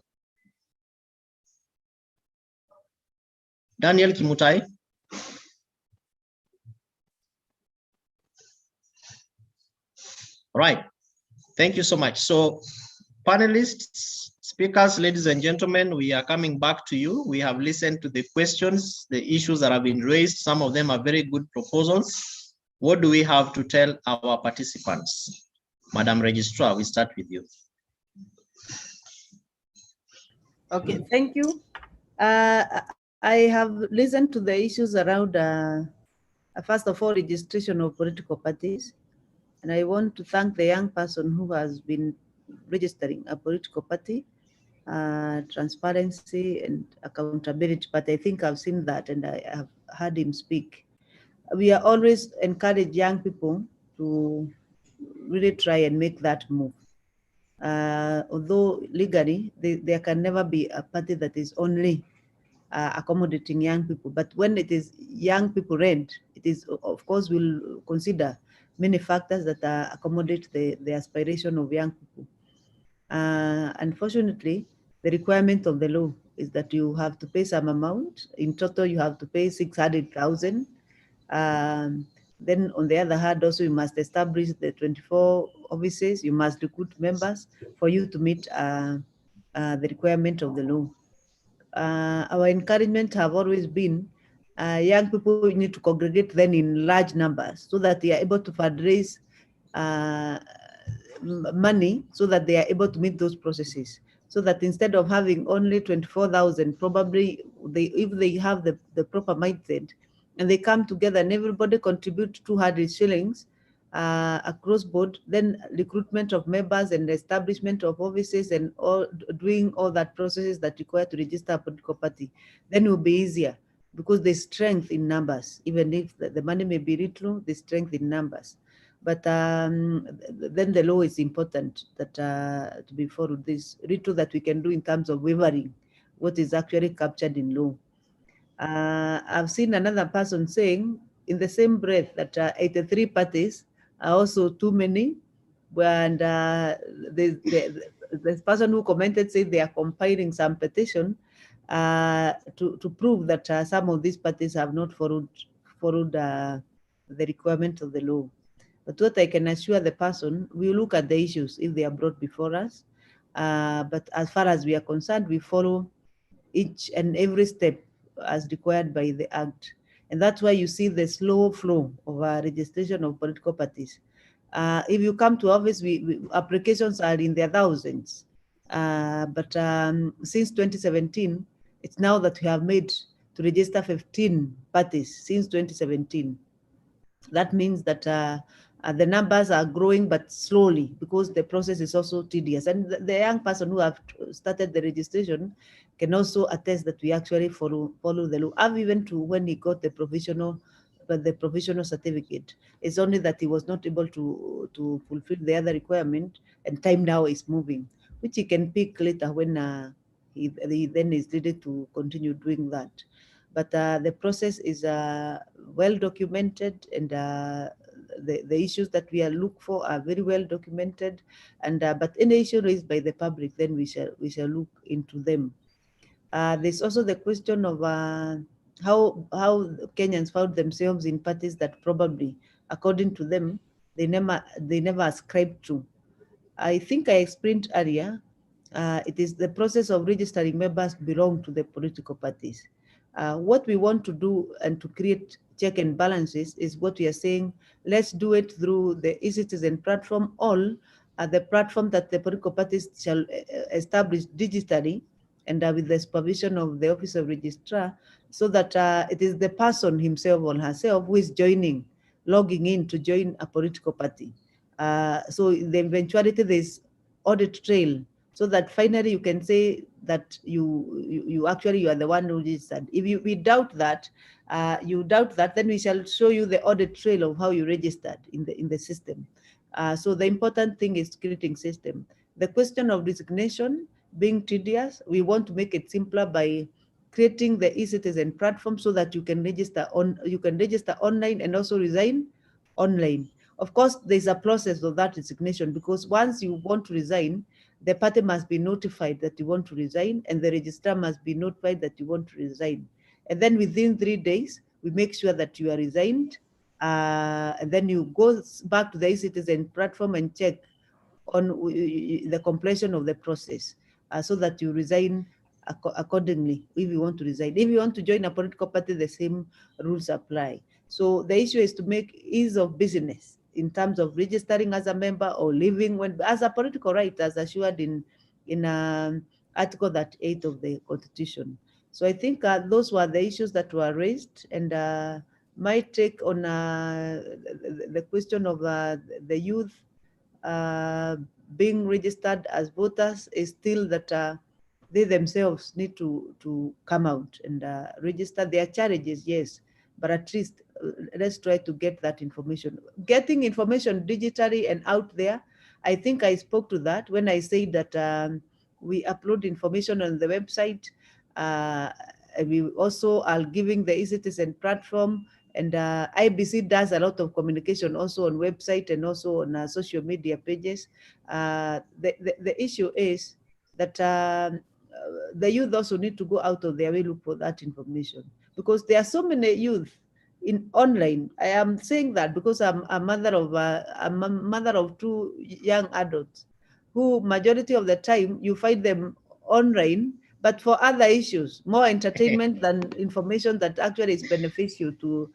Kimutai. Right. Thank you so much. So panelists, speakers, ladies and gentlemen, we are coming back to you. We have listened to the questions, the issues that have been raised. Some of them are very good proposals. What do we have to tell our participants? Madam Registrar, we start with you. Okay, thank you. I have listened to the issues around, first of all, registration of political parties. And I want to thank the young person who has been registering a political party, transparency and accountability. But I think I've seen that and I have heard him speak. We are always encourage young people to really try and make that move. Although legally, there can never be a party that is only accommodating young people. But when it is young people rent, it is, of course, we'll consider many factors that accommodate the aspiration of young people. Unfortunately, the requirement of the law is that you have to pay some amount. In total, you have to pay 600,000. Then on the other hand, also you must establish the 24 offices. You must recruit members for you to meet the requirement of the law. Our encouragement have always been young people need to congregate then in large numbers so that they are able to fundraise money so that they are able to meet those processes. So that instead of having only 24,000, probably if they have the proper mindset and they come together and everybody contribute 200 shillings across board, then recruitment of members and establishment of offices and doing all that processes that require to register a political party, then it will be easier because there's strength in numbers. Even if the money may be little, there's strength in numbers. But then the law is important that to be followed. This little that we can do in terms of wavering what is actually captured in law. I've seen another person saying in the same breath that 83 parties are also too many, and the person who commented said they are compiling some petition to prove that some of these parties have not followed the requirements of the law. But what I can assure the person, we look at the issues if they are brought before us. But as far as we are concerned, we follow each and every step as required by the Act. And that's why you see the slow flow of registration of political parties. If you come to office, applications are in their thousands. But since 2017, it's now that we have made to register 15 parties since 2017. That means that the numbers are growing, but slowly, because the process is also tedious. And the young person who have started the registration can also attest that we actually follow the law. I've even to when he got the provisional certificate. It's only that he was not able to fulfill the other requirement, and time now is moving, which he can pick later when he then is needed to continue doing that. But the process is well documented, and the issues that we are look for are very well documented. And but any issue raised by the public, then we shall look into them. There's also the question of how Kenyans found themselves in parties that probably, according to them, they never ascribed to. I think I explained earlier. It is the process of registering members belong to the political parties. What we want to do and to create check and balances is what we are saying. Let's do it through the e-citizen platform, all the platform that the political parties shall establish digitally, and with the supervision of the Office of Registrar, so that it is the person himself or herself who is logging in to join a political party. So the eventuality there's audit trail, so that finally you can say that you actually are the one who registered. If we doubt that, then we shall show you the audit trail of how you registered in the system. So the important thing is creating system. The question of resignation being tedious, we want to make it simpler by creating the e-citizen platform so that you can register online and also resign online. Of course, there's a process of that resignation, because once you want to resign, the party must be notified that you want to resign, and the registrar must be notified that you want to resign. And then within 3 days, we make sure that you are resigned, and then you go back to the e-citizen platform and check on the completion of the process, so that you resign accordingly if you want to resign. If you want to join a political party, the same rules apply. So the issue is to make ease of business in terms of registering as a member or leaving as a political right, as assured in Article 38 of the Constitution. So I think those were the issues that were raised, and my take on the question of the youth being registered as voters is still that they themselves need to come out and register. Their challenges, yes, but at least let's try to get that information. Getting information digitally and out there, I think I spoke to that when I said that we upload information on the website. We also are giving the e-citizen platform, and IEBC does a lot of communication also on website and also on social media pages. The issue is that the youth also need to go out of their way, look for that information, because there are so many youth in online. I am saying that because I'm a mother of 2 young adults, who majority of the time you find them online, but for other issues, more entertainment than information that actually is beneficial to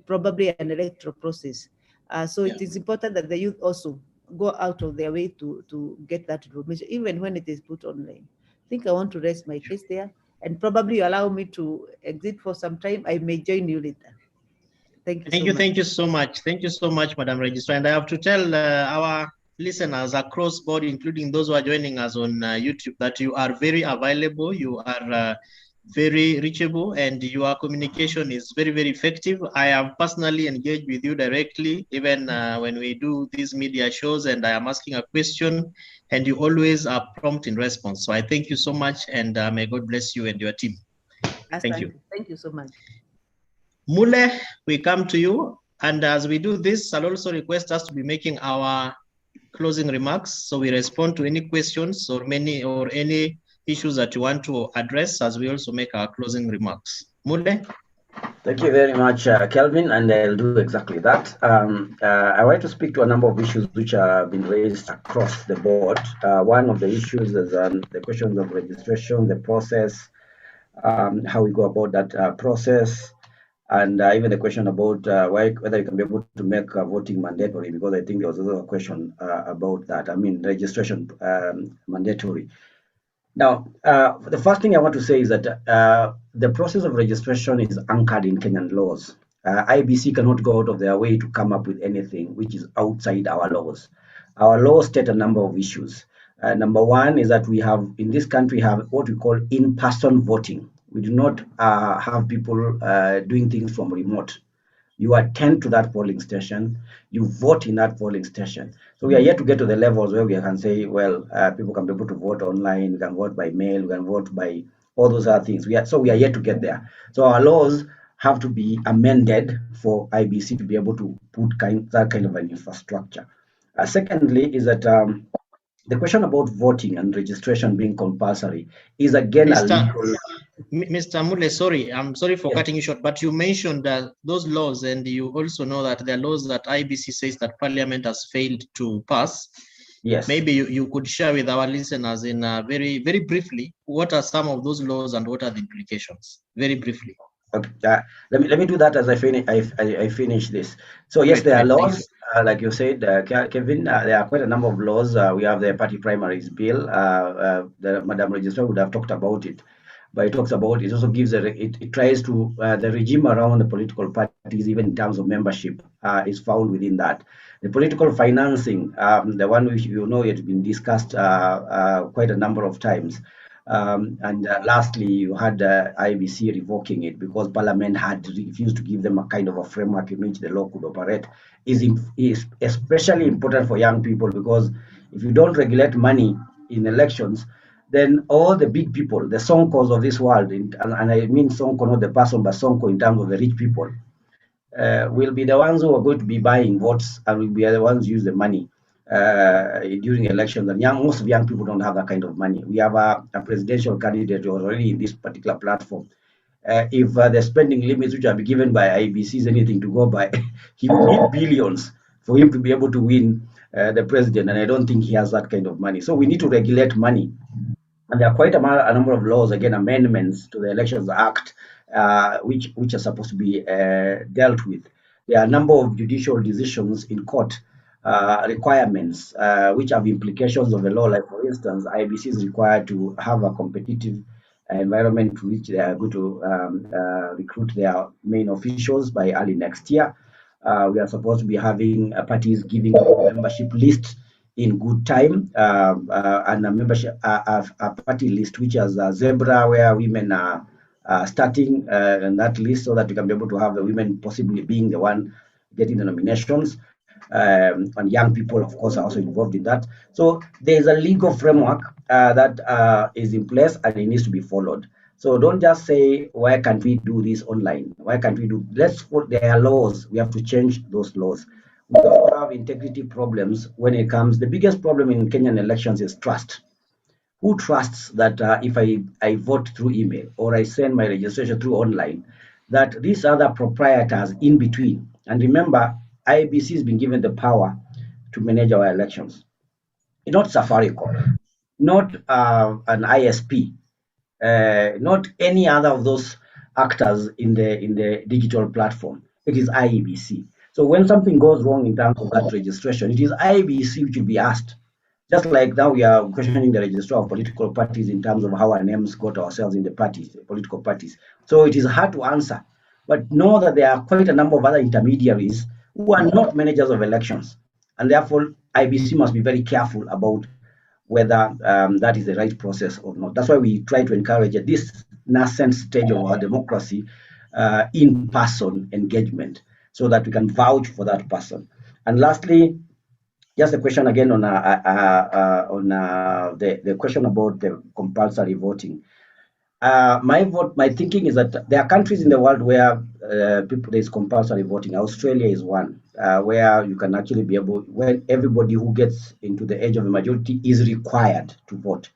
probably an electoral process. So it is important that the youth also go out of their way to get that information, even when it is put online. I think I want to rest my case there, and probably allow me to exit for some time. I may join you later. Thank you so much. Thank you so much. Thank you so much, Madam Registrar. And I have to tell our listeners across board, including those who are joining us on YouTube, that you are very available. You are very reachable, and your communication is very, very effective. I have personally engaged with you directly, even when we do these media shows and I am asking a question, and you always are prompt in response. So I thank you so much, and may God bless you and your team. Thank you. Thank you so much. Mule, we come to you. And as we do this, I'll also request us to be making our closing remarks. So we respond to any questions or any issues that you want to address as we also make our closing remarks. Mule? Thank you very much, Kelvin, and I'll do exactly that. I want to speak to a number of issues which have been raised across the board. One of the issues is the questions of registration, the process, how we go about that process, and even the question about whether you can be able to make voting mandatory, because I think there was also a question about that. I mean, registration mandatory. Now, the first thing I want to say is that the process of registration is anchored in Kenyan laws. IEBC cannot go out of their way to come up with anything which is outside our laws. Our laws state a number of issues. Number one is that we have, in this country, have what we call in-person voting. We do not have people doing things from remote. You attend to that polling station, you vote in that polling station. So we are yet to get to the levels where we can say, well, people can be able to vote online, we can vote by mail, we can vote by all those other things. We are yet to get there. So our laws have to be amended for IEBC to be able to put that kind of an infrastructure. Secondly, is that the question about voting and registration being compulsory is again a legal. Mr. Mule, sorry, I'm sorry for cutting you short, but you mentioned those laws, and you also know that there are laws that IEBC says that Parliament has failed to pass. Yes. Maybe you could share with our listeners in very, very briefly, what are some of those laws and what are the implications? Very briefly. Okay, let me do that as I finish this. So yes, there are laws, like you said, Kevin. There are quite a number of laws. We have the party primaries bill. The Madam Registrar would have talked about it, but it talks about it also gives it tries to the regime around the political parties, even in terms of membership, is found within that. The political financing, the one which you know it has been discussed quite a number of times. And lastly, you had IEBC revoking it because Parliament had refused to give them a kind of a framework in which the law could operate. Is especially important for young people, because if you don't regulate money in elections, then all the big people, the Sonkos of this world, and I mean Sonko, not the person, but Sonko in terms of the rich people, will be the ones who are going to be buying votes and will be the ones who use the money during elections. And most of young people don't have that kind of money. We have a presidential candidate who is already in this particular platform. If the spending limits which are given by IEBC is anything to go by, he will need billions for him to be able to win the president. And I don't think he has that kind of money. So we need to regulate money. And there are quite a number of laws, again, amendments to the Elections Act, which are supposed to be dealt with. There are a number of judicial decisions in court requirements which have implications of the law. Like, for instance, IEBC is required to have a competitive environment to which they are going to recruit their main officials by early next year. We are supposed to be having parties giving a membership list in good time, and a membership a party list which has a zebra where women are starting in that list, so that we can be able to have the women possibly being the one getting the nominations. And young people, of course, are also involved in that. So there's a legal framework that is in place, and it needs to be followed. So don't just say, why can't we do this online? Why can't we do? There are laws. We have to change those laws. We also have integrity problems when it comes. The biggest problem in Kenyan elections is trust. Who trusts that if I vote through email or I send my registration through online, that these other proprietors in between? And remember, IEBC has been given the power to manage our elections. It's not Safaricom, not an ISP, not any other of those actors in the digital platform. It is IEBC. So when something goes wrong in terms of that registration, it is IEBC which will be asked. Just like now we are questioning the registrar of political parties in terms of how our names got ourselves in the parties, the political parties. So it is hard to answer. But know that there are quite a number of other intermediaries who are not managers of elections. And therefore, IEBC must be very careful about whether that is the right process or not. That's why we try to encourage this nascent stage of our democracy, in-person engagement, so that we can vouch for that person. And lastly, just a question again on the question about the compulsory voting. My thinking is that there are countries in the world where there's compulsory voting. Australia is one, where you can actually be able, when everybody who gets into the age of the majority is required to vote.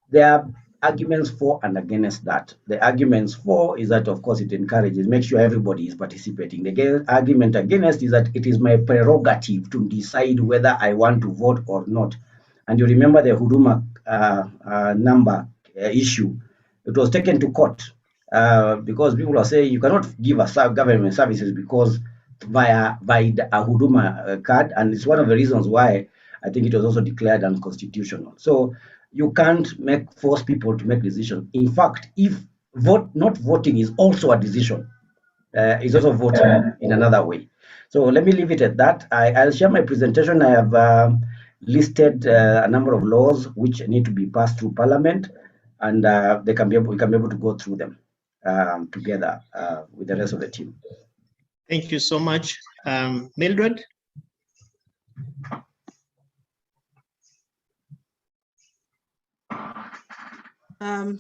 There are arguments for and against that. The arguments for is that, of course, it encourages, makes sure everybody is participating. The argument against is that it is my prerogative to decide whether I want to vote or not. And you remember the Huduma number issue. It was taken to court because people are saying you cannot give us government services because via a Huduma card, and it's one of the reasons why I think it was also declared unconstitutional. So you can't force people to make decisions. In fact, if not voting is also a decision, is also voting in another way. So let me leave it at that. I'll share my presentation. I have listed a number of laws which need to be passed through Parliament, and we can be able to go through them together with the rest of the team. Thank you so much. Mildred?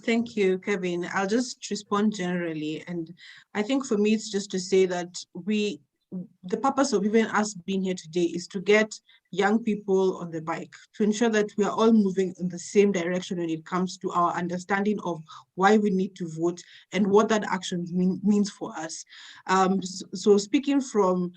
Thank you, Kevin. I'll just respond generally. And I think for me, it's just to say that the purpose of even us being here today is to get young people on the bike, to ensure that we are all moving in the same direction when it comes to our understanding of why we need to vote and what that action means for us. So speaking from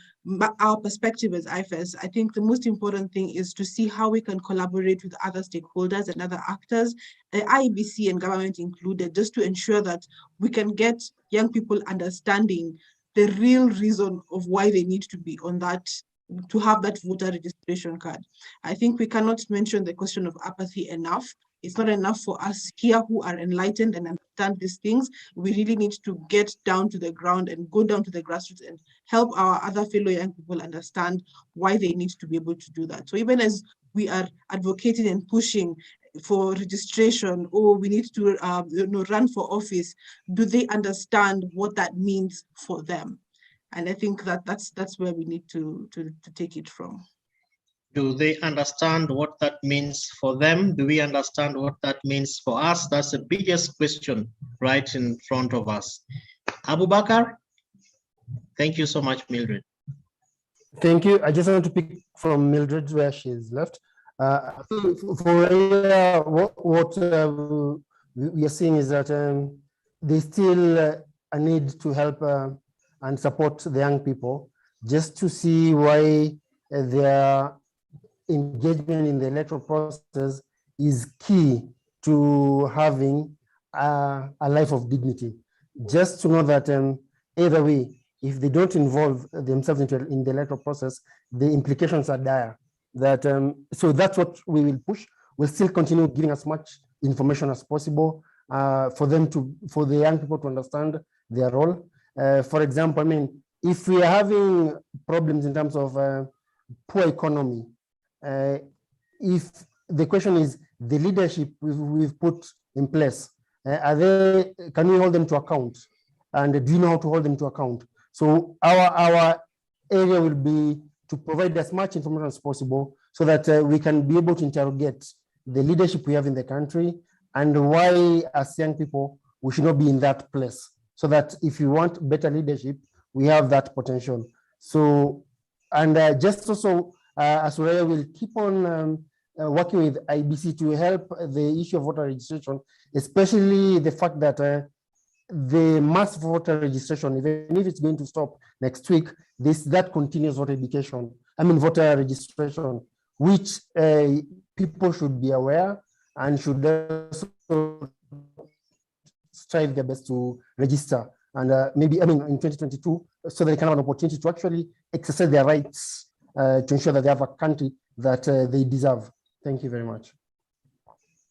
our perspective as IFES, I think the most important thing is to see how we can collaborate with other stakeholders and other actors, IEBC and government included, just to ensure that we can get young people understanding the real reason of why they need to be on that, to have that voter registration card. I think we cannot mention the question of apathy enough. It's not enough for us here who are enlightened and understand these things. We really need to get down to the ground and go down to the grassroots and help our other fellow young people understand why they need to be able to do that. So even as we are advocating and pushing for registration, or we need to run for office, do they understand what that means for them? And I think that's where we need to take it from. Do they understand what that means for them? Do we understand what that means for us? That's the biggest question right in front of us. Abubakar? Thank you so much, Mildred. Thank you. I just want to pick from Mildred where she's left. For what we are seeing is that there's still a need to help and support the young people, just to see why their engagement in the electoral process is key to having a life of dignity. Just to know that either way, if they don't involve themselves in the electoral process, the implications are dire. That so that's what we will push. We'll still continue giving as much information as possible for the young people to understand their role. For example, I mean, if we are having problems in terms of poor economy, if the question is the leadership we've put in place, can we hold them to account? And do you know how to hold them to account? So our area will be to provide as much information as possible so that we can be able to interrogate the leadership we have in the country and why, as young people, we should not be in that place. So that if you want better leadership, we have that potential. So, and just also, Asuraya will keep on working with IEBC to help the issue of voter registration, especially the fact that the mass voter registration, even if it's going to stop next week, that continuous voter education, voter registration, which people should be aware and should also strive their best to register. And maybe, in 2022, so they can have an opportunity to actually exercise their rights to ensure that they have a country that they deserve. Thank you very much.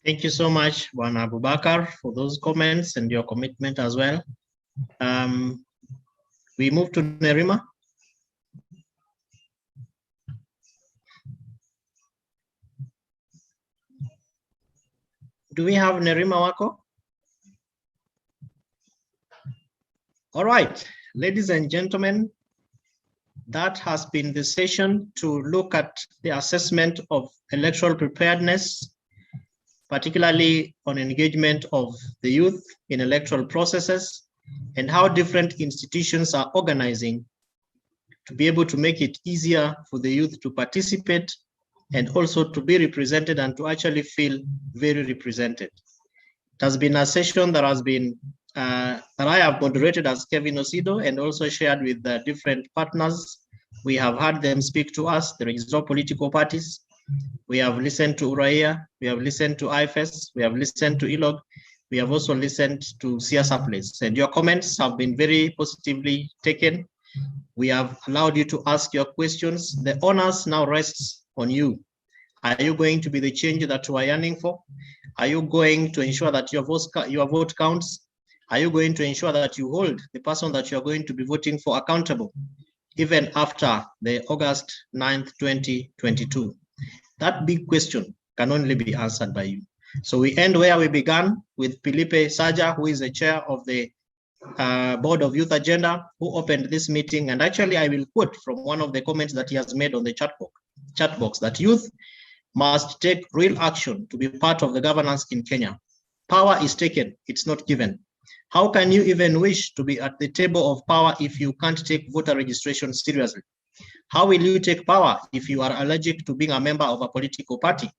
Thank you so much, Juan Abubakar, for those comments and your commitment as well. We move to Nerima. Do we have Nerima Wako? All right, ladies and gentlemen, that has been the session to look at the assessment of electoral preparedness, particularly on engagement of the youth in electoral processes and how different institutions are organizing to be able to make it easier for the youth to participate and also to be represented and to actually feel very represented. It has been a session that has been that I have moderated as Kevin Osido and also shared with the different partners. We have had them speak to us, the registered political parties. We have listened to Uraia, we have listened to IFES, we have listened to ILOG, we have also listened to Siasa Place, and your comments have been very positively taken. We have allowed you to ask your questions. The onus now rests on you. Are you going to be the change that you are yearning for? Are you going to ensure that your vote counts? Are you going to ensure that you hold the person that you are going to be voting for accountable, even after the August 9th, 2022? That big question can only be answered by you. So we end where we began with Felipe Saja, who is the chair of the Board of Youth Agenda, who opened this meeting. And actually, I will quote from one of the comments that he has made on the chat box, that youth must take real action to be part of the governance in Kenya. Power is taken, it's not given. How can you even wish to be at the table of power if you can't take voter registration seriously? How will you take power if you are allergic to being a member of a political party?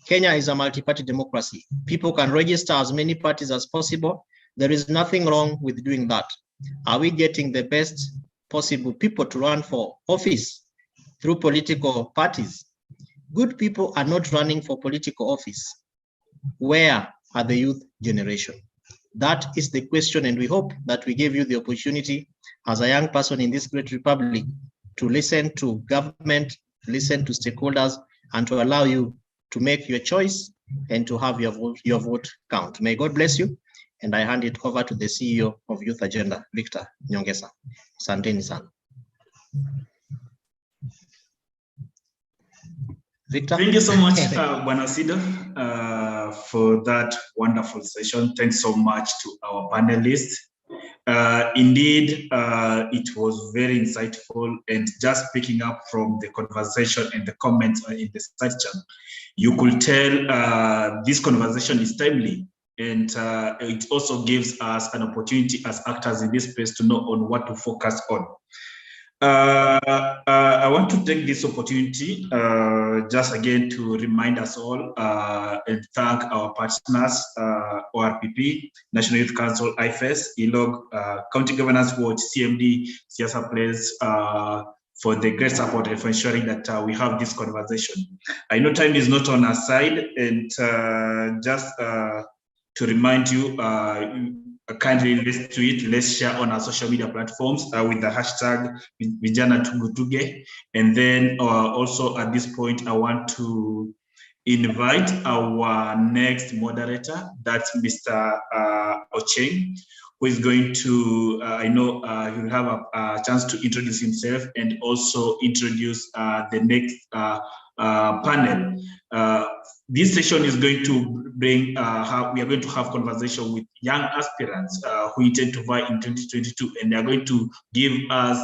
Kenya is a multi-party democracy. People can register as many parties as possible. There is nothing wrong with doing that. Are we getting the best possible people to run for office through political parties? Good people are not running for political office. Where are the youth generation? That is the question, and we hope that we gave you the opportunity as a young person in this great republic to listen to government, listen to stakeholders, and to allow you to make your choice and to have your vote count. May God bless you, and I hand it over to the CEO of Youth Agenda, Victor Nyongesa. Asanteni sana. Victor? Thank you so much, Bwana Osido, for that wonderful session. Thanks so much to our panelists. Indeed, it was very insightful, and just picking up from the conversation and the comments in the side chat, you could tell this conversation is timely, and it also gives us an opportunity as actors in this space to know on what to focus on. I want to take this opportunity just again to remind us all and thank our partners, ORPP, National Youth Council, IFES, ILOG, County Governance Watch, CMD, Siasa Place, for the great support and for ensuring that we have this conversation. I know time is not on our side, and just to remind you, kindly listen to it. Let's share on our social media platforms with the hashtag Vijana Tugutuge. And then also at this point, I want to invite our next moderator, that's Mr. Ocheng, who is going to, I know he'll have a chance to introduce himself and also introduce the next panel. This session is going to bring, we are going to have conversation with young aspirants who intend to vie in 2022, and they are going to give us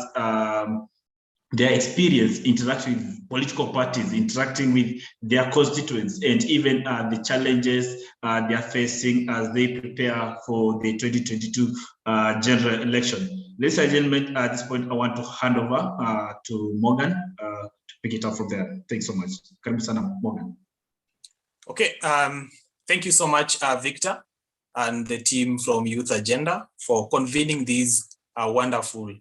their experience interacting with political parties, interacting with their constituents, and even the challenges they are facing as they prepare for the 2022 general election. Ladies and gentlemen, at this point, I want to hand over to Morgan to pick it up from there. Thanks so much. Karibu sana, Morgan. Okay, thank you so much, Victor, and the team from Youth Agenda for convening this wonderful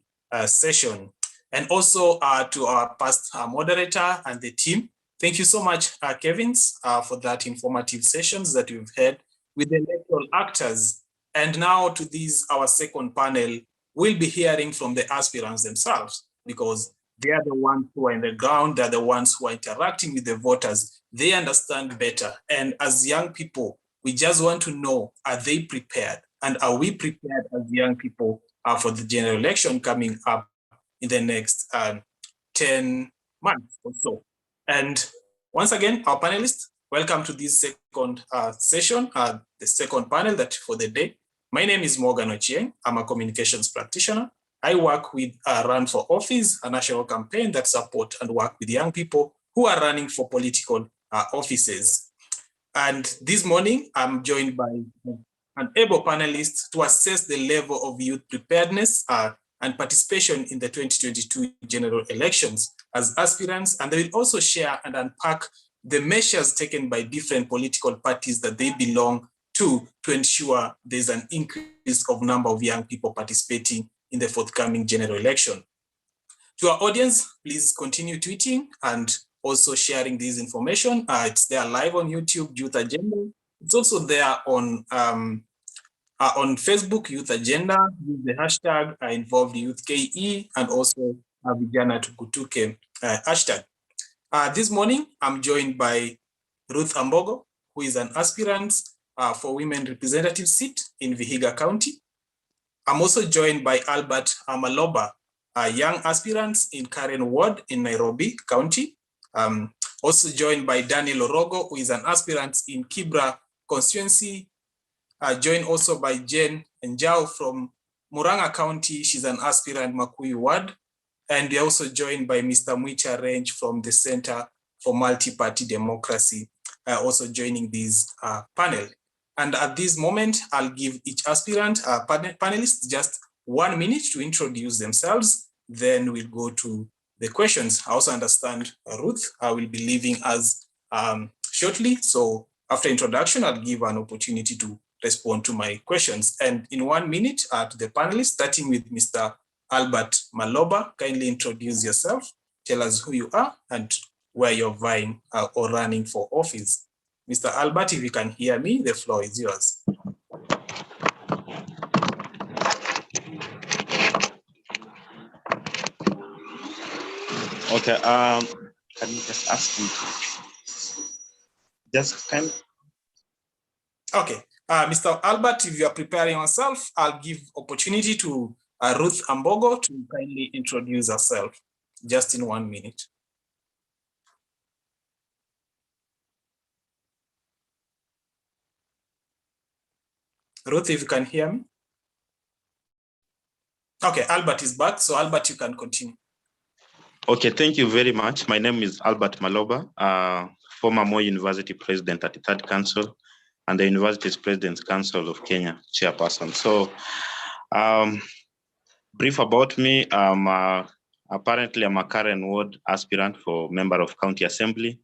session. And also to our past moderator and the team. Thank you so much, Kevin, for that informative sessions that we've had with the electoral actors. And now to this, our second panel, we'll be hearing from the aspirants themselves, because they are the ones who are in the ground, they're the ones who are interacting with the voters. They understand better. And as young people, we just want to know, are they prepared? And are we prepared as young people for the general election coming up in the next 10 months or so? And once again, our panelists, welcome to this second session, the second panel that for the day. My name is Morgan Ochieng. I'm a communications practitioner. I work with Run for Office, a national campaign that support and work with young people who are running for political offices. And this morning, I'm joined by an able panelist to assess the level of youth preparedness and participation in the 2022 general elections as aspirants. And they will also share and unpack the measures taken by different political parties that they belong to ensure there's an increase of number of young people participating in the forthcoming general election. To our audience, please continue tweeting and also sharing this information. It's there live on YouTube, Youth Agenda. It's also there on Facebook, Youth Agenda. Use the hashtag involved Youth KE and also Vijana Tukutuke hashtag. This morning, I'm joined by Ruth Ambogo, who is an aspirant for women representative seat in Vihiga County. I'm also joined by Albert Maloba, a young aspirant in Karen Ward in Nairobi County. Also joined by Daniel Orogo, who is an aspirant in Kibra constituency. Joined also by Jen Njau from Muranga County. She's an aspirant Makuyu Ward. And we're also joined by Mr. Mwicha Range from the Center for Multi-Party Democracy, also joining this panel. And at this moment, I'll give each aspirant, panelist, just 1 minute to introduce themselves. Then we'll go to the questions. I also understand Ruth will be leaving us shortly. So after introduction, I'll give an opportunity to respond to my questions. And in 1 minute, to the panelists, starting with Mr. Albert Maloba, kindly introduce yourself, tell us who you are and where you're vying or running for office. Mr. Albert, if you can hear me, the floor is yours. Okay, can you just ask me? Just kind. Okay, Mr. Albert, if you are preparing yourself, I'll give opportunity to Ruth Ambogo to kindly introduce herself, just in 1 minute. Ruth, if you can hear me. Okay, Albert is back. So Albert, you can continue. Okay, thank you very much. My name is Albert Maloba, former Moi University President at the Third Council and the University's President's Council of Kenya Chairperson. So brief about me, apparently I'm a Karen Ward aspirant for member of County Assembly.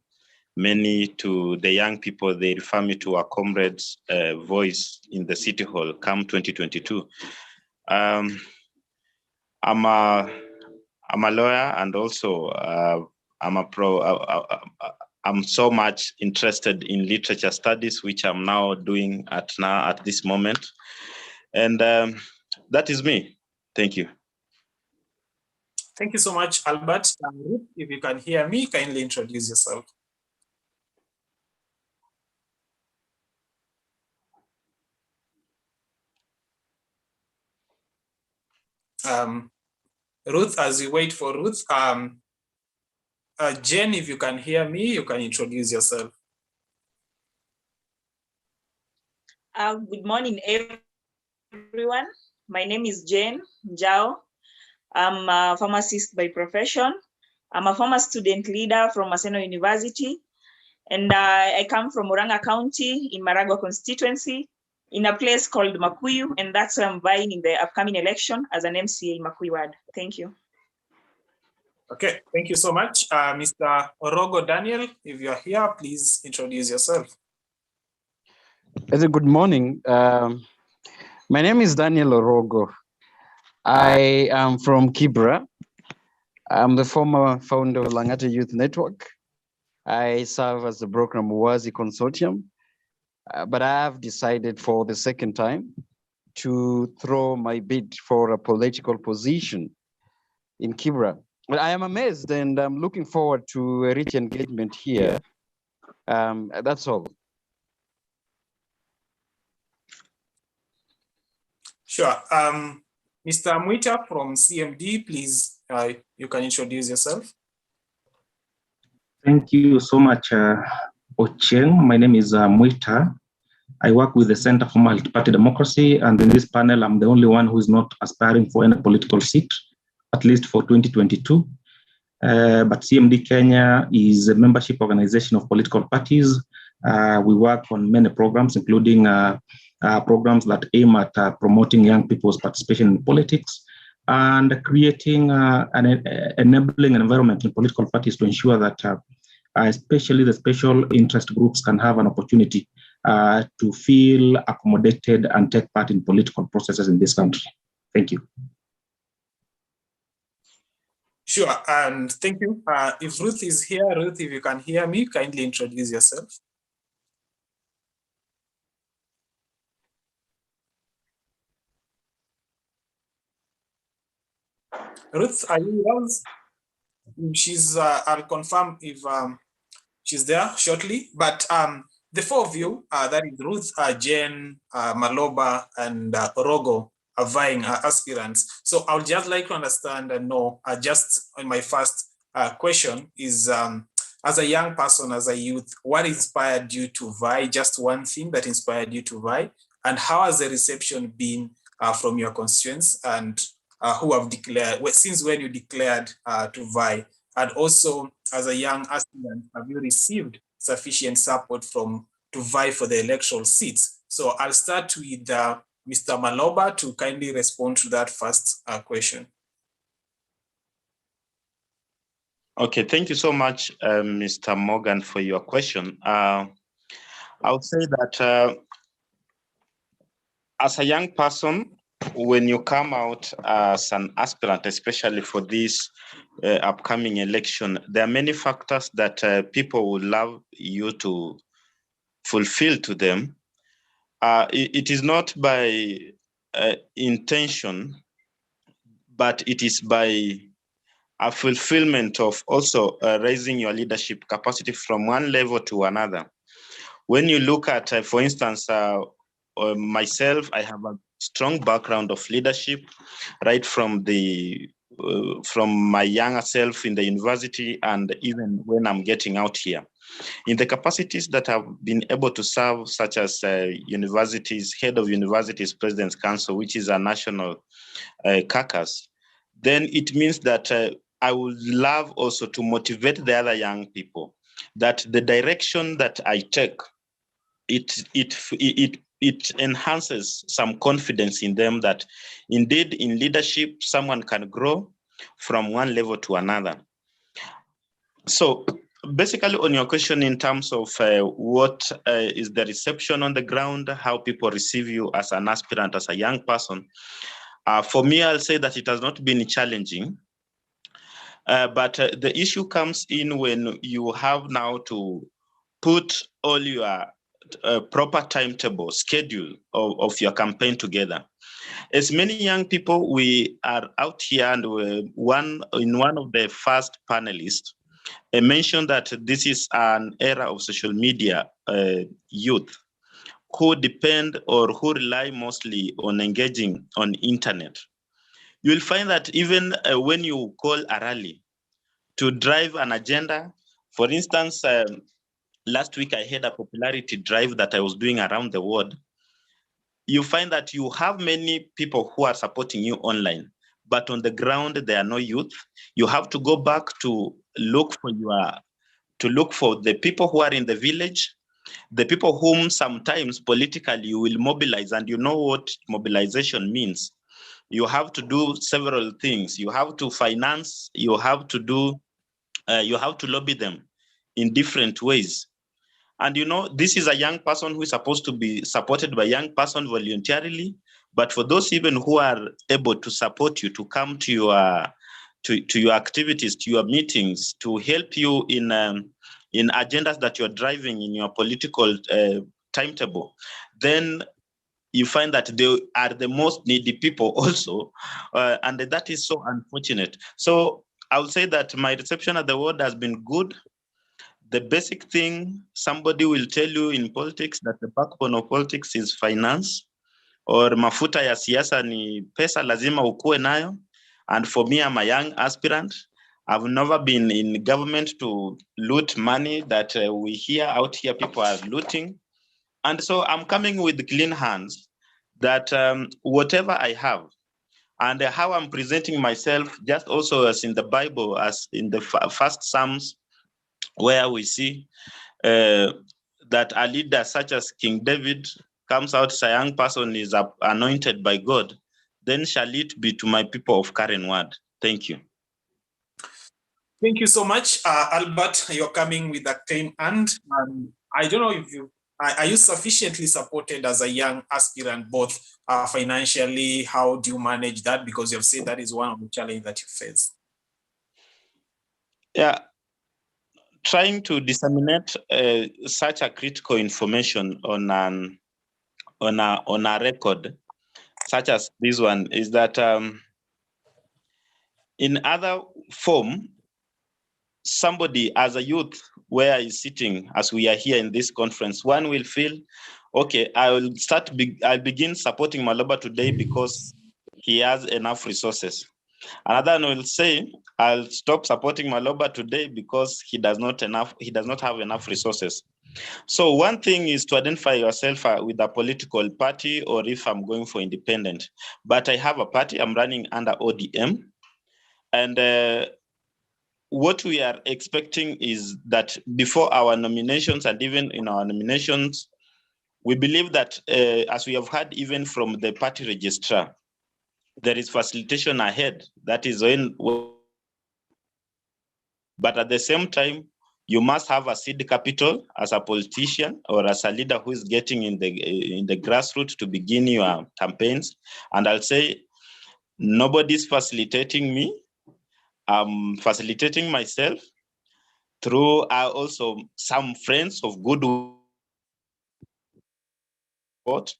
Many to the young people, they refer me to a comrade's voice in the City Hall come 2022. I'm a lawyer and also I'm so much interested in literature studies, which I'm now doing at this moment. And that is me. Thank you. Thank you so much, Albert. If you can hear me, kindly introduce yourself. Ruth, as we wait for Ruth, Jen, if you can hear me, you can introduce yourself. Good morning, everyone. My name is Jen Njau. I'm a pharmacist by profession. I'm a former student leader from Maseno University, and I come from Muranga County in Maragua constituency in a place called Makuyu, and that's where I'm vying in the upcoming election as an MCA in Makuyu Ward. Thank you. Okay, thank you so much. Mr. Orogo Daniel, if you're here, please introduce yourself. Good morning. My name is Daniel Orogo. I am from Kibra. I'm the former founder of Langata Youth Network. I serve as the program Wazi Consortium, but I have decided for the second time to throw my bid for a political position in Kibra. But I am amazed and I'm looking forward to a rich engagement here. That's all. Sure. Mr. Mwita from CMD, please, you can introduce yourself. Thank you so much, Ochieng. My name is Mwita. I work with the Center for Multi-Party Democracy, and in this panel, I'm the only one who is not aspiring for any political seat, at least for 2022. But CMD Kenya is a membership organization of political parties. We work on many programs, including programs that aim at promoting young people's participation in politics and creating an enabling environment in political parties to ensure that especially the special interest groups can have an opportunity to feel accommodated and take part in political processes in this country. Thank you. Sure, and thank you. If Ruth is here, Ruth, if you can hear me, kindly introduce yourself. Ruth, are you with us? She's, I'll confirm if she's there shortly, but the four of you, that is Ruth, Jen, Maloba, and Orogo, are vying aspirants. So I would just like to understand and know, just on my first question is, as a young person, as a youth, what inspired you to vie? Just one thing that inspired you to vie? And how has the reception been from your constituents and who have declared, since when you declared to vie? And also, as a young aspirant, have you received sufficient support to vie for the electoral seats? So I'll start with Mr. Maloba to kindly respond to that first question. Okay, thank you so much, Mr. Morgan, for your question. I would say that as a young person, when you come out as an aspirant, especially for this upcoming election, there are many factors that people would love you to fulfill to them. It is not by intention, but it is by a fulfillment of also raising your leadership capacity from one level to another. When you look at, for instance, myself, I have a strong background of leadership, right from my younger self in the university and even when I'm getting out here. In the capacities that I've been able to serve, such as universities, head of universities, President's Council, which is a national caucus, then it means that I would love also to motivate the other young people that the direction that I take, it enhances some confidence in them that indeed in leadership, someone can grow from one level to another. So basically on your question in terms of what is the reception on the ground, how people receive you as an aspirant, as a young person, for me, I'll say that it has not been challenging. But the issue comes in when you have now to put all your proper timetable, schedule of your campaign together. As many young people, we are out here, and one of the first panelists mentioned that this is an era of social media youth who depend or who rely mostly on engaging on internet. You will find that even when you call a rally to drive an agenda, for instance, last week I had a popularity drive that I was doing around the world. You find that you have many people who are supporting you online, but on the ground there are no youth. You have to go back to look for the people who are in the village, the people whom sometimes politically you will mobilize, and you know what mobilization means. You have to do several things. You have to finance, you have to lobby them in different ways. And you know, this is a young person who is supposed to be supported by young person voluntarily, but for those even who are able to support you, to come to your activities, to your meetings, to help you in agendas that you're driving in your political timetable, then you find that they are the most needy people also, and that is so unfortunate. So I would say that my reception at the world has been good. The basic thing somebody will tell you in politics, that the backbone of politics is finance, or mafuta ya siasa ni pesa lazima ukue nayo. And for me, I'm a young aspirant. I've never been in government to loot money that we hear out here people are looting. And so I'm coming with clean hands that whatever I have and how I'm presenting myself, just also as in the Bible, as in the first Psalms, where we see that a leader such as King David comes out as a young person, is anointed by God, then shall it be to my people of Karen word. Thank you. Thank you so much, Albert. You're coming with a clean hand. I don't know if are you sufficiently supported as a young aspirant, both financially? How do you manage that? Because you've said that is one of the challenges that you face. Yeah, trying to disseminate such a critical information on a record such as this one is that in other form, somebody as a youth where is sitting as we are here in this conference, one will feel, okay, I'll begin supporting Maloba today because he has enough resources. Another one will say, I'll stop supporting Maloba today because he does not have enough resources. So one thing is to identify yourself with a political party, or if I'm going for independent. But I have a party, I'm running under ODM. And what we are expecting is that before our nominations and even in our nominations, we believe that as we have heard even from the party registrar, there is facilitation ahead. That is but at the same time, you must have a seed capital as a politician or as a leader who is getting in the grassroots to begin your campaigns. And I'll say, nobody's facilitating me. I'm facilitating myself through also some friends of good support,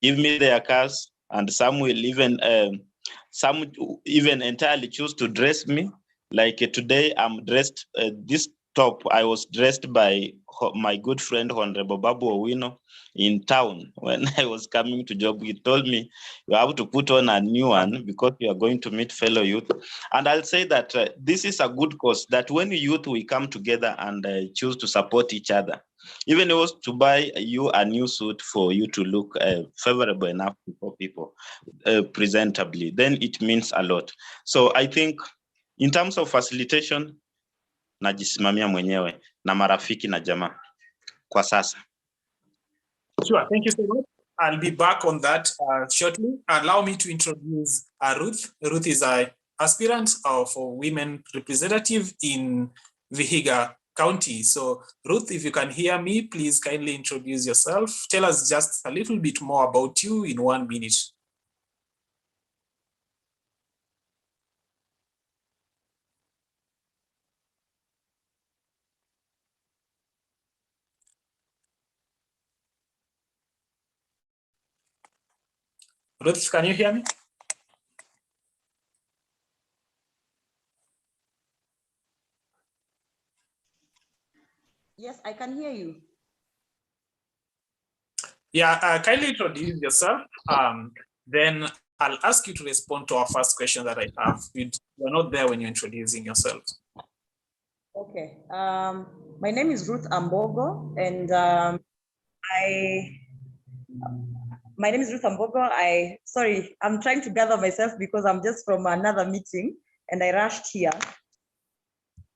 give me their cars, and some will even entirely choose to dress me. Like today, I'm dressed, this top, I was dressed by my good friend, Honorable Babu Owino, in town. When I was coming to job, he told me, you have to put on a new one because you are going to meet fellow youth. And I'll say that this is a good cause, that when youth, we come together and choose to support each other. Even if it was to buy you a new suit for you to look favorable enough for people presentably, then it means a lot. So I think in terms of facilitation, najisimamia mwenyewe na marafiki na jamaa kwa sasa. Sure, thank you so much. I'll be back on that shortly. Allow me to introduce Ruth. Ruth is an aspirant for women representative in Vihiga County. So Ruth, if you can hear me, please kindly introduce yourself. Tell us just a little bit more about you in 1 minute. Ruth, can you hear me? Yes, I can hear you. Yeah, kindly introduce yourself. Then I'll ask you to respond to our first question that I have. You're not there when you're introducing yourself. Okay. My name is Ruth Ambogo, and my name is Ruth Ambogo. Sorry, I'm trying to gather myself because I'm just from another meeting and I rushed here.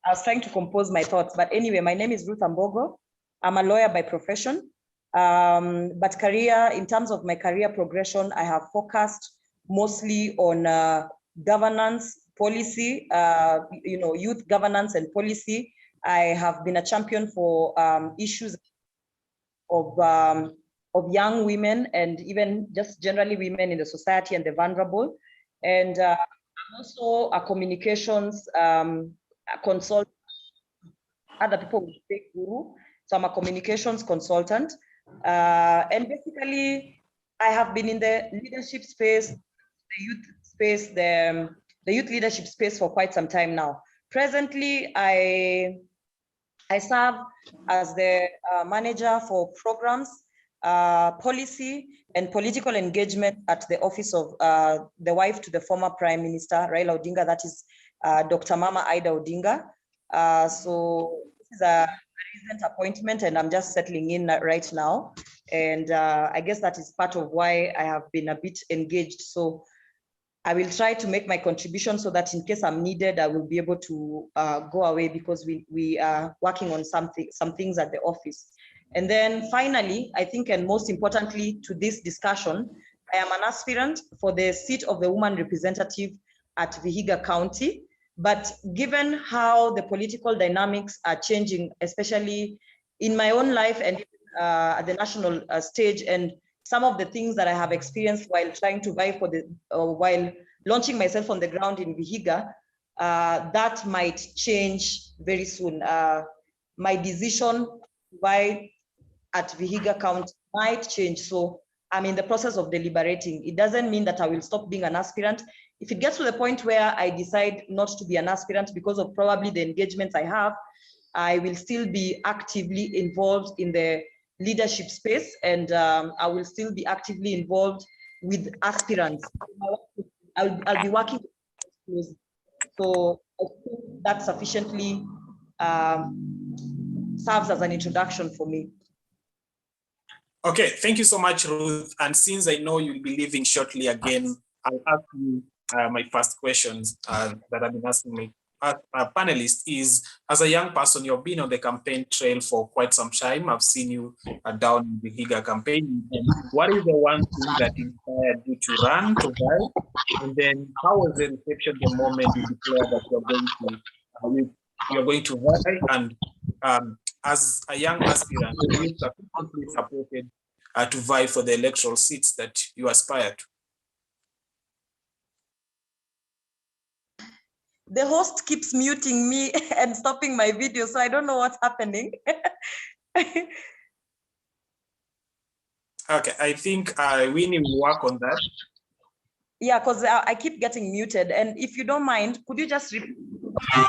I was trying to compose my thoughts, but anyway, my name is Ruth Ambogo. I'm a lawyer by profession, but in terms of my career progression, I have focused mostly on governance, policy, youth governance and policy. I have been a champion for issues of young women and even just generally women in the society and the vulnerable. And I'm also a communications consultant. Other people will say guru. So I'm a communications consultant. And basically, I have been in the leadership space, the youth space, the youth leadership space for quite some time now. Presently, I serve as the manager for programs, policy, and political engagement at the office of the wife to the former Prime Minister, Raila Odinga, that is Dr. Mama Ida Odinga. So this is a very recent appointment and I'm just settling in right now. And I guess that is part of why I have been a bit engaged. So I will try to make my contribution so that in case I'm needed, I will be able to go away, because we are working on some things at the office. And then finally, I think, and most importantly to this discussion, I am an aspirant for the seat of the woman representative at Vihiga County. But given how the political dynamics are changing, especially in my own life and at the national stage, and some of the things that I have experienced while trying to vie for while launching myself on the ground in Vihiga, that might change very soon. My decision to vie at Vihiga County might change. So I'm in the process of deliberating. It doesn't mean that I will stop being an aspirant. If it gets to the point where I decide not to be an aspirant because of probably the engagements I have, I will still be actively involved in the leadership space, and I will still be actively involved with aspirants. I'll be working with. So I think that sufficiently serves as an introduction for me. Okay, thank you so much, Ruth. And since I know you'll be leaving shortly again, I'll ask you my first questions that I've been asking my panelists is, as a young person, you've been on the campaign trail for quite some time. I've seen you down in the Vihiga campaign. And what is the one thing that inspired you to run, to vie? And then how was the reception the moment you declared that you're going to vie? And as a young aspirant, you sufficiently supported to vie for the electoral seats that you aspire to? The host keeps muting me and stopping my video, so I don't know what's happening. Okay, I think we need to work on that. Yeah, because I keep getting muted. And if you don't mind, could you just repeat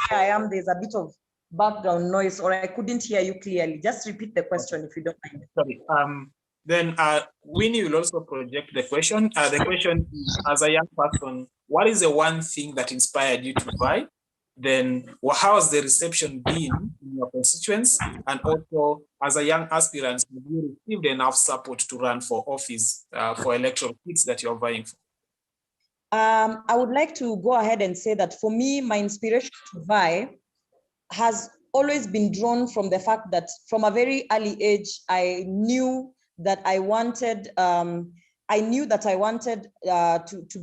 where I am? There's a bit of background noise, or I couldn't hear you clearly. Just repeat the question if you don't mind. Sorry. Then Winnie will also project the question. The question is, as a young person, what is the one thing that inspired you to vie? Then how has the reception been in your constituents? And also, as a young aspirant, have you received enough support to run for office for electoral seats that you're vying for? I would like to go ahead and say that for me, my inspiration to vie has always been drawn from the fact that from a very early age, I knew that I wanted to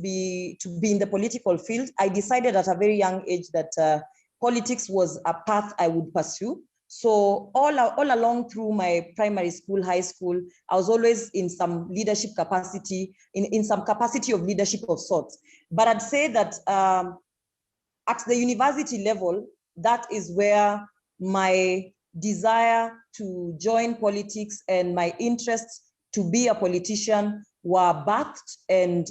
be in the political field. I decided at a very young age that politics was a path I would pursue. So all along through my primary school, high school, I was always in some leadership capacity, in some capacity of leadership of sorts. But I'd say that at the university level, that is where my desire to join politics and my interest to be a politician were birthed and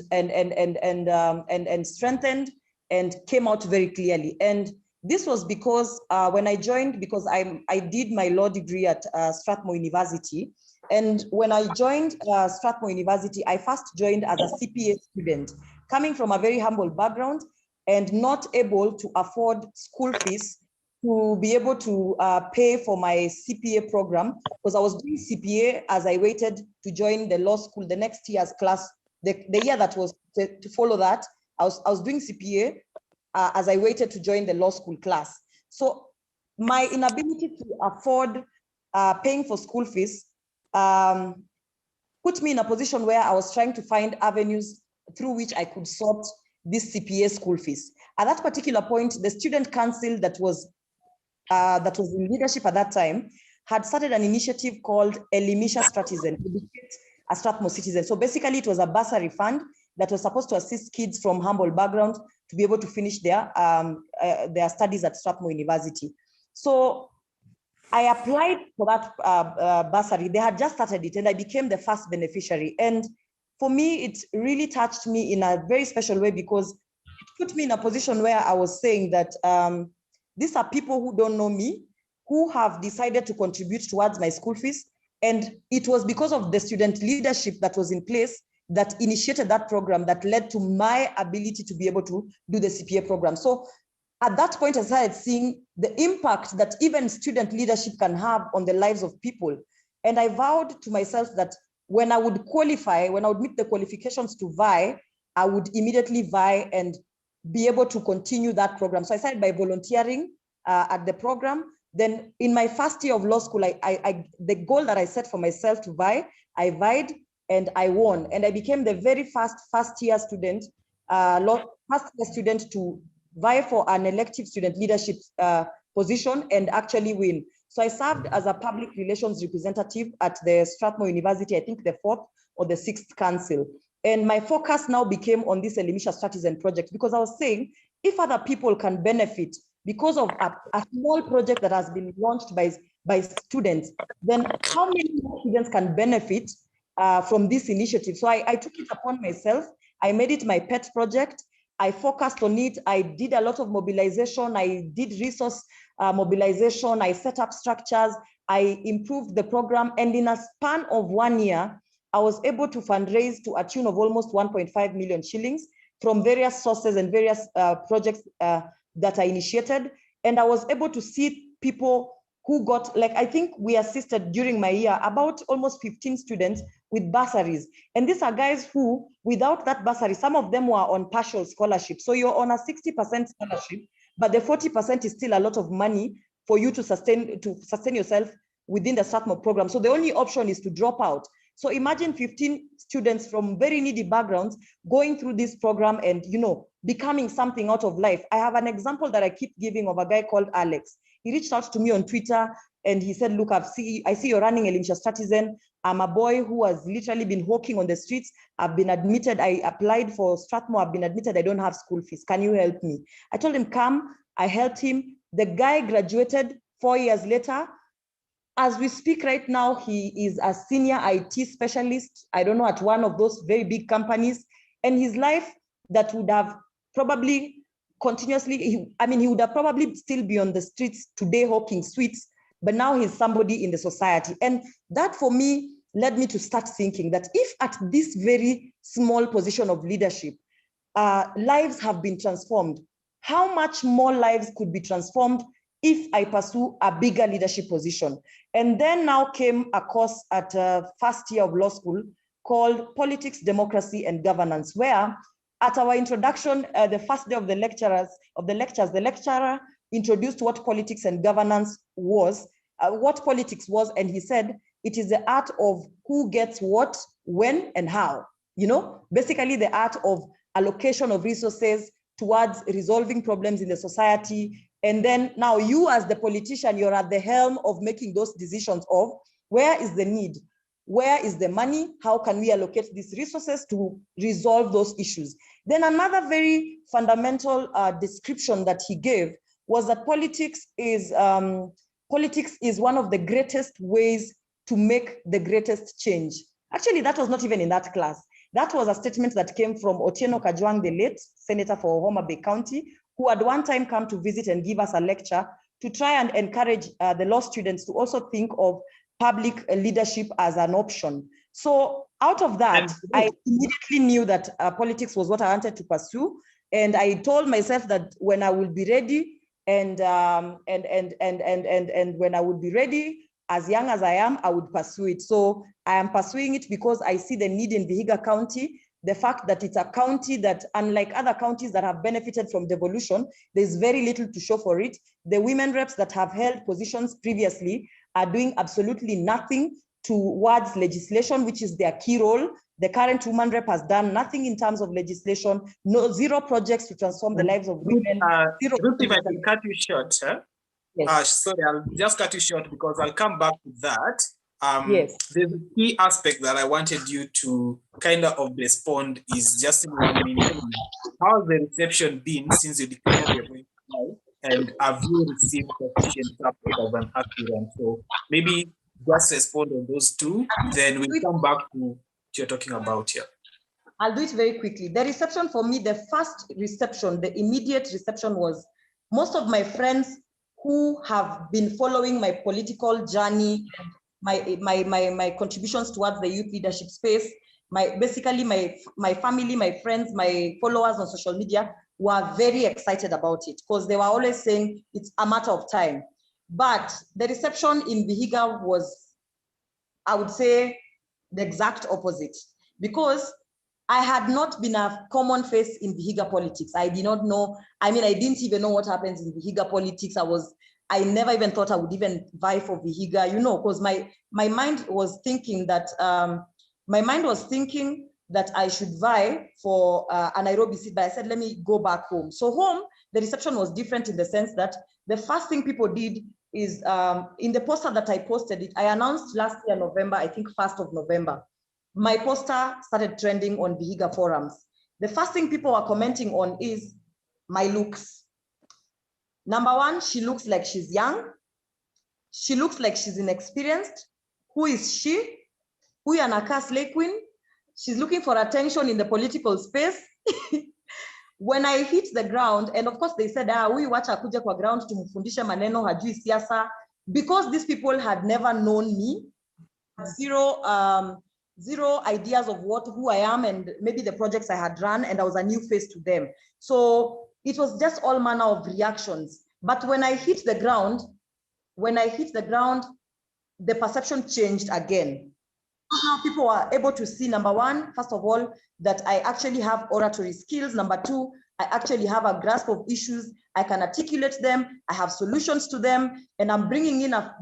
strengthened and came out very clearly. And this was because when I joined, because I did my law degree at Strathmore University. And when I joined Strathmore University, I first joined as a CPA student, coming from a very humble background and not able to afford school fees to be able to pay for my CPA program, because I was doing CPA as I waited to join the law school the next year's class. The year that was to follow that, I was doing CPA as I waited to join the law school class. So my inability to afford paying for school fees put me in a position where I was trying to find avenues through which I could sort this CPA school fees. At that particular point, the student council that was in leadership at that time had started an initiative called Elimisha Citizen, Educate a Strathmore Citizen. So basically it was a bursary fund that was supposed to assist kids from humble background to be able to finish their studies at Strathmore University. So I applied for that bursary. They had just started it and I became the first beneficiary. And for me, it really touched me in a very special way because it put me in a position where I was saying that these are people who don't know me, who have decided to contribute towards my school fees. And it was because of the student leadership that was in place that initiated that program that led to my ability to be able to do the CPA program. So at that point, I started seeing the impact that even student leadership can have on the lives of people. And I vowed to myself that when I would qualify, when I would meet the qualifications to vie, I would immediately vie and be able to continue that program. So I started by volunteering at the program. Then in my first year of law school, the goal that I set for myself to vie, I vied and I won. And I became the very first year student to vie for an elective student leadership position and actually win. So I served as a public relations representative at the Strathmore University, I think the 4th or the 6th council. And my focus now became on this Elimisha Strategies project, because I was saying, if other people can benefit because of a small project that has been launched by students, then how many more students can benefit from this initiative? So I took it upon myself. I made it my pet project. I focused on it. I did a lot of mobilization. I did resource mobilization. I set up structures. I improved the program. And in a span of 1 year, I was able to fundraise to a tune of almost 1.5 million shillings from various sources and various projects that I initiated. And I was able to see people who got, like, I think we assisted during my year about almost 15 students with bursaries. And these are guys who, without that bursary, some of them were on partial scholarship. So you're on a 60% scholarship, but the 40% is still a lot of money for you to sustain yourself within the Strathmore program. So the only option is to drop out. So imagine 15 students from very needy backgrounds going through this program and, you know, becoming something out of life. I have an example that I keep giving of a guy called Alex. He reached out to me on Twitter and he said, look, I see you're running Elimisha Strategies. I'm a boy who has literally been hawking on the streets. I've been admitted. I applied for Strathmore. I've been admitted. I don't have school fees. Can you help me? I told him, come. I helped him. The guy graduated 4 years later. As we speak right now, he is a senior IT specialist, I don't know, at one of those very big companies. And his life that would have probably continuously, he would have probably still be on the streets today hawking sweets, but now he's somebody in the society. And that for me led me to start thinking that if at this very small position of leadership, lives have been transformed, how much more lives could be transformed if I pursue a bigger leadership position? And then now came a course at first year of law school called Politics, Democracy, and Governance, where at our introduction, the first day of the lectures, the lecturer introduced what politics and governance was, what politics was, and he said, it is the art of who gets what, when, and how. You know, basically the art of allocation of resources towards resolving problems in the society. And then now you as the politician, you're at the helm of making those decisions of where is the need, where is the money, how can we allocate these resources to resolve those issues. Then another very fundamental description that he gave was that politics is one of the greatest ways to make the greatest change. Actually, that was not even in that class. That was a statement that came from Otieno Kajwang, the late senator for Homa Bay County, who had one time come to visit and give us a lecture to try and encourage the law students to also think of public leadership as an option. So out of that, I immediately knew that politics was what I wanted to pursue. And I told myself that when I will be ready and when I would be ready, as young as I am, I would pursue it. So I am pursuing it because I see the need in Vihiga County, the fact that it's a county that, unlike other counties that have benefited from devolution, there's very little to show for it. The women reps that have held positions previously are doing absolutely nothing towards legislation, which is their key role. The current woman rep has done nothing in terms of legislation, zero projects to transform the lives of women. Ruth, if I can cut you short, yes. Sorry, I'll just cut you short because I'll come back to that. Yes. There's a key aspect that I wanted you to kind of respond is just in 1 minute. How has the reception been since you declared your going to, and have you received sufficient support as an aspirant? So maybe just respond on those two, then we'll come back to what you're talking about here. I'll do it very quickly. The reception for me, the first reception, the immediate reception was most of my friends who have been following my political journey, my contributions towards the youth leadership space, basically my family, my friends, my followers on social media were very excited about it because they were always saying it's a matter of time. But the reception in Vihiga was, I would say, the exact opposite, because I had not been a common face in Vihiga politics. I did not know, I didn't even know what happens in Vihiga politics. I never even thought I would even vie for Vihiga, because my mind was thinking that I should vie for a Nairobi seat, but I said, let me go back home. So home, the reception was different in the sense that the first thing people did is in the poster that I posted, I announced last year, November, I think 1st of November, my poster started trending on Vihiga forums. The first thing people were commenting on is my looks. Number one, she looks like she's young. She looks like she's inexperienced. Who is she? Huyu anakaa slay queen. She's looking for attention in the political space. When I hit the ground, and of course they said, huyu wacha akuje kwa ground tumfundishe maneno hajui siasa, because these people had never known me, zero ideas of who I am and maybe the projects I had run, and I was a new face to them. So it was just all manner of reactions. But when I hit the ground, the perception changed again. Now people are able to see, number one, first of all, that I actually have oratory skills. Number two, I actually have a grasp of issues. I can articulate them. I have solutions to them. And I'm bringing in a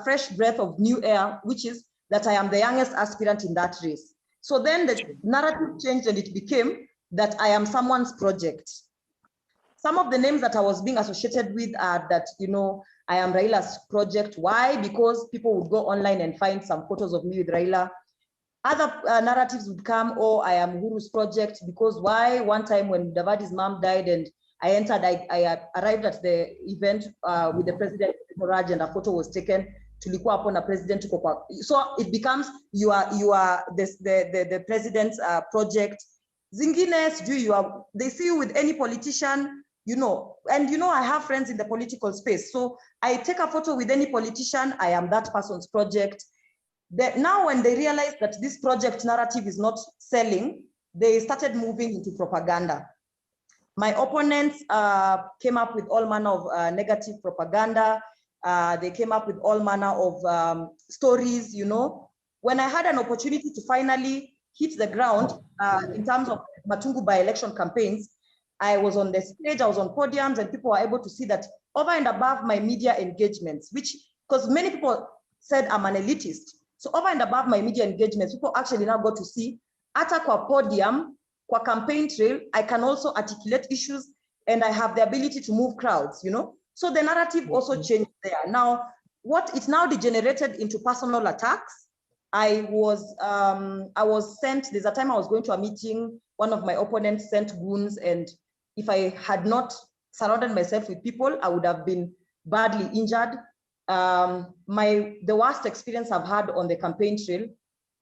fresh breath of new air, which is that I am the youngest aspirant in that race. So then the narrative changed and it became that I am someone's project. Some of the names that I was being associated with are that, I am Raila's project. Why? Because people would go online and find some photos of me with Raila. Other narratives would come, I am Uhuru's project, because why? One time when Davadi's mom died and I arrived at the event with the president Raj, and a photo was taken. Tulikuwa hapo na president. So it becomes you are the president's project. Zingine, they see you with any politician, and I have friends in the political space. So I take a photo with any politician, I am that person's project. Now when they realize that this project narrative is not selling, they started moving into propaganda. My opponents came up with all manner of negative propaganda. They came up with all manner of stories, When I had an opportunity to finally hit the ground in terms of Matungu by-election campaigns, I was on the stage, I was on podiums, and people were able to see that over and above my media engagements, because many people said I'm an elitist. So over and above my media engagements, people actually now got to see, ata kwa podium, kwa campaign trail, I can also articulate issues and I have the ability to move crowds, So the narrative also changed there. Now, what it now degenerated into personal attacks. I was sent, there's a time I was going to a meeting, one of my opponents sent goons, and if I had not surrounded myself with people, I would have been badly injured. The worst experience I've had on the campaign trail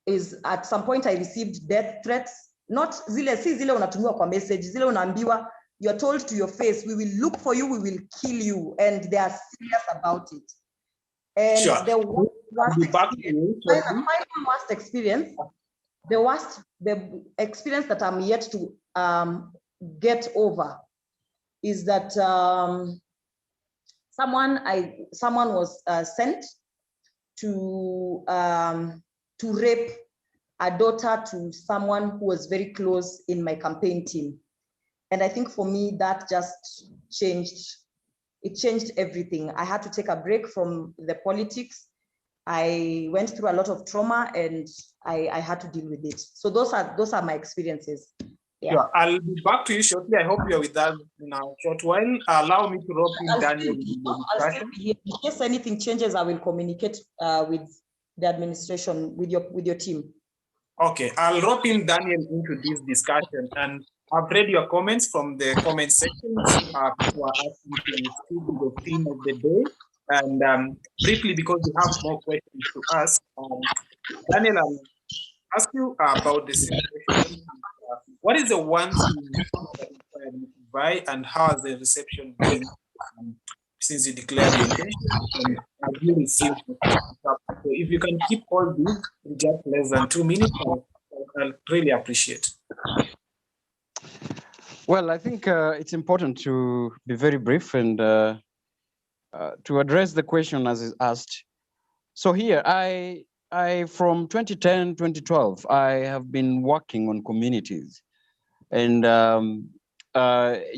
is at some point I received death threats. Not zile unatumiwa kwa message, zile unaambiwa, you're told to your face, we will look for you, we will kill you, and they are serious about it. And sure. The experience that I'm yet to get over is that someone was sent to rape a daughter to someone who was very close in my campaign team. And I think for me, that just changed. It changed everything. I had to take a break from the politics. I went through a lot of trauma and I had to deal with it. So those are my experiences. Yeah. Sure. I'll be back to you shortly. I hope you're with us in a short while. Allow me to rope in Daniel. I'll still be here. In case anything changes, I will communicate with the administration, with your team. Okay, I'll rope in Daniel into this discussion, and I've read your comments from the comment section. People are asking to speak the theme of the day, and briefly, because we have more questions to ask, Daniel, I'll ask you about the situation. What is the one thing that you to buy, and how has the reception been since you declared your intention? And have you received? So if you can keep all this in just less than 2 minutes, I'll I'll really appreciate. Well, I think it's important to be very brief and to address the question as is asked. So here, I from 2010, 2012, I have been working on communities and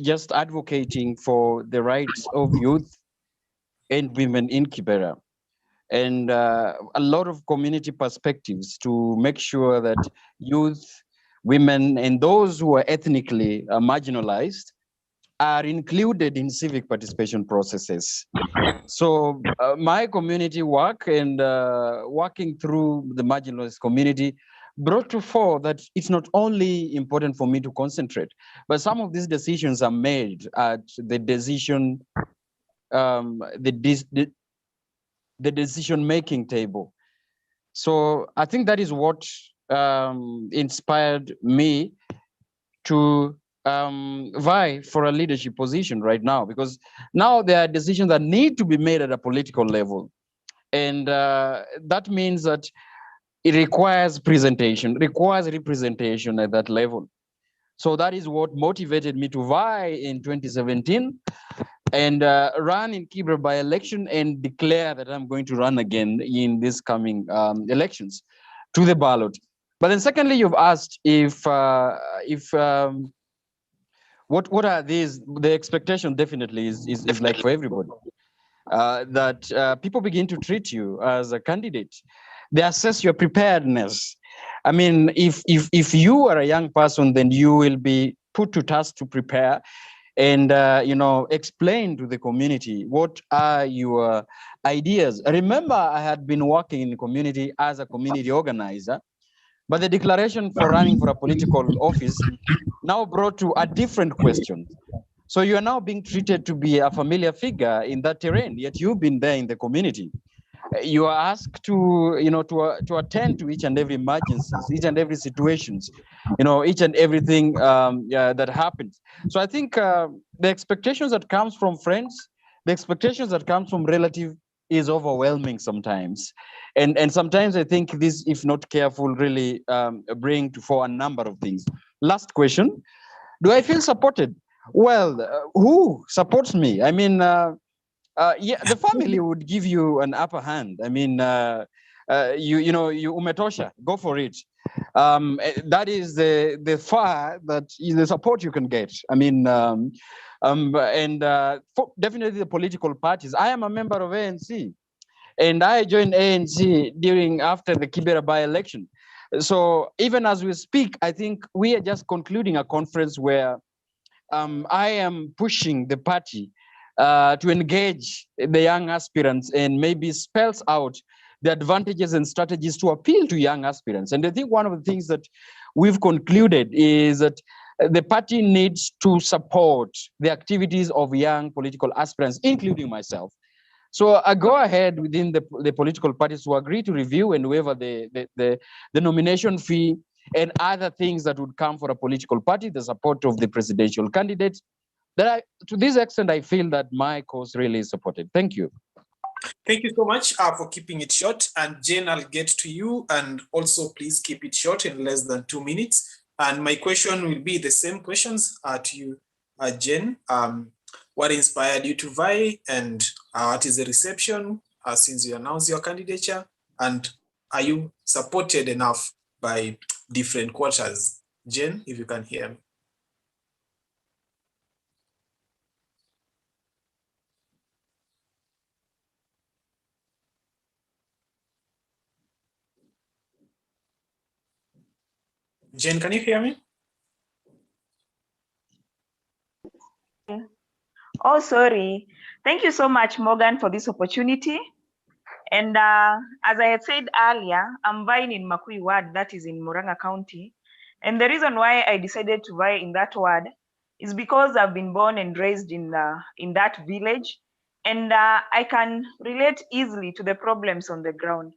just advocating for the rights of youth and women in Kibera. And a lot of community perspectives to make sure that youth, women, and those who are ethnically marginalized are included in civic participation processes. So my community work and working through the marginalized community brought to fore that it's not only important for me to concentrate, but some of these decisions are made at the decision, the decision-making table. So I think that is what inspired me to vie for a leadership position right now, because now there are decisions that need to be made at a political level. And that means that it requires presentation, requires representation at that level. So that is what motivated me to vie in 2017 and run in Kibra by election and declare that I'm going to run again in this coming elections to the ballot. But then secondly, you've asked if what are these? The expectation definitely is like for everybody, that people begin to treat you as a candidate. They assess your preparedness. I mean, if you are a young person, then you will be put to task to prepare and explain to the community what are your ideas. Remember, I had been working in the community as a community organizer, but the declaration for running for a political office now brought to a different question. So you are now being treated to be a familiar figure in that terrain, yet you've been there in the community. You are asked to, to attend to each and every emergencies, each and every situations, each and everything that happens. So I think the expectations that comes from friends, the expectations that comes from relatives is overwhelming sometimes. And sometimes I think this, if not careful, really bring to fore a number of things. Last question, do I feel supported? Well, who supports me? I mean, yeah, the family would give you an upper hand. I mean, you umetosha, go for it. That is the far that is the support you can get. I mean, definitely the political parties. I am a member of ANC, and I joined ANC after the Kibera by-election. So even as we speak, I think we are just concluding a conference where I am pushing the party to engage the young aspirants and maybe spells out the advantages and strategies to appeal to young aspirants. And I think one of the things that we've concluded is that the party needs to support the activities of young political aspirants, including myself. So I go ahead within the political parties to agree to review and waiver the nomination fee and other things that would come for a political party, the support of the presidential candidates. To this extent, I feel that my cause really is supported. Thank you. Thank you so much for keeping it short. And Jane, I'll get to you. And also, please keep it short in less than 2 minutes. And my question will be the same questions to you, Jane. What inspired you to vie, and what is the reception since you announced your candidature? And are you supported enough by different quarters? Jane, if you can hear me. Jane, can you hear me? Oh, sorry. Thank you so much, Morgan, for this opportunity. And as I had said earlier, I'm vying in Makui ward, that is in Murang'a County. And the reason why I decided to vie in that ward is because I've been born and raised in that village. And I can relate easily to the problems on the ground.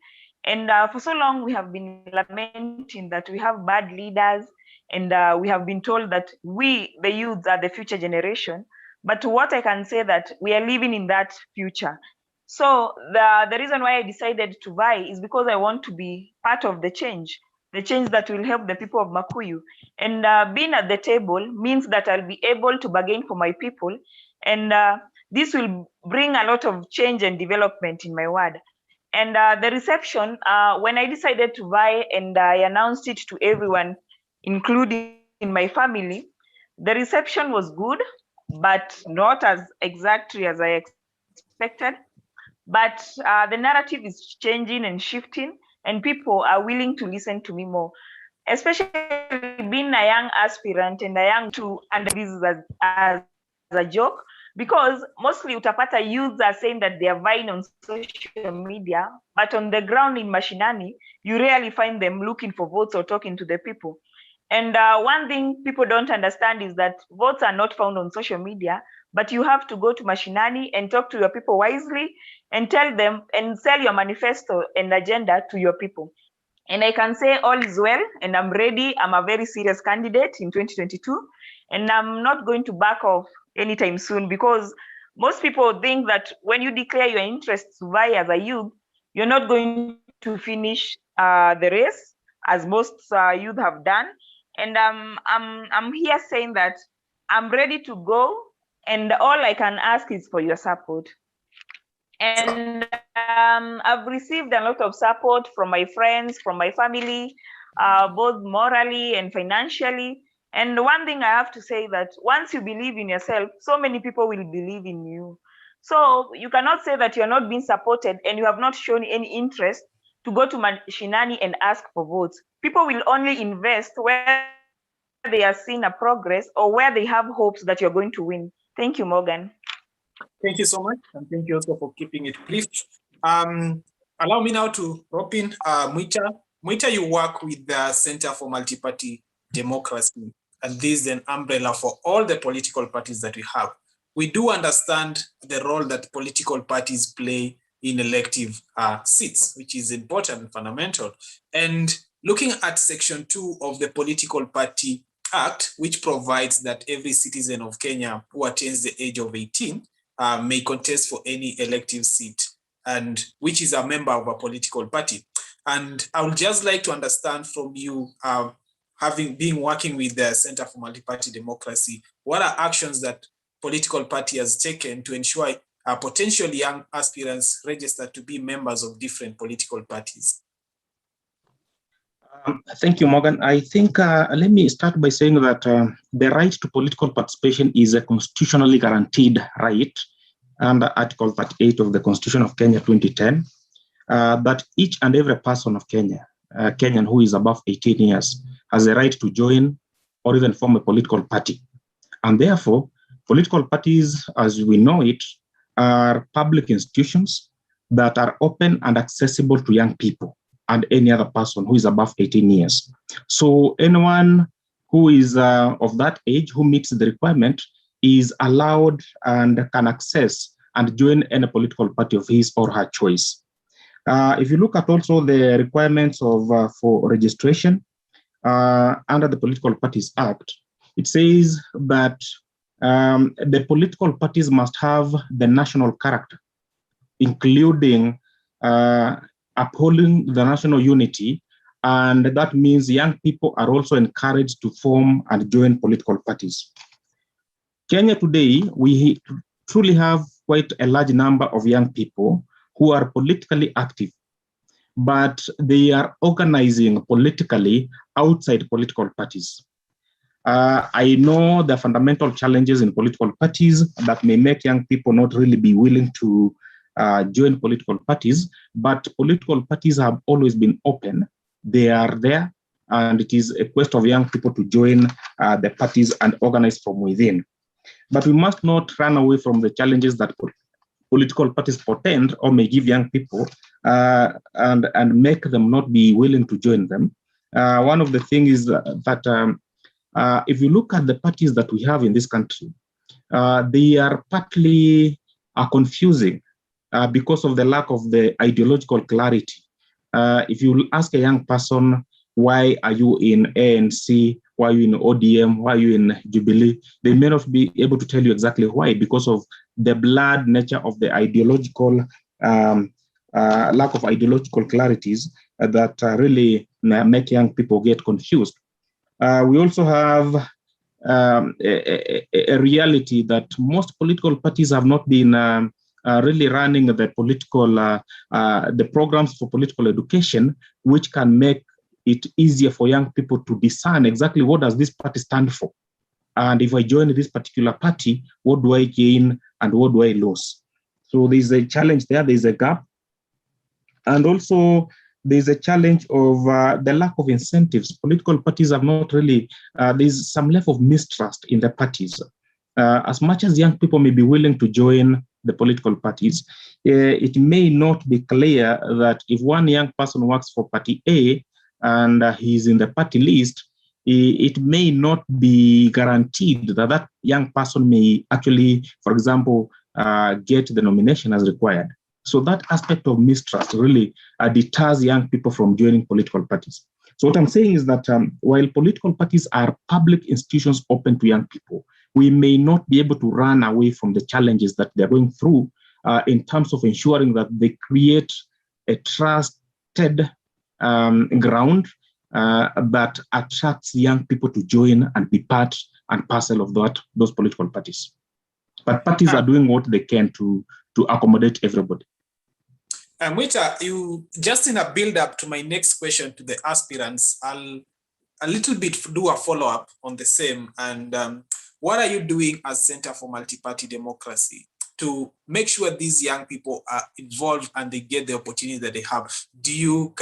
And for so long, we have been lamenting that we have bad leaders, and we have been told that we, the youths, are the future generation. But what I can say that we are living in that future. So the reason why I decided to vie is because I want to be part of the change. the change that will help the people of Makuyu. And being at the table means that I'll be able to bargain for my people. And this will bring a lot of change and development in my ward. And the reception, when I decided to buy and I announced it to everyone, including my family, the reception was good, but not as exactly as I expected. But the narrative is changing and shifting, and people are willing to listen to me more, especially being a young aspirant and a young to under this as a joke, because mostly utapata youths are saying that they are vying on social media, but on the ground in Mashinani, you rarely find them looking for votes or talking to the people. And one thing people don't understand is that votes are not found on social media, but you have to go to Mashinani and talk to your people wisely and tell them and sell your manifesto and agenda to your people. And I can say all is well, and I'm ready. I'm a very serious candidate in 2022, and I'm not going to back off anytime soon, because most people think that when you declare your interest to vie as a youth, you're not going to finish the race, as most youth have done. And I'm here saying that I'm ready to go, and all I can ask is for your support. And I've received a lot of support from my friends, from my family, both morally and financially. And one thing I have to say that once you believe in yourself, so many people will believe in you. So you cannot say that you're not being supported and you have not shown any interest to go to Mashinani and ask for votes. People will only invest where they are seeing a progress or where they have hopes that you're going to win. Thank you, Morgan. Thank you so much, and thank you also for keeping it brief. Allow me now to rope in Mwita. Mwita, you work with the Center for Multi-Party Democracy, and this is an umbrella for all the political parties that we have. We do understand the role that political parties play in elective seats, which is important and fundamental. And looking at Section 2 of the Political Party Act, which provides that every citizen of Kenya who attains the age of 18 may contest for any elective seat, and which is a member of a political party. And I would just like to understand from you, having been working with the Center for Multi-Party Democracy, what are actions that political party has taken to ensure potential young aspirants register to be members of different political parties? Thank you, Morgan. I think let me start by saying that the right to political participation is a constitutionally guaranteed right under Article 38 of the Constitution of Kenya 2010, that each and every person of Kenya, Kenyan who is above 18 years, has a right to join or even form a political party. And therefore, political parties, as we know it, are public institutions that are open and accessible to young people and any other person who is above 18 years. So anyone who is of that age, who meets the requirement, is allowed and can access and join any political party of his or her choice. If you look at also the requirements of for registration under the Political Parties Act, it says that the political parties must have the national character, including upholding the national unity, and that means young people are also encouraged to form and join political parties. Kenya today, we truly have quite a large number of young people who are politically active, but they are organizing politically outside political parties. I know the fundamental challenges in political parties that may make young people not really be willing to join political parties, but political parties have always been open. They are there, and it is a quest of young people to join the parties and organize from within. But we must not run away from the challenges that political parties portend or may give young people and make them not be willing to join them. One of the things is that if you look at the parties that we have in this country, they are partly confusing because of the lack of the ideological clarity. If you ask a young person, why are you in ANC? Why are you in ODM? Why are you in Jubilee? They may not be able to tell you exactly why, because of the blurred nature of the ideological, lack of ideological clarities that really make young people get confused. We also have a reality that most political parties have not been really running the programs for political education, which can make it easier for young people to discern exactly what does this party stand for. And if I join this particular party, what do I gain and what do I lose? So there's a challenge there, there's a gap. And also there's a challenge of the lack of incentives. Political parties have not really, there's some level of mistrust in the parties. As much as young people may be willing to join the political parties, it may not be clear that if one young person works for party A and he's in the party list, it may not be guaranteed that that young person may actually, for example, get the nomination as required. So that aspect of mistrust really deters young people from joining political parties. So what I'm saying is that while political parties are public institutions open to young people, we may not be able to run away from the challenges that they're going through in terms of ensuring that they create a trusted ground that attracts young people to join and be part and parcel of those political parties. But parties are doing what they can to accommodate everybody. Mwita, you just in a build-up to my next question to the aspirants, I'll a little bit do a follow-up on the same. And what are you doing as Center for Multi-Party Democracy to make sure these young people are involved and they get the opportunity that they have? Do you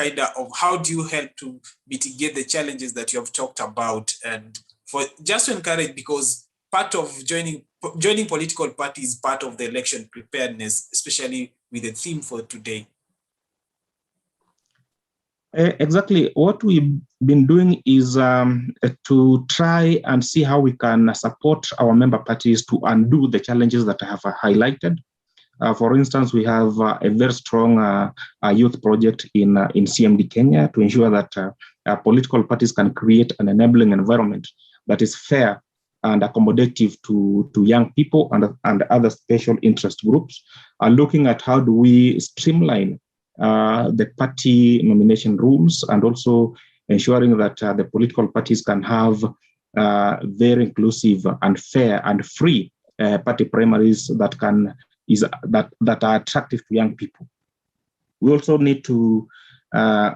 how do you help to mitigate the challenges that you have talked about? And for just to encourage, because part of joining political parties is part of the election preparedness, especially with the theme for today. Exactly. What we've been doing is to try and see how we can support our member parties to undo the challenges that I have highlighted. For instance, we have a very strong youth project in CMD Kenya to ensure that political parties can create an enabling environment that is fair and accommodative to young people and other special interest groups, looking at how do we streamline the party nomination rules and also ensuring that the political parties can have very inclusive and fair and free party primaries that are attractive to young people. We also need to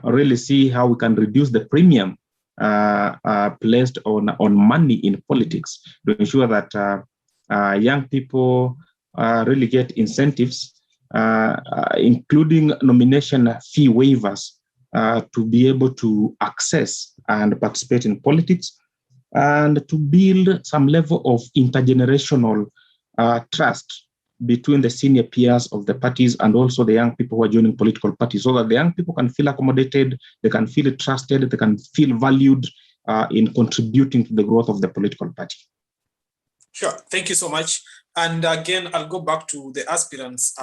really see how we can reduce the premium placed on money in politics to ensure that young people really get incentives, including nomination fee waivers to be able to access and participate in politics, and to build some level of intergenerational trust between the senior peers of the parties and also the young people who are joining political parties, so that the young people can feel accommodated, they can feel trusted, they can feel valued in contributing to the growth of the political party. Sure, thank you so much. And again, I'll go back to the aspirants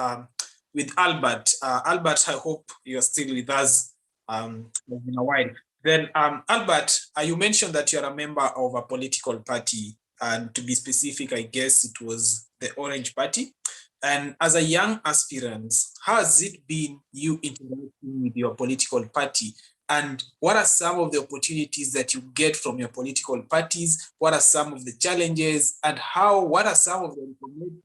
with Albert. Albert, I hope you're still with us in a while. Then Albert, you mentioned that you're a member of a political party, and to be specific, I guess it was the Orange Party. And as a young aspirant, how has it been you interacting with your political party? And what are some of the opportunities that you get from your political parties? What are some of the challenges? And what are some of the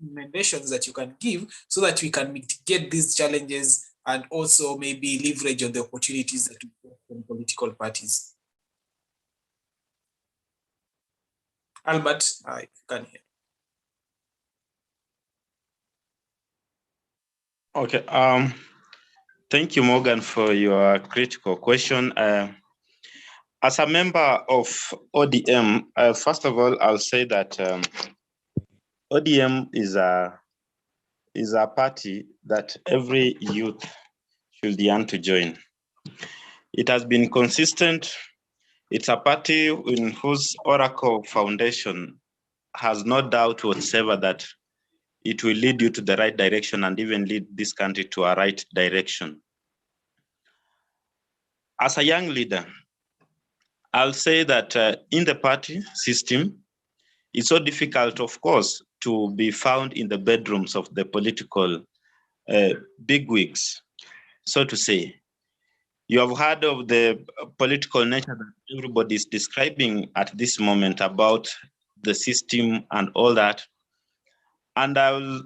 recommendations that you can give so that we can mitigate these challenges and also maybe leverage on the opportunities that we get from political parties? Albert, I can hear. Okay. Thank you, Morgan, for your critical question. As a member of ODM, first of all, I'll say that ODM is a party that every youth should yearn to join. It has been consistent. It's a party in whose Oracle foundation has no doubt whatsoever that it will lead you to the right direction and even lead this country to a right direction. As a young leader, I'll say that in the party system, it's so difficult, of course, to be found in the bedrooms of the political bigwigs, so to say. You have heard of the political nature that everybody is describing at this moment about the system and all that. And I will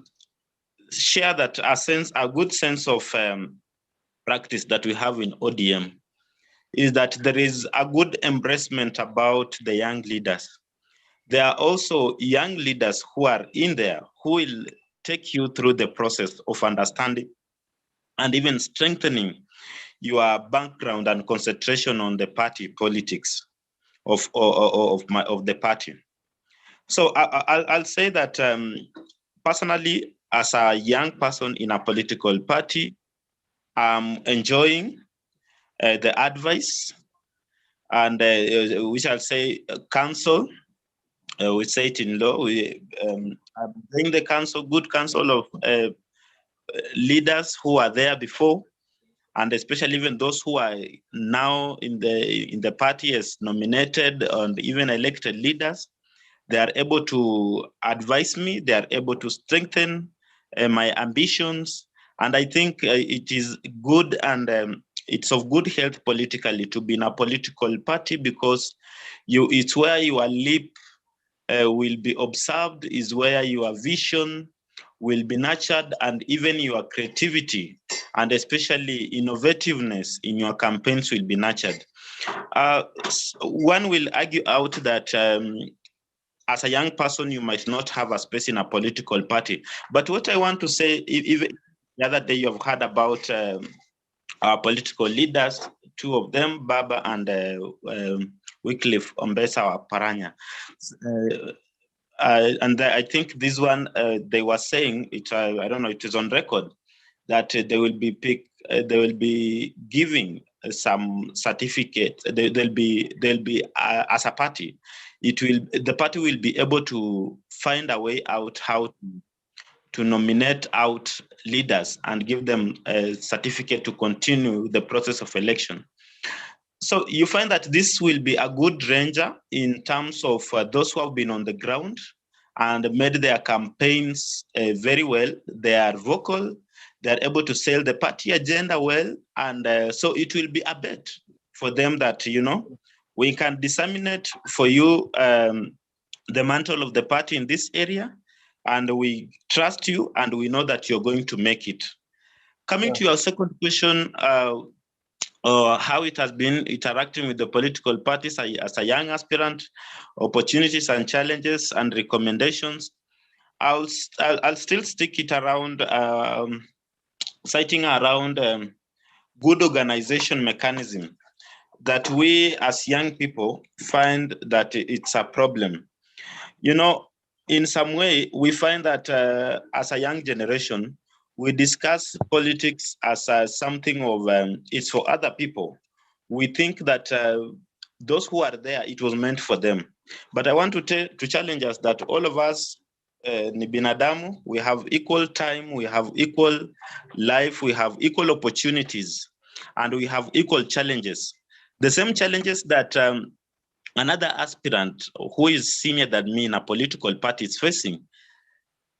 share that a good sense of practice that we have in ODM is that there is a good embracement about the young leaders. There are also young leaders who are in there who will take you through the process of understanding and even strengthening your background and concentration on the party politics of the party. So I'll say that personally, as a young person in a political party, I'm enjoying the advice and we shall say counsel. We say it in law. I'm bring the counsel, good counsel of leaders who are there before, and especially even those who are now in the party as nominated and even elected leaders. They are able to advise me. They are able to strengthen my ambitions, and I think it is good and it's of good health politically to be in a political party, because it's where your leap will be observed, is where your vision will be nurtured, and even your creativity and especially innovativeness in your campaigns will be nurtured. One will argue out that as a young person, you might not have a space in a political party. But what I want to say, even the other day you've heard about our political leaders, two of them, Baba and Wycliffe Ombesa Paranya. And I think this one, they were saying, I don't know, it is on record, that they will be giving some certificate. They'll be as a party. The party will be able to find a way out how to nominate out leaders and give them a certificate to continue the process of election. So you find that this will be a good ranger in terms of those who have been on the ground and made their campaigns very well. They are vocal. They are able to sell the party agenda well. And so it will be a bet for them that, we can disseminate for you the mantle of the party in this area. And we trust you and we know that you're going to make it. Coming to your second question, how it has been interacting with the political parties as a young aspirant, opportunities and challenges and recommendations. I'll still stick it around, citing around good organization mechanism that we as young people find that it's a problem. In some way, we find that as a young generation, we discuss politics as something of, it's for other people. We think that those who are there, it was meant for them. But I want to challenge us that all of us, ni binadamu, we have equal time, we have equal life, we have equal opportunities, and we have equal challenges. The same challenges that another aspirant who is senior than me in a political party is facing.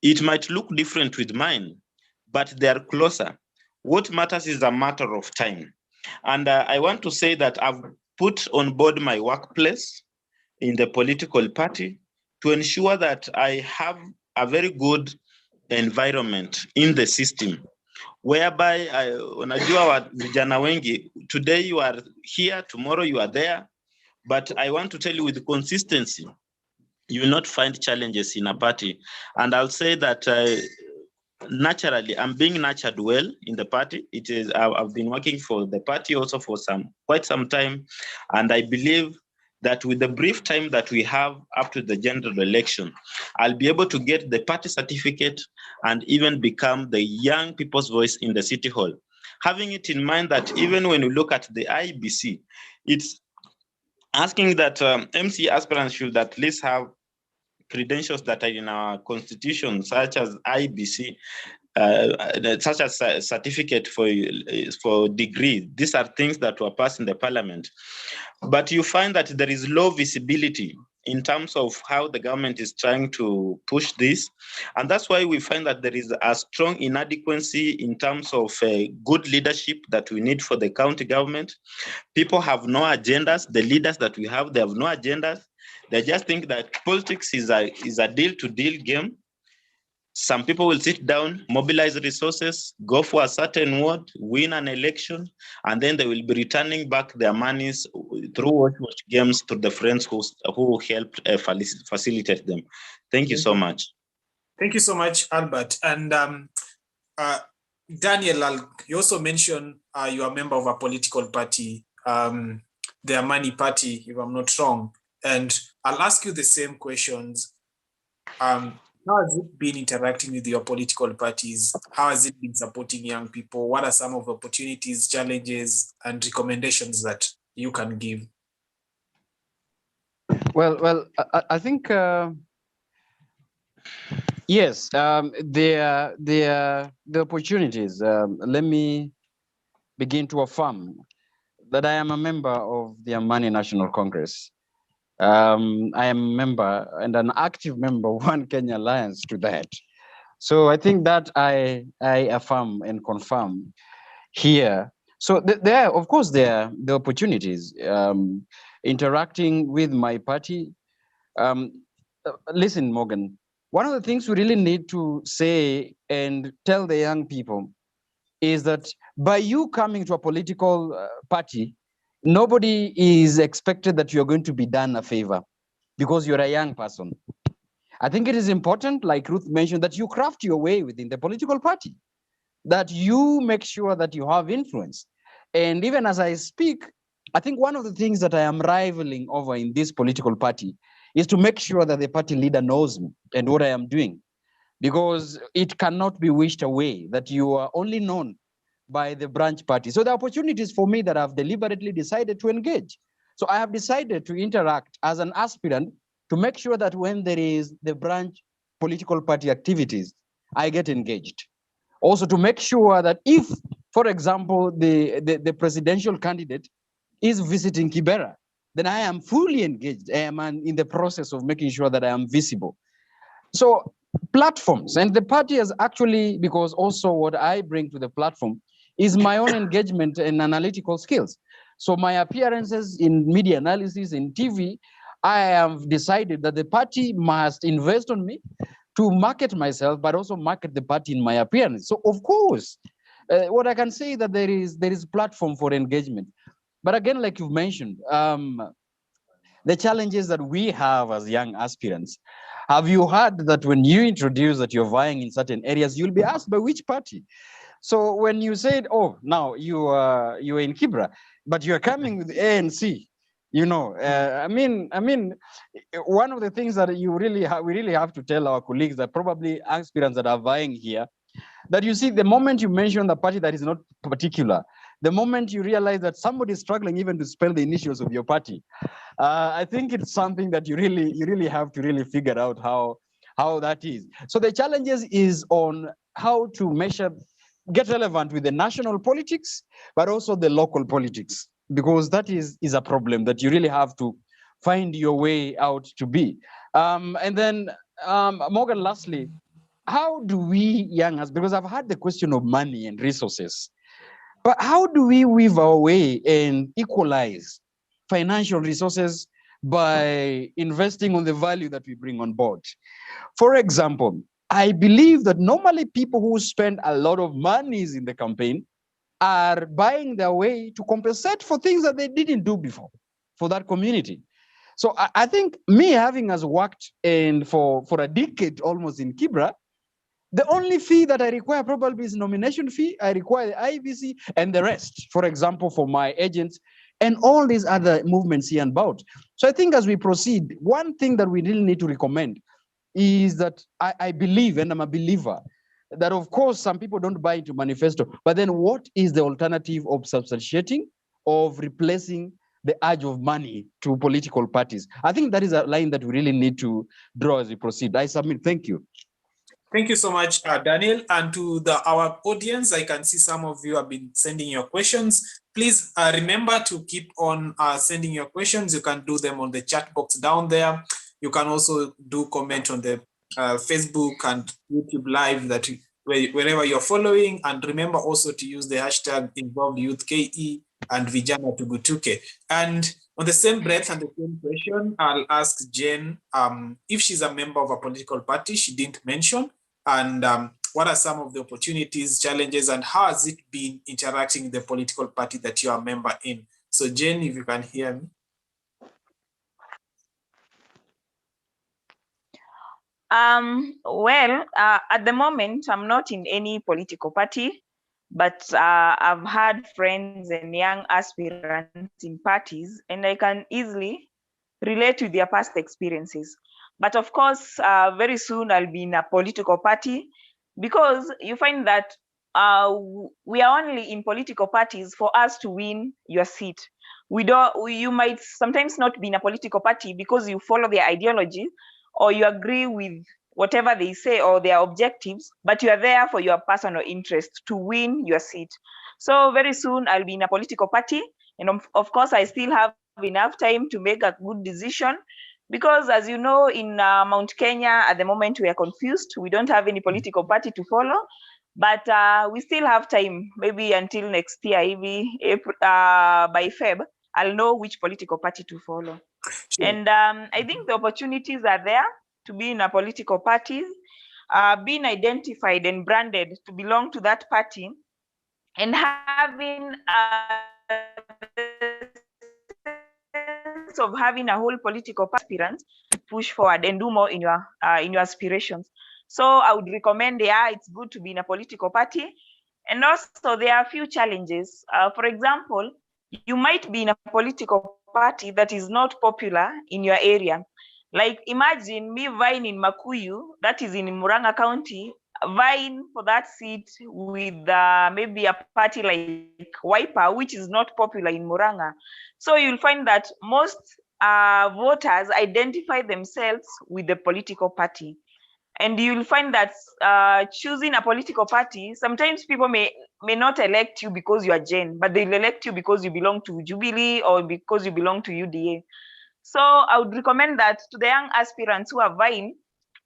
It might look different with mine, but they are closer. What matters is a matter of time. And I want to say that I've put on board my workplace in the political party to ensure that I have a very good environment in the system, whereby unajua vijana wengi, today you are here, tomorrow you are there. But I want to tell you, with consistency, you will not find challenges in a party. And I'll say that naturally, I'm being nurtured well in the party. I've been working for the party also for quite some time. And I believe that with the brief time that we have up to the general election, I'll be able to get the party certificate and even become the young people's voice in the city hall. Having it in mind that even when you look at the IEBC, it's asking that MC aspirants should at least have credentials that are in our constitution, such as IEBC, such as a certificate for degree. These are things that were passed in the parliament. But you find that there is low visibility in terms of how the government is trying to push this. And that's why we find that there is a strong inadequacy in terms of good leadership that we need for the county government. People have no agendas. The leaders that we have, they have no agendas. They just think that politics is a deal-to-deal game. Some people will sit down, mobilize resources, go for a certain ward, win an election, and then they will be returning back their monies through watch games to the friends who helped facilitate them. Thank you so much. Thank you so much, Albert. And Daniel, you also mentioned you are a member of a political party, the Amani Party, if I'm not wrong. And I'll ask you the same questions. How has it been interacting with your political parties? How has it been supporting young people? What are some of the opportunities, challenges, and recommendations that you can give? Well, I think yes, the opportunities. Let me begin to affirm that I am a member of the Amani National Congress. I am a member and an active member of One Kenya Alliance to that. So I think that I affirm and confirm here. So there, of course, there are the opportunities interacting with my party. Listen, Morgan, one of the things we really need to say and tell the young people is that by you coming to a political party, nobody is expected that you're going to be done a favor because you're a young person. I think it is important, like Ruth mentioned, that you craft your way within the political party, that you make sure that you have influence. And even as I speak, I think one of the things that I am rivaling over in this political party is to make sure that the party leader knows me and what I am doing, because it cannot be wished away that you are only known by the branch party. So the opportunities for me that I've deliberately decided to engage. So I have decided to interact as an aspirant to make sure that when there is the branch political party activities, I get engaged. Also to make sure that if, for example, the presidential candidate is visiting Kibera, then I am fully engaged. I am in the process of making sure that I am visible. So platforms, and the party has actually, because also what I bring to the platform is my own engagement and analytical skills. So my appearances in media analysis, in TV, I have decided that the party must invest on me to market myself, but also market the party in my appearance. So of course, what I can say that there is platform for engagement. But again, like you've mentioned, the challenges that we have as young aspirants. Have you heard that when you introduce that you're vying in certain areas, you'll be asked by which party? So when you said, oh, now you are in Kibra, but you're coming with ANC, you know, I mean, one of the things that we really have to tell our colleagues that probably aspirants that are vying here, that you see the moment you mention the party that is not particular, the moment you realize that somebody is struggling even to spell the initials of your party, I think it's something that you really have to really figure out how that is. So the challenges is on how to measure, get relevant with the national politics, but also the local politics, because that is a problem that you really have to find your way out to be. And then Morgan, lastly, how do we youngers, because I've had the question of money and resources, but how do we weave our way and equalize financial resources by investing on the value that we bring on board? For example, I believe that normally people who spend a lot of monies in the campaign are buying their way to compensate for things that they didn't do before for that community. So I think me having as worked for a decade almost in Kibra, the only fee that I require probably is nomination fee. I require the IEBC and the rest, for example, for my agents and all these other movements here and about. So I think as we proceed, one thing that we really need to recommend is that I believe, and I'm a believer, that of course some people don't buy into manifesto, but then what is the alternative of substantiating, of replacing the urge of money to political parties? I think that is a line that we really need to draw as we proceed. I submit. Thank you. Thank you so much, Daniel. And to our audience, I can see some of you have been sending your questions. Please remember to keep on sending your questions. You can do them on the chat box down there. You can also do comment on the Facebook and YouTube Live that wherever you're following. And remember also to use the hashtag InvolvedYouthKE and Vijana Tugutuke. And on the same breath and the same question, I'll ask Jen if she's a member of a political party she didn't mention, and what are some of the opportunities, challenges, and how has it been interacting with the political party that you are a member in? So Jen, if you can hear me. Well, at the moment, I'm not in any political party, but I've had friends and young aspirants in parties, and I can easily relate to their past experiences. But of course, very soon I'll be in a political party, because you find that we are only in political parties for us to win your seat. You might sometimes not be in a political party because you follow their ideology or you agree with whatever they say or their objectives, but you are there for your personal interest to win your seat. So very soon I'll be in a political party, and of course I still have enough time to make a good decision, because as you know, in Mount Kenya at the moment we are confused. We don't have any political party to follow, but we still have time, maybe until next year, maybe April, by Feb, I'll know which political party to follow. Sure. And I think the opportunities are there to be in a political party, being identified and branded to belong to that party, and having of having a whole political aspirant push forward and do more in your aspirations. So I would recommend, it's good to be in a political party. And also there are a few challenges. For example, you might be in a political party that is not popular in your area. Like imagine me vying in Makuyu, that is in Murang'a County, vying for that seat with maybe a party like Wiper, which is not popular in Murang'a. So you'll find that most voters identify themselves with the political party. And you'll find that choosing a political party, sometimes people may not elect you because you are Jen, but they'll elect you because you belong to Jubilee or because you belong to UDA. So I would recommend that to the young aspirants who are vying,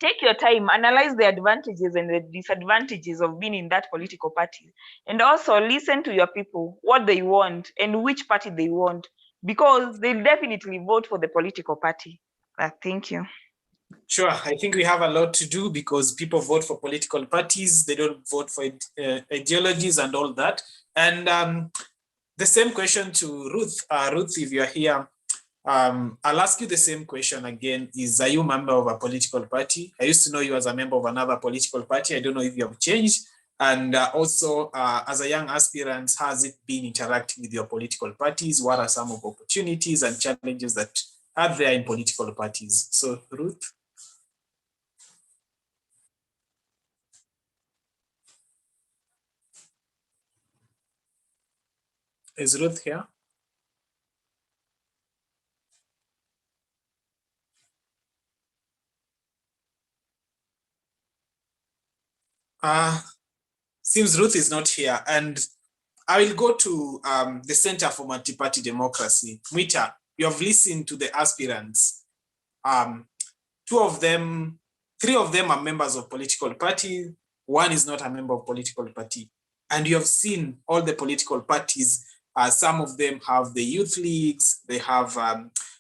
take your time, analyze the advantages and the disadvantages of being in that political party. And also listen to your people, what they want and which party they want, because they'll definitely vote for the political party. Thank you. Sure, I think we have a lot to do because people vote for political parties, they don't vote for ideologies and all that. And the same question to Ruth. Ruth, if you're here, I'll ask you the same question again. Are you a member of a political party? I used to know you as a member of another political party. I don't know if you have changed. And also, as a young aspirant, how has it been interacting with your political parties? What are some of the opportunities and challenges that are there in political parties? So, Ruth? Is Ruth here? Seems Ruth is not here. And I will go to the Center for Multi-Party Democracy. Mwita, you have listened to the aspirants. Three of them are members of political parties. One is not a member of political party. And you have seen all the political parties. Some of them have the youth leagues. They have,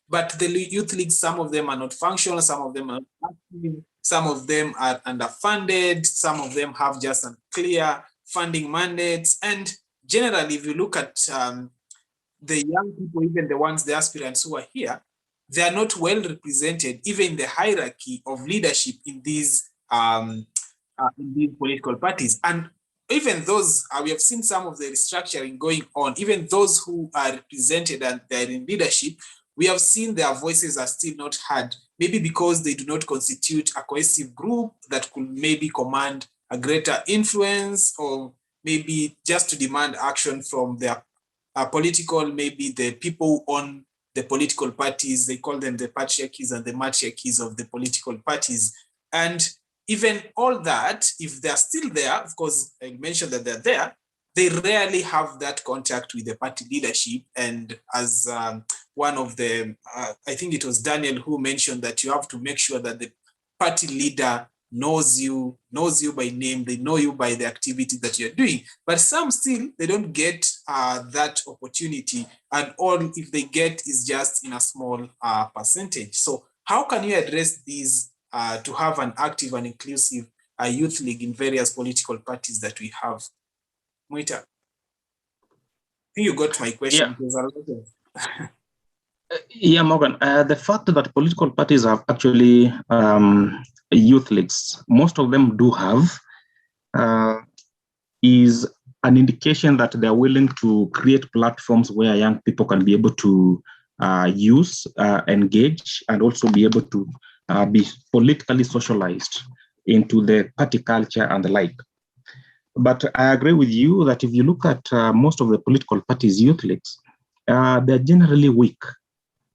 but the youth leagues, some of them are not functional. Some of them are not active. Some of them are underfunded. Some of them have just unclear funding mandates. And generally, if you look at the young people, even the ones, the aspirants who are here, they are not well represented, even in the hierarchy of leadership in these political parties. And even those, we have seen some of the restructuring going on, even those who are represented and they're in leadership, we have seen their voices are still not heard, maybe because they do not constitute a cohesive group that could maybe command a greater influence, or maybe just to demand action from their political, maybe the people on the political parties. They call them the patriarchies and the matriarchies of the political parties. And even all that, if they're still there, of course, I mentioned that they're there, they rarely have that contact with the party leadership. And as one of the, I think it was Daniel who mentioned that you have to make sure that the party leader knows you by name, they know you by the activity that you're doing. But some still, they don't get that opportunity, and all if they get is just in a small percentage. So how can you address these to have an active and inclusive youth league in various political parties that we have? Mwita, I think you got my question. Yeah. Yeah, Morgan, the fact that political parties have actually youth leagues, most of them do have, is an indication that they're willing to create platforms where young people can be able to use, engage, and also be able to be politically socialized into the party culture and the like. But I agree with you that if you look at most of the political parties' youth leagues, they're generally weak.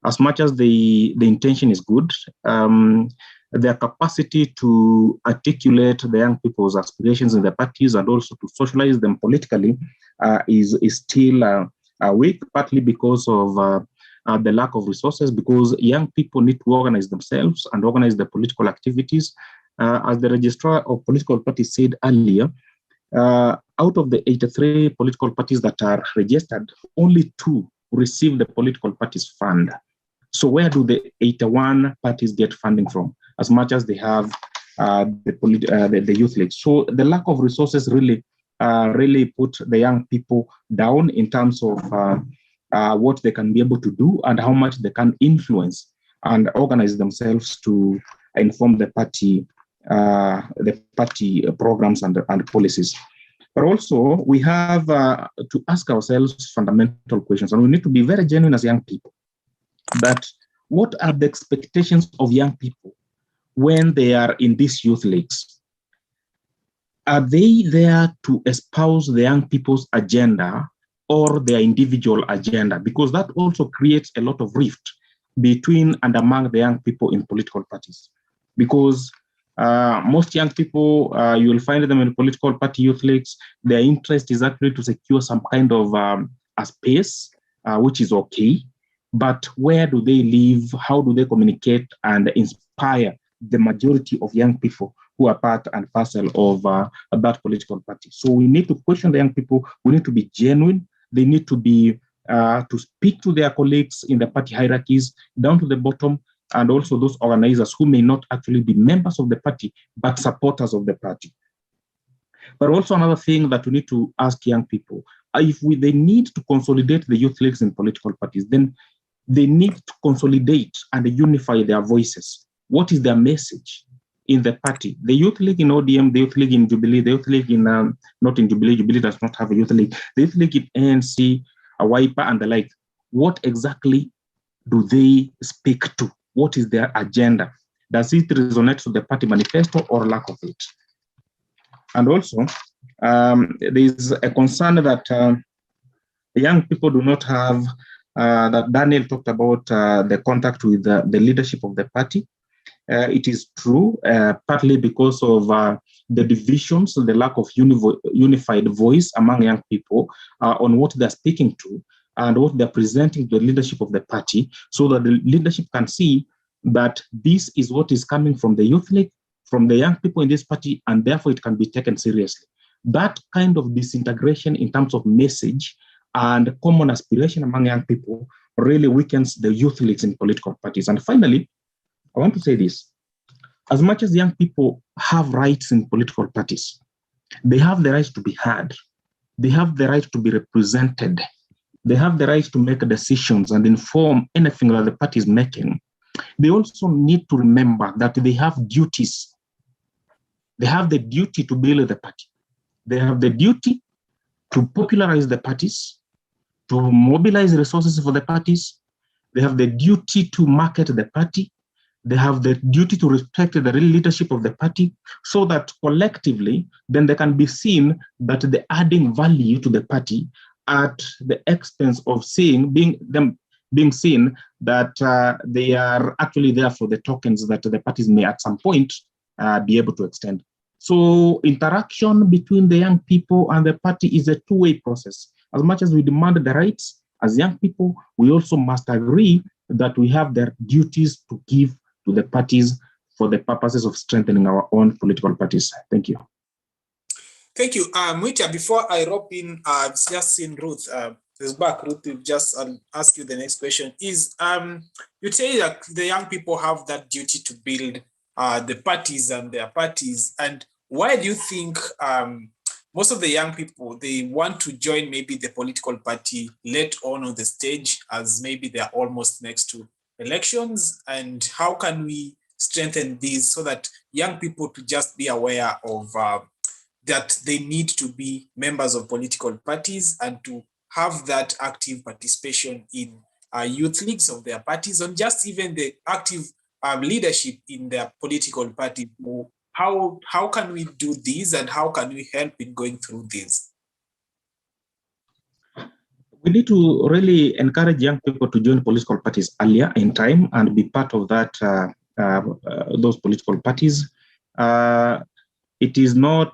As much as the intention is good, their capacity to articulate the young people's aspirations in the parties and also to socialize them politically is still weak, partly because of the lack of resources, because young people need to organize themselves and organize their political activities. As the registrar of political parties said earlier, out of the 83 political parties that are registered, only 2 receive the political parties fund. So where do the 81 parties get funding from, as much as they have the youth league? So the lack of resources really put the young people down in terms of what they can be able to do and how much they can influence and organize themselves to inform the party programs and policies. But also we have to ask ourselves fundamental questions, and we need to be very genuine as young people. That what are the expectations of young people when they are in these youth leagues? Are they there to espouse the young people's agenda or their individual agenda? Because that also creates a lot of rift between and among the young people in political parties. Because most young people, you will find them in political party youth leagues, their interest is actually to secure some kind of a space, which is okay. But where do they live? How do they communicate and inspire the majority of young people who are part and parcel of that political party? So we need to question the young people. We need to be genuine. They need to be to speak to their colleagues in the party hierarchies down to the bottom, and also those organizers who may not actually be members of the party, but supporters of the party. But also another thing that we need to ask young people, if they need to consolidate the youth leagues in political parties, then they need to consolidate and unify their voices. What is their message in the party? The youth league in ODM, the youth league in Jubilee, the youth league in, not in Jubilee, Jubilee does not have a youth league, the youth league in ANC, a WIPA and the like. What exactly do they speak to? What is their agenda? Does it resonate to the party manifesto or lack of it? And also, there is a concern that young people do not have, that Daniel talked about the contact with the leadership of the party. It is true, partly because of the divisions, the lack of unified voice among young people on what they're speaking to and what they're presenting to the leadership of the party, so that the leadership can see that this is what is coming from the youth league, from the young people in this party, and therefore it can be taken seriously. That kind of disintegration in terms of message and common aspiration among young people really weakens the youth leagues in political parties. And finally, I want to say this. As much as young people have rights in political parties, they have the right to be heard. They have the right to be represented. They have the right to make decisions and inform anything that the party is making. They also need to remember that they have duties. They have the duty to build the party. They have the duty to popularize the parties, to mobilize resources for the parties. They have the duty to market the party. They have the duty to respect the real leadership of the party, so that collectively, then they can be seen that they're adding value to the party at the expense of being seen that they are actually there for the tokens that the parties may at some point be able to extend. So interaction between the young people and the party is a two-way process. As much as we demand the rights as young people, we also must agree that we have the duties to give to the parties for the purposes of strengthening our own political parties. Thank you. Thank you. Mwita, before I rope in, I've just seen Ruth is back. Ruth, will just ask you the next question. Is you say that the young people have that duty to build the parties and their parties, and why do you think most of the young people, they want to join maybe the political party late on the stage, as maybe they're almost next to elections? And how can we strengthen these so that young people to just be aware of that they need to be members of political parties and to have that active participation in youth leagues of their parties, and just even the active leadership in their political party? How can we do this, and how can we help in going through this? We need to really encourage young people to join political parties earlier in time and be part of that those political parties. It is not.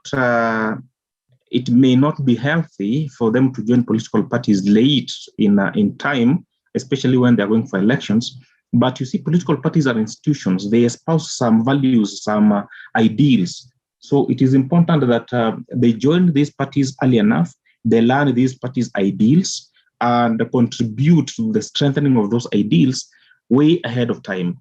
It may not be healthy for them to join political parties late in time, especially when they're going for elections. But you see, political parties are institutions. They espouse some values, some ideals. So it is important that they join these parties early enough, they learn these parties' ideals, and contribute to the strengthening of those ideals way ahead of time.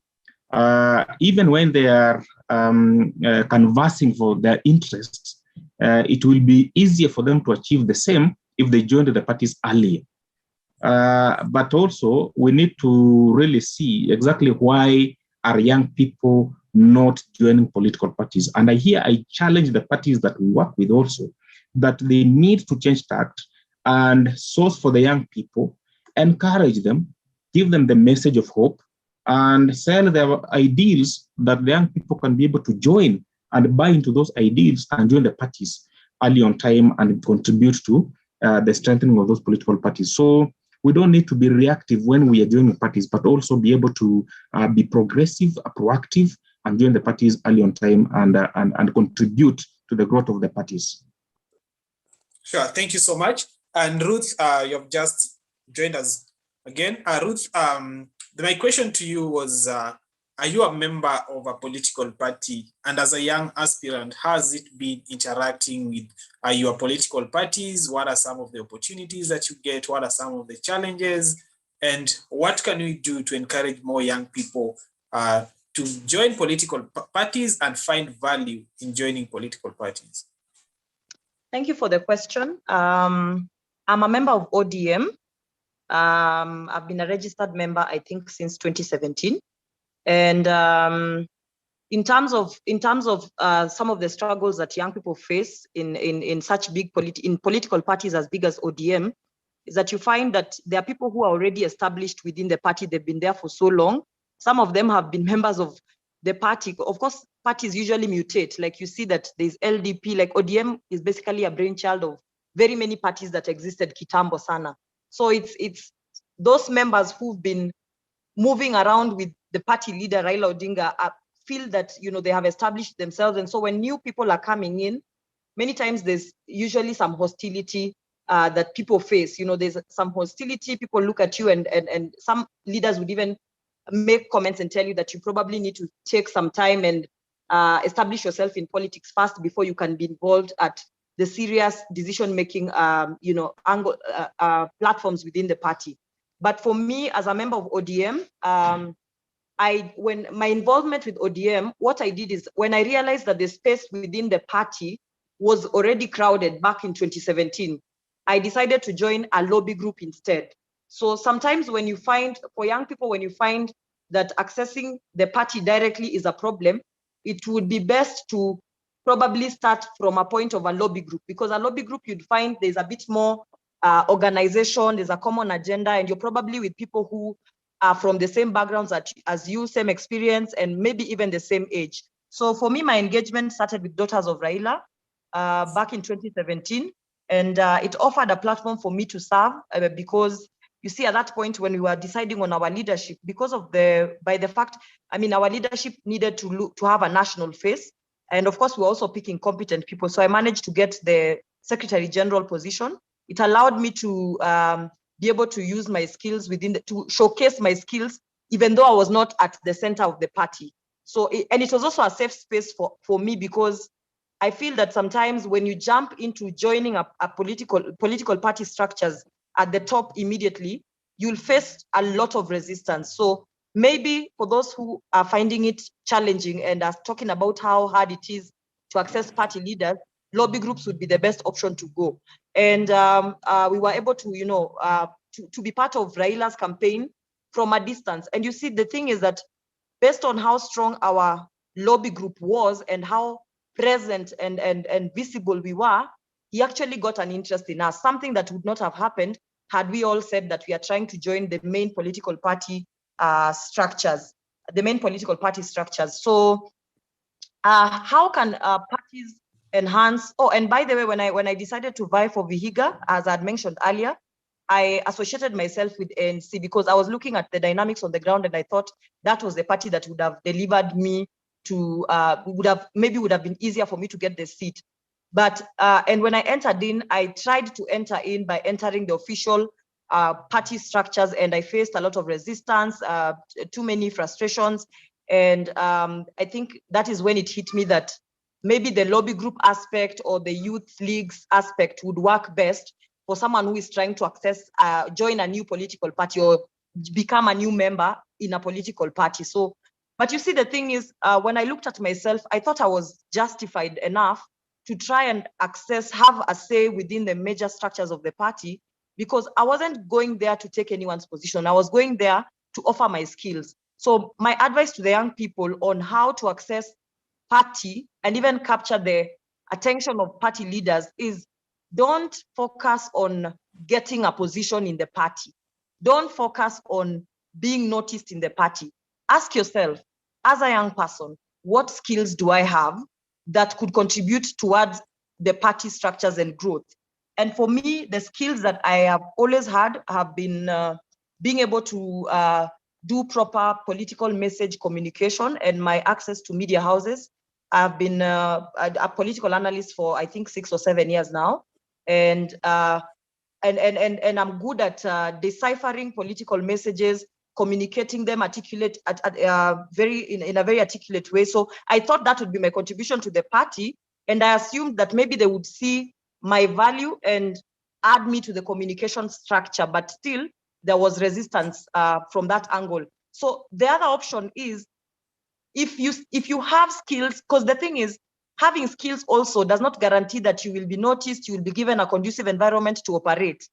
Even when they are canvassing for their interests, it will be easier for them to achieve the same if they joined the parties early. But also, we need to really see exactly why are young people not joining political parties. And I challenge the parties that we work with also, that they need to change tact and source for the young people, encourage them, give them the message of hope, and sell their ideals that the young people can be able to join and buy into those ideals and join the parties early on time and contribute to the strengthening of those political parties. So we don't need to be reactive when we are joining parties, but also be able to be progressive, proactive, and join the parties early on time and contribute to the growth of the parties. Sure, thank you so much. And Ruth, you have just joined us again. Ruth, my question to you was, are you a member of a political party? And as a young aspirant, how has it been interacting with your political parties? What are some of the opportunities that you get? What are some of the challenges? And what can we do to encourage more young people to join political parties and find value in joining political parties? Thank you for the question. I'm a member of ODM. I've been a registered member, I think, since 2017. And in terms of some of the struggles that young people face in such big political parties as big as ODM, is that you find that there are people who are already established within the party. They've been there for so long. Some of them have been members of the party. Of course, parties usually mutate. Like you see that there's LDP, like ODM is basically a brainchild of very many parties that existed kitambo sana. So it's those members who've been moving around with the party leader Raila Odinga feel that they have established themselves, and so when new people are coming in, many times there's usually some hostility that people face. There's some hostility. People look at you, and some leaders would even make comments and tell you that you probably need to take some time and establish yourself in politics first before you can be involved at the serious decision-making, platforms within the party. But for me, as a member of ODM, when my involvement with ODM, what I did is when I realized that the space within the party was already crowded back in 2017, I decided to join a lobby group instead. So sometimes when you find, for young people, when you find that accessing the party directly is a problem, it would be best to probably start from a point of a lobby group, because a lobby group, you'd find there's a bit more organization, there's a common agenda, and you're probably with people who are from the same backgrounds as you, same experience, and maybe even the same age. So for me, my engagement started with Daughters of Raila back in 2017, and it offered a platform for me to serve because you see, at that point when we were deciding on our leadership, because of our leadership needed to have a national face. And of course, we're also picking competent people. So I managed to get the Secretary General position. It allowed me to be able to use my skills to showcase my skills, even though I was not at the center of the party. So, and it was also a safe space for me, because I feel that sometimes when you jump into joining a political party structures at the top immediately, you'll face a lot of resistance. So maybe for those who are finding it challenging and are talking about how hard it is to access party leaders, lobby groups would be the best option to go. And we were able to, to be part of Raila's campaign from a distance. And you see, the thing is that based on how strong our lobby group was and how present and visible we were, he actually got an interest in us, something that would not have happened had we all said that we are trying to join the main political party structures, So how can parties enhance? Oh, and by the way, when I decided to vie for Vihiga, as I had mentioned earlier, I associated myself with ANC because I was looking at the dynamics on the ground, and I thought that was the party that would have delivered me to, would have been easier for me to get the seat. But, and when I entered in, I tried to enter in by entering the official party structures, and I faced a lot of resistance, too many frustrations. And I think that is when it hit me that maybe the lobby group aspect or the youth leagues aspect would work best for someone who is trying to access, join a new political party or become a new member in a political party. So, but you see, the thing is, when I looked at myself, I thought I was justified enough to try and have a say within the major structures of the party, because I wasn't going there to take anyone's position. I was going there to offer my skills. So my advice to the young people on how to access party and even capture the attention of party leaders is, don't focus on getting a position in the party. Don't focus on being noticed in the party. Ask yourself, as a young person, what skills do I have that could contribute towards the party structures and growth? And for me, the skills that I have always had have been being able to do proper political message communication and my access to media houses. I've been a political analyst for, I think, 6 or 7 years now. And I'm good at deciphering political messages, communicating them in a very articulate way. So I thought that would be my contribution to the party. And I assumed that maybe they would see my value and add me to the communication structure, but still there was resistance from that angle. So the other option is, if you have skills, because the thing is, having skills also does not guarantee that you will be noticed, you will be given a conducive environment to operate.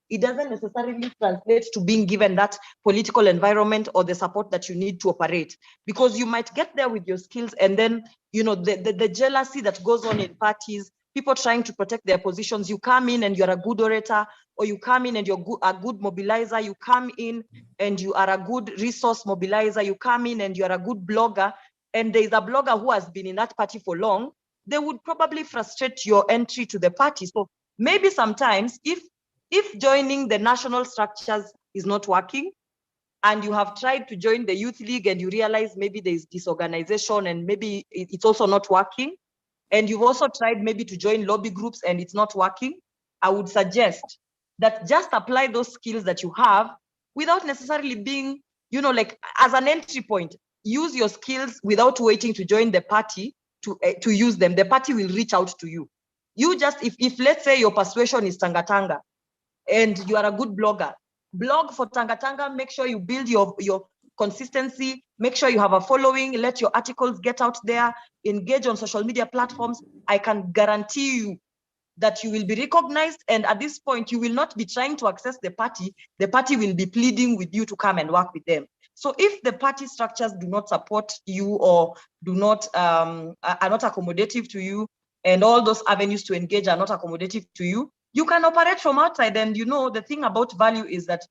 It doesn't necessarily translate to being given that political environment or the support that you need to operate, because you might get there with your skills, and then, the jealousy that goes on in parties, people trying to protect their positions. You come in and you're a good orator, or you come in and you're a good mobilizer. You come in and you are a good resource mobilizer. You come in and you're a good blogger, and there's a blogger who has been in that party for long. They would probably frustrate your entry to the party. So maybe sometimes if joining the national structures is not working, and you have tried to join the youth league and you realize maybe there's disorganization and maybe it's also not working, and you've also tried maybe to join lobby groups and it's not working, I would suggest that just apply those skills that you have without necessarily being, like as an entry point. Use your skills without waiting to join the party to use them. The party will reach out to you. You just, if let's say your persuasion is Tanga and you are a good blogger, blog for Tanga, make sure you build your consistency, make sure you have a following, let your articles get out there, engage on social media platforms. I can guarantee you that you will be recognized, and at this point, you will not be trying to access the party will be pleading with you to come and work with them. So if the party structures do not support you or are not accommodative to you, and all those avenues to engage are not accommodative to you, you can operate from outside. And the thing about value is that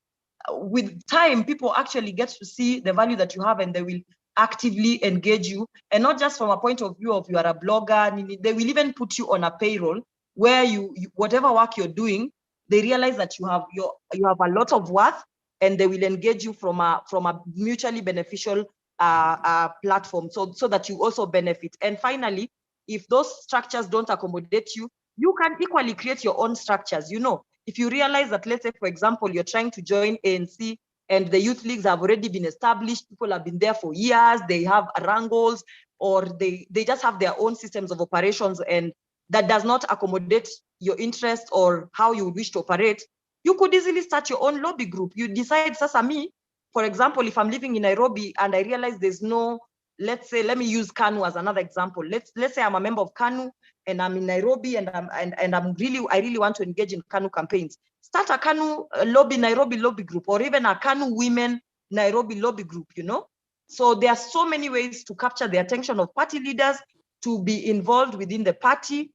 with time, people actually get to see the value that you have, and they will actively engage you, and not just from a point of view of you are a blogger. They will even put you on a payroll where you whatever work you're doing, they realize that you have a lot of worth, and they will engage you from a mutually beneficial platform, so that you also benefit. And finally, if those structures don't accommodate you, you can equally create your own structures. You know, if you realize that, let's say, for example, you're trying to join ANC and the youth leagues have already been established, people have been there for years, they have wrangles, or they just have their own systems of operations, and that does not accommodate your interest or how you wish to operate, you could easily start your own lobby group. You decide, Sasami, for example, if I'm living in Nairobi and I realize there's no, let's say, let me use KANU as another example. Let's say I'm a member of KANU and I'm in Nairobi and I really want to engage in KANU campaigns. Start a KANU Nairobi lobby group, or even a KANU women Nairobi lobby group, you know? So there are so many ways to capture the attention of party leaders, to be involved within the party,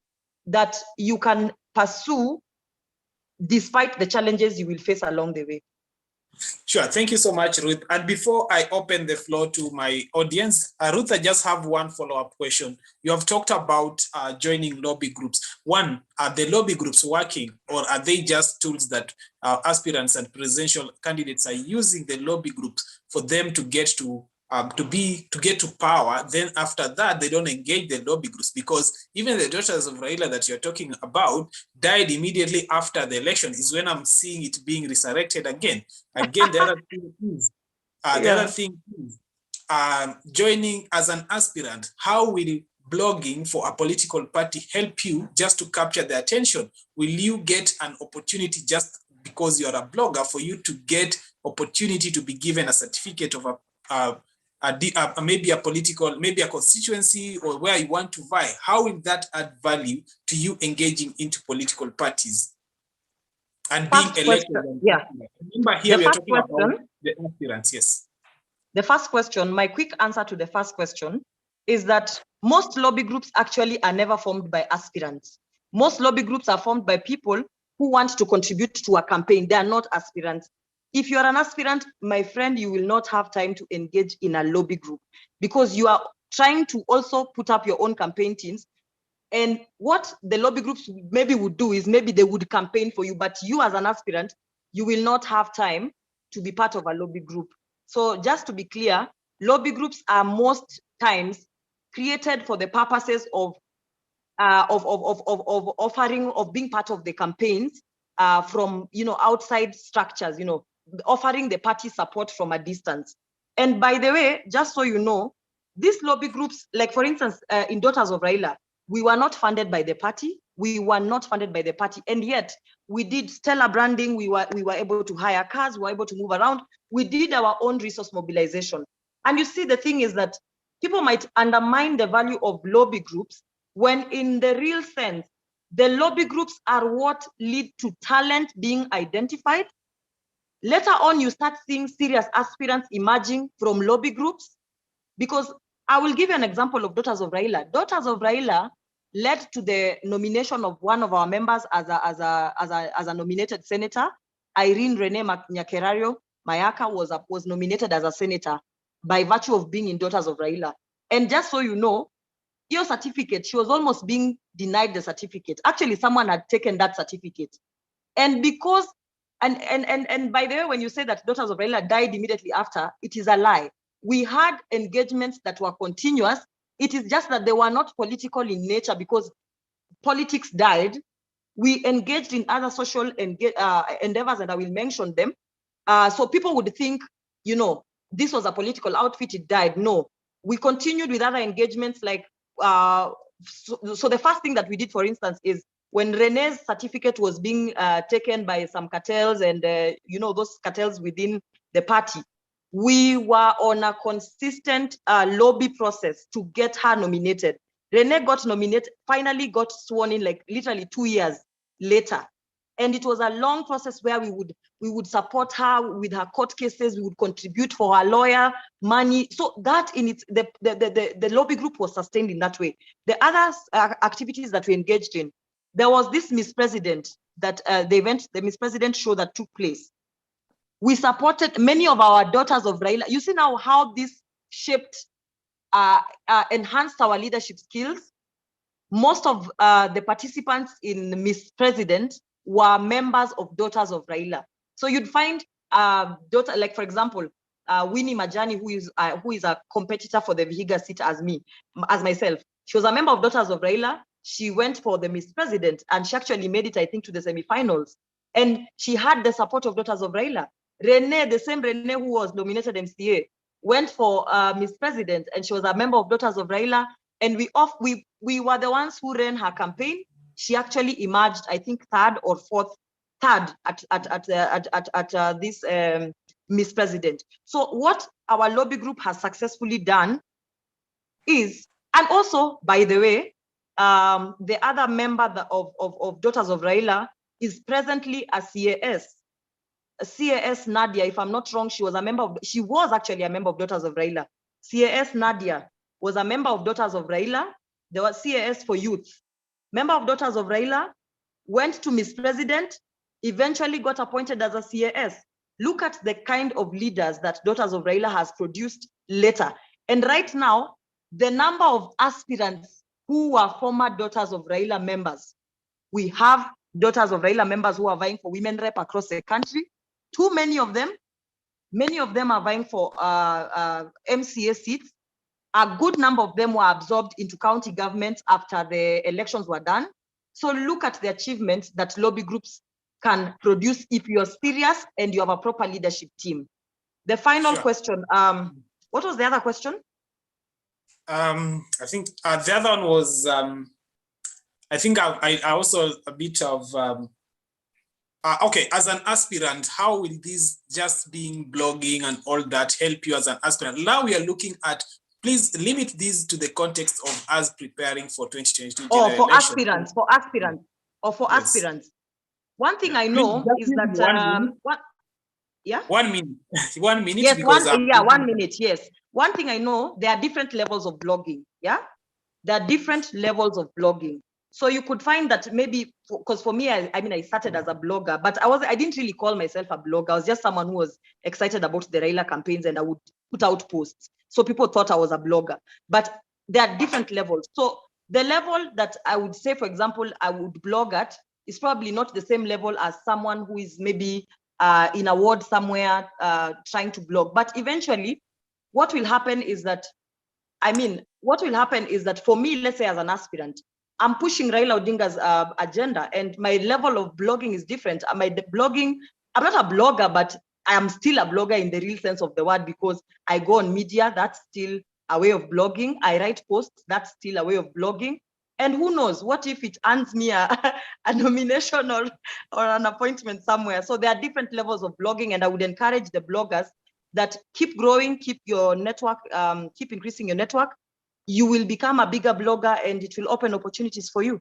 that you can pursue despite the challenges you will face along the way. Sure, thank you so much, Ruth. And before I open the floor to my audience, Ruth, I just have one follow-up question. You have talked about joining lobby groups. One, are the lobby groups working, or are they just tools that aspirants and presidential candidates are using the lobby groups for them to get to get to power? Then after that, they don't engage the lobby groups, because even the daughters of Raila that you're talking about died immediately after the election, is when I'm seeing it being resurrected again. Again, the other thing is, joining as an aspirant, how will blogging for a political party help you just to capture the attention? Will you get an opportunity just because you're a blogger for you to get opportunity to be given a certificate of maybe a political, maybe a constituency, or where you want to vie? How will that add value to you engaging into political parties and being elected? Yeah. Remember, here we are talking about the aspirants. Yes. The first question, my quick answer to the first question is that most lobby groups actually are never formed by aspirants. Most lobby groups are formed by people who want to contribute to a campaign. They are not aspirants. If you are an aspirant, my friend, you will not have time to engage in a lobby group, because you are trying to also put up your own campaign teams. And what the lobby groups maybe would do is maybe they would campaign for you, but you as an aspirant, you will not have time to be part of a lobby group. So just to be clear, lobby groups are most times created for the purposes of offering, of being part of the campaigns from, you know, outside structures, you know, offering the party support from a distance. And by the way, just so you know, these lobby groups, like for instance, in Daughters of Raila, we were not funded by the party. We were not funded by the party. And yet we did stellar branding. We were able to hire cars. We were able to move around. We did our own resource mobilization. And you see, the thing is that people might undermine the value of lobby groups when in the real sense, the lobby groups are what lead to talent being identified. Later on, you start seeing serious aspirants emerging from lobby groups, because I will give you an example of Daughters of Raila. Daughters of Raila led to the nomination of one of our members as a nominated senator. Irene Rene Nyakerario Mayaka was nominated as a senator by virtue of being in Daughters of Raila. And just so you know, your certificate, she was almost being denied the certificate. Actually, someone had taken that certificate. And because, and by the way, when you say that Daughters of Raila died immediately after, it is a lie. We had engagements that were continuous. It is just that they were not political in nature, because politics died. We engaged in other social endeavors, and I will mention them. So people would think, you know, this was a political outfit, it died. No, we continued with other engagements, like, so the first thing that we did, for instance, is when Rene's certificate was being taken by some cartels and, you know, those cartels within the party, we were on a consistent lobby process to get her nominated. Rene got nominated, finally got sworn in, like literally 2 years later. And it was a long process where we would support her with her court cases. We would contribute for her lawyer money. So that in its, the lobby group was sustained in that way. The other activities that we engaged in, there was this Miss President that the Miss President show that took place. We supported many of our Daughters of Raila. You see now how this shaped, enhanced our leadership skills. Most of the participants in Miss President were members of Daughters of Raila. So you'd find like for example, Winnie Majani, who is a competitor for the Vihiga seat as myself. She was a member of Daughters of Raila. She went for the Miss President, and she actually made it, I think, to the semifinals. And she had the support of Daughters of Raila. Renee, the same Renee who was nominated MCA, went for Miss President, and she was a member of Daughters of Raila. And we were the ones who ran her campaign. She actually emerged, I think, third at this Miss President. So what our lobby group has successfully done is, and also, by the way, the other member of Daughters of Raila is presently a CAS Nadia, if I'm not wrong, she was actually a member of Daughters of Raila. CAS Nadia was a member of Daughters of Raila. There was CAS for youth. Member of Daughters of Raila, went to Miss President, eventually got appointed as a CAS. Look at the kind of leaders that Daughters of Raila has produced later. And right now, the number of aspirants who are former Daughters of Raila members, we have Daughters of Raila members who are vying for women rep across the country. Too many of them are vying for MCA seats. A good number of them were absorbed into county governments after the elections were done. So look at the achievements that lobby groups can produce if you're serious and you have a proper leadership team. The final question, what was the other question? I think the other one was, I think I also a bit of, okay, as an aspirant, how will this just being blogging and all that help you as an aspirant? Now we are looking at, please limit this to the context of us preparing for 2022 general election. For aspirants. One thing I know is that, 1 minute, 1 minute. Yes, because 1 minute, yes. One thing I know, there are different levels of blogging, yeah? There are different levels of blogging. So you could find that maybe, because for me, I mean, I started as a blogger, but I didn't really call myself a blogger. I was just someone who was excited about the Raila campaigns, and I would put out posts. So people thought I was a blogger, but there are different levels. So the level that I would say, for example, I would blog at is probably not the same level as someone who is maybe in a ward somewhere trying to blog. But eventually, what will happen is that, for me, let's say as an aspirant, I'm pushing Raila Odinga's agenda, and my level of blogging is different. I'm not a blogger, but I am still a blogger in the real sense of the word, because I go on media, that's still a way of blogging. I write posts, that's still a way of blogging. And who knows, what if it earns me a nomination or an appointment somewhere? So there are different levels of blogging, and I would encourage the bloggers that keep growing, keep your network, keep increasing your network. You will become a bigger blogger, and it will open opportunities for you.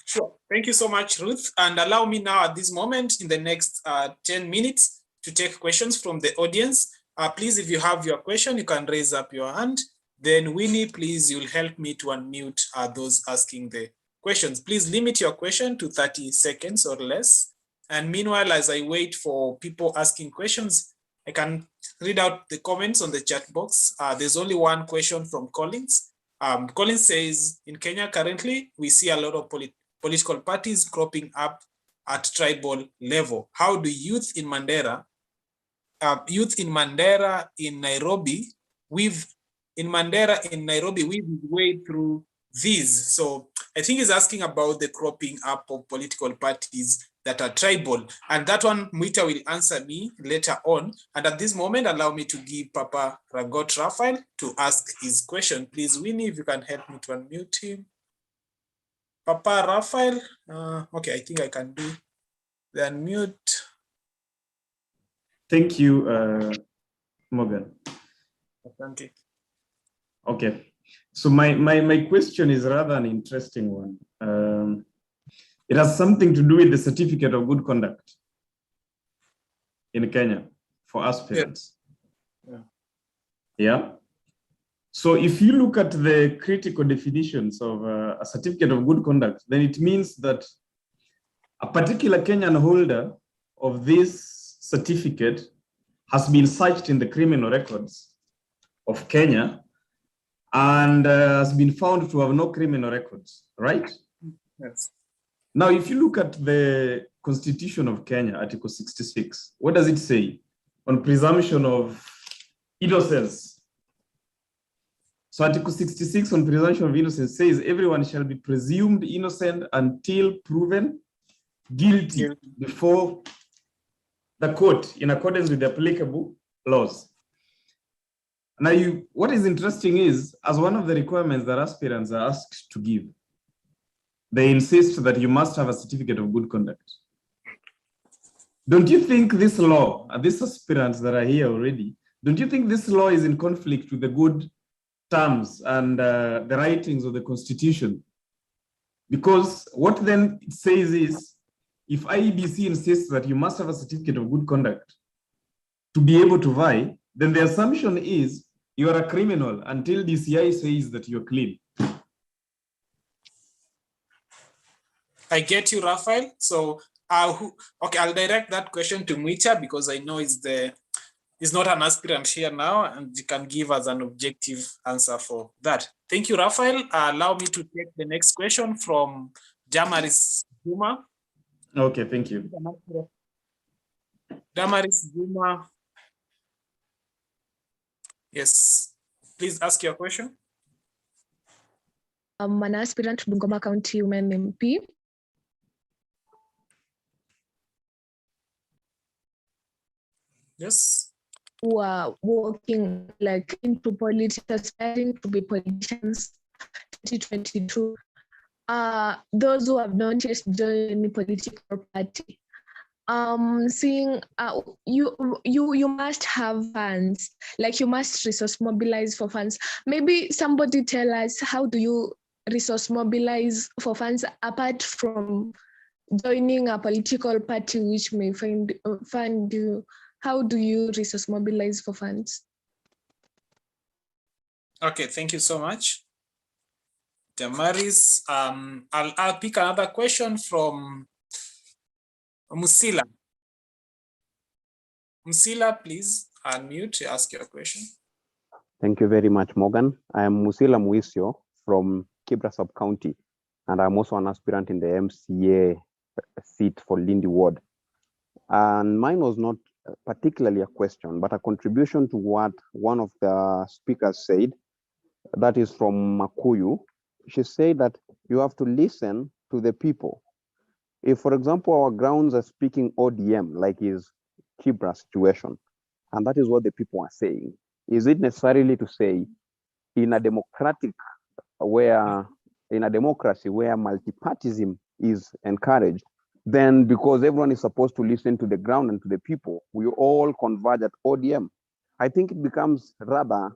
Sure. Thank you so much, Ruth. And allow me now at this moment, in the next 10 minutes, to take questions from the audience. Please, if you have your question, you can raise up your hand. Then Winnie, please, you'll help me to unmute those asking the questions. Please limit your question to 30 seconds or less. And meanwhile, as I wait for people asking questions, I can read out the comments on the chat box. There's only one question from Collins. Collins says, in Kenya currently, we see a lot of political parties cropping up at tribal level. How do youth in Mandera, in Nairobi, weave his way through these? So I think he's asking about the cropping up of political parties that are tribal, and that one Mwita will answer me later on. And at this moment, allow me to give Papa Ragot Raphael to ask his question. Please, Winnie, if you can help me to unmute him. Papa Raphael, okay, I think I can do the unmute. Thank you, Morgan. Thank you. Okay, so my question is rather an interesting one. It has something to do with the certificate of good conduct in Kenya for aspirants. Yeah. So if you look at the critical definitions of a certificate of good conduct, then it means that a particular Kenyan holder of this certificate has been searched in the criminal records of Kenya and has been found to have no criminal records, right? Yes. Now, if you look at the Constitution of Kenya, Article 66, what does it say on presumption of innocence? So Article 66 on presumption of innocence says everyone shall be presumed innocent until proven guilty before the court in accordance with the applicable laws. Now, what is interesting is, as one of the requirements that aspirants are asked to give, they insist that you must have a certificate of good conduct. Don't you think this law, these aspirants that are here already, don't you think this law is in conflict with the good terms and the writings of the Constitution? Because what then it says is, if IEBC insists that you must have a certificate of good conduct to be able to vie, then the assumption is you are a criminal until DCI says that you're clean. I get you, Raphael. So, okay, I'll direct that question to Mwita because I know he's not an aspirant here now, and you can give us an objective answer for that. Thank you, Raphael. Allow me to take the next question from Damaris Juma. Okay, thank you. Damaris Juma. Yes, please ask your question. I'm an aspirant to Bungoma County Women MP. Yes. Who are working like into politics, aspiring to be politicians 2022. Those who have not yet joined any political party. Seeing you must have funds, like you must resource mobilize for funds. Maybe somebody tell us, how do you resource mobilize for funds apart from joining a political party which may fund you? How do you resource mobilize for funds? Okay, thank you so much, Damaris. I'll pick another question from Musila. Musila, please unmute to ask your question. Thank you very much, Morgan. I am Musila Muisio from Kibra Sub-County, and I'm also an aspirant in the MCA seat for Lindy Ward. And mine was not particularly a question, but a contribution to what one of the speakers said, that is from Makuyu. She said that you have to listen to the people. If, for example, our grounds are speaking ODM, like is Kibra situation, and that is what the people are saying, is it necessarily to say in a democracy where multipartyism is encouraged, then because everyone is supposed to listen to the ground and to the people, we all converge at ODM? I think it becomes rather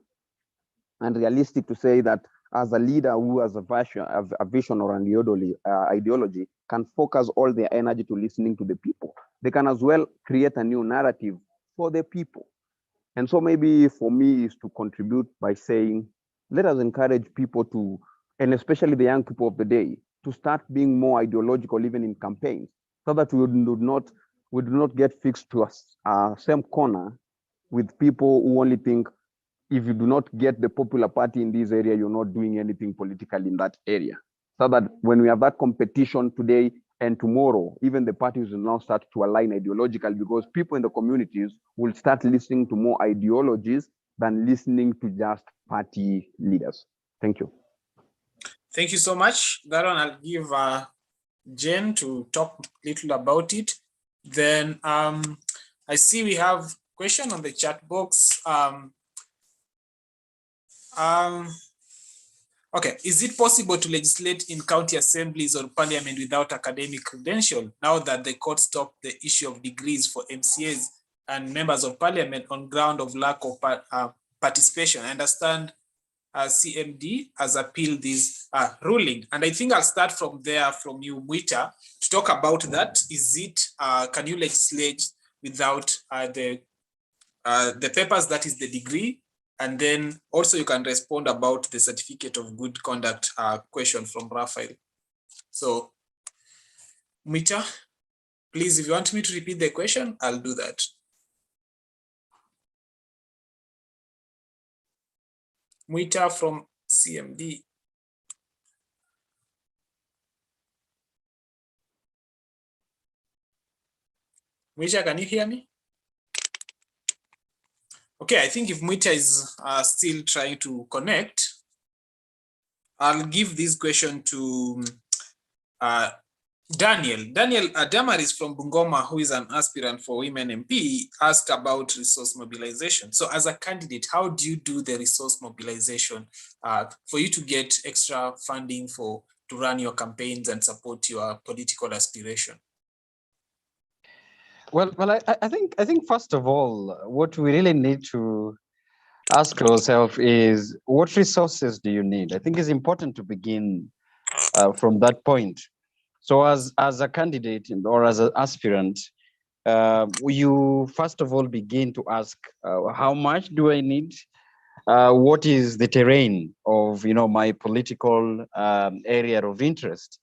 unrealistic to say that as a leader who has a vision or an ideology can focus all their energy to listening to the people. They can as well create a new narrative for the people. And so maybe for me is to contribute by saying, let us encourage people to, and especially the young people of the day, to start being more ideological even in campaigns, so that we do not get fixed to a same corner with people who only think if you do not get the popular party in this area, you're not doing anything politically in that area. So that when we have that competition today and tomorrow, even the parties will now start to align ideologically, because people in the communities will start listening to more ideologies than listening to just party leaders. Thank you. Thank you so much. That one I'll give Jen to talk a little about it. Then I see we have a question on the chat box. Okay, is it possible to legislate in county assemblies or parliament without academic credential, now that the court stopped the issue of degrees for MCAs and members of parliament on ground of lack of participation? I understand CMD has appealed this ruling, and I think I'll start from there, from you, Mwita, to talk about that. Is it, can you legislate without the papers, that is the degree? And then also you can respond about the certificate of good conduct question from Raphael. So, Mwita, please, if you want me to repeat the question, I'll do that. Mwita from CMD. Mwita, can you hear me? Okay, I think if Mwita is still trying to connect, I'll give this question to Daniel. Damaris from Bungoma, who is an aspirant for Women MP, asked about resource mobilization. So as a candidate, how do you do the resource mobilization for you to get extra funding to run your campaigns and support your political aspiration? Well, I think first of all, what we really need to ask ourselves is, what resources do you need? I think it's important to begin from that point. So as a candidate or as an aspirant, you first of all begin to ask, how much do I need? What is the terrain of my political area of interest?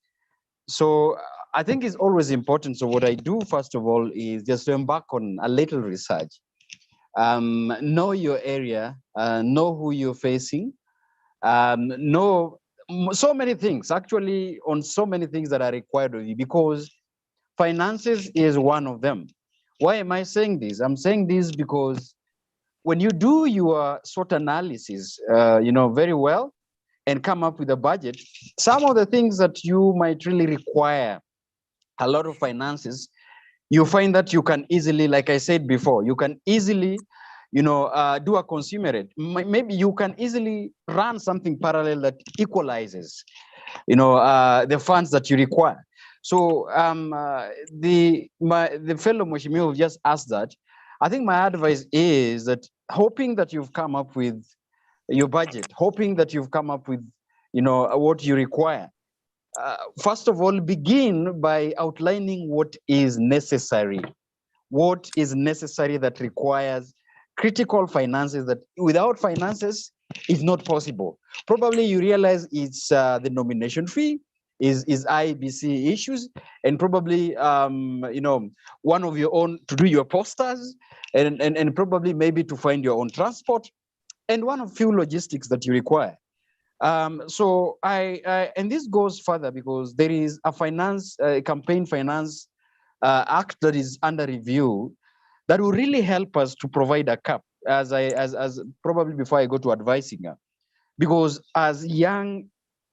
So I think it's always important. So what I do first of all is just to embark on a little research. Know your area, know who you're facing, know so many things, actually, on so many things that are required of you, because finances is one of them. Why am I saying this? I'm saying this because when you do your SWOT analysis, very well, and come up with a budget, some of the things that you might really require a lot of finances, you find that you can easily, like I said before, you can easily do a consumerate. Maybe you can easily run something parallel that equalizes, the funds that you require. So the fellow Mheshimiwa just asked that. I think my advice is that, hoping that you've come up with your budget, hoping that you've come up with, what you require. First of all, begin by outlining what is necessary. What is necessary that requires critical finances, that without finances is not possible. Probably you realize it's the nomination fee, is IEBC issues, and probably one of your own to do your posters, and probably maybe to find your own transport, and one of few logistics that you require. So and this goes further, because there is a campaign finance act that is under review that will really help us to provide a cap, as probably before I go to advising her. Because as young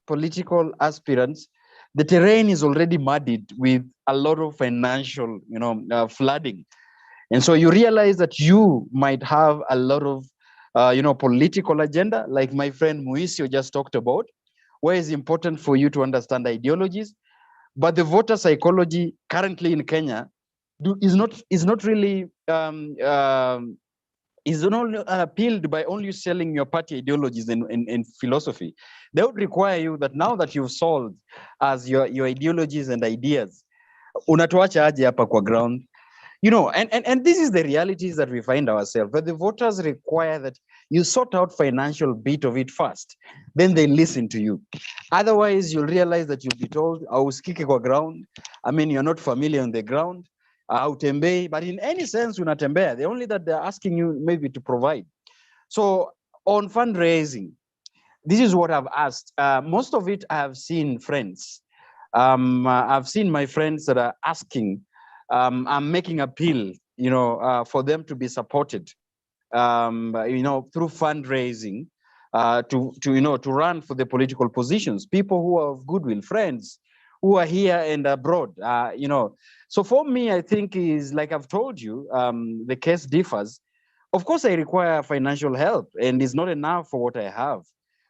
political aspirants, the terrain is already muddied with a lot of financial, flooding. And so you realize that you might have a lot of, political agenda, like my friend Muisio just talked about, where it's important for you to understand ideologies. But the voter psychology currently in Kenya is not really is not appealed by only selling your party ideologies and philosophy. They would require you that, now that you've solved as your ideologies and ideas, unatuacha aje hapa kwa ground, and this is the realities that we find ourselves. But the voters require that you sort out financial bit of it first, then they listen to you. Otherwise, you'll realize that you'll be told, ausikike kwa ground. I mean, you're not familiar on the ground. Autembei, but in any sense, unatembea. The only that they're asking you maybe to provide. So on fundraising, this is what I've asked. Most of it I have seen friends. I've seen my friends that are asking. I'm making appeal, for them to be supported, through fundraising, to run for the political positions. People who are of goodwill, friends who are here and abroad, So for me, I think is, like I've told you, the case differs. Of course, I require financial help, and it's not enough for what I have.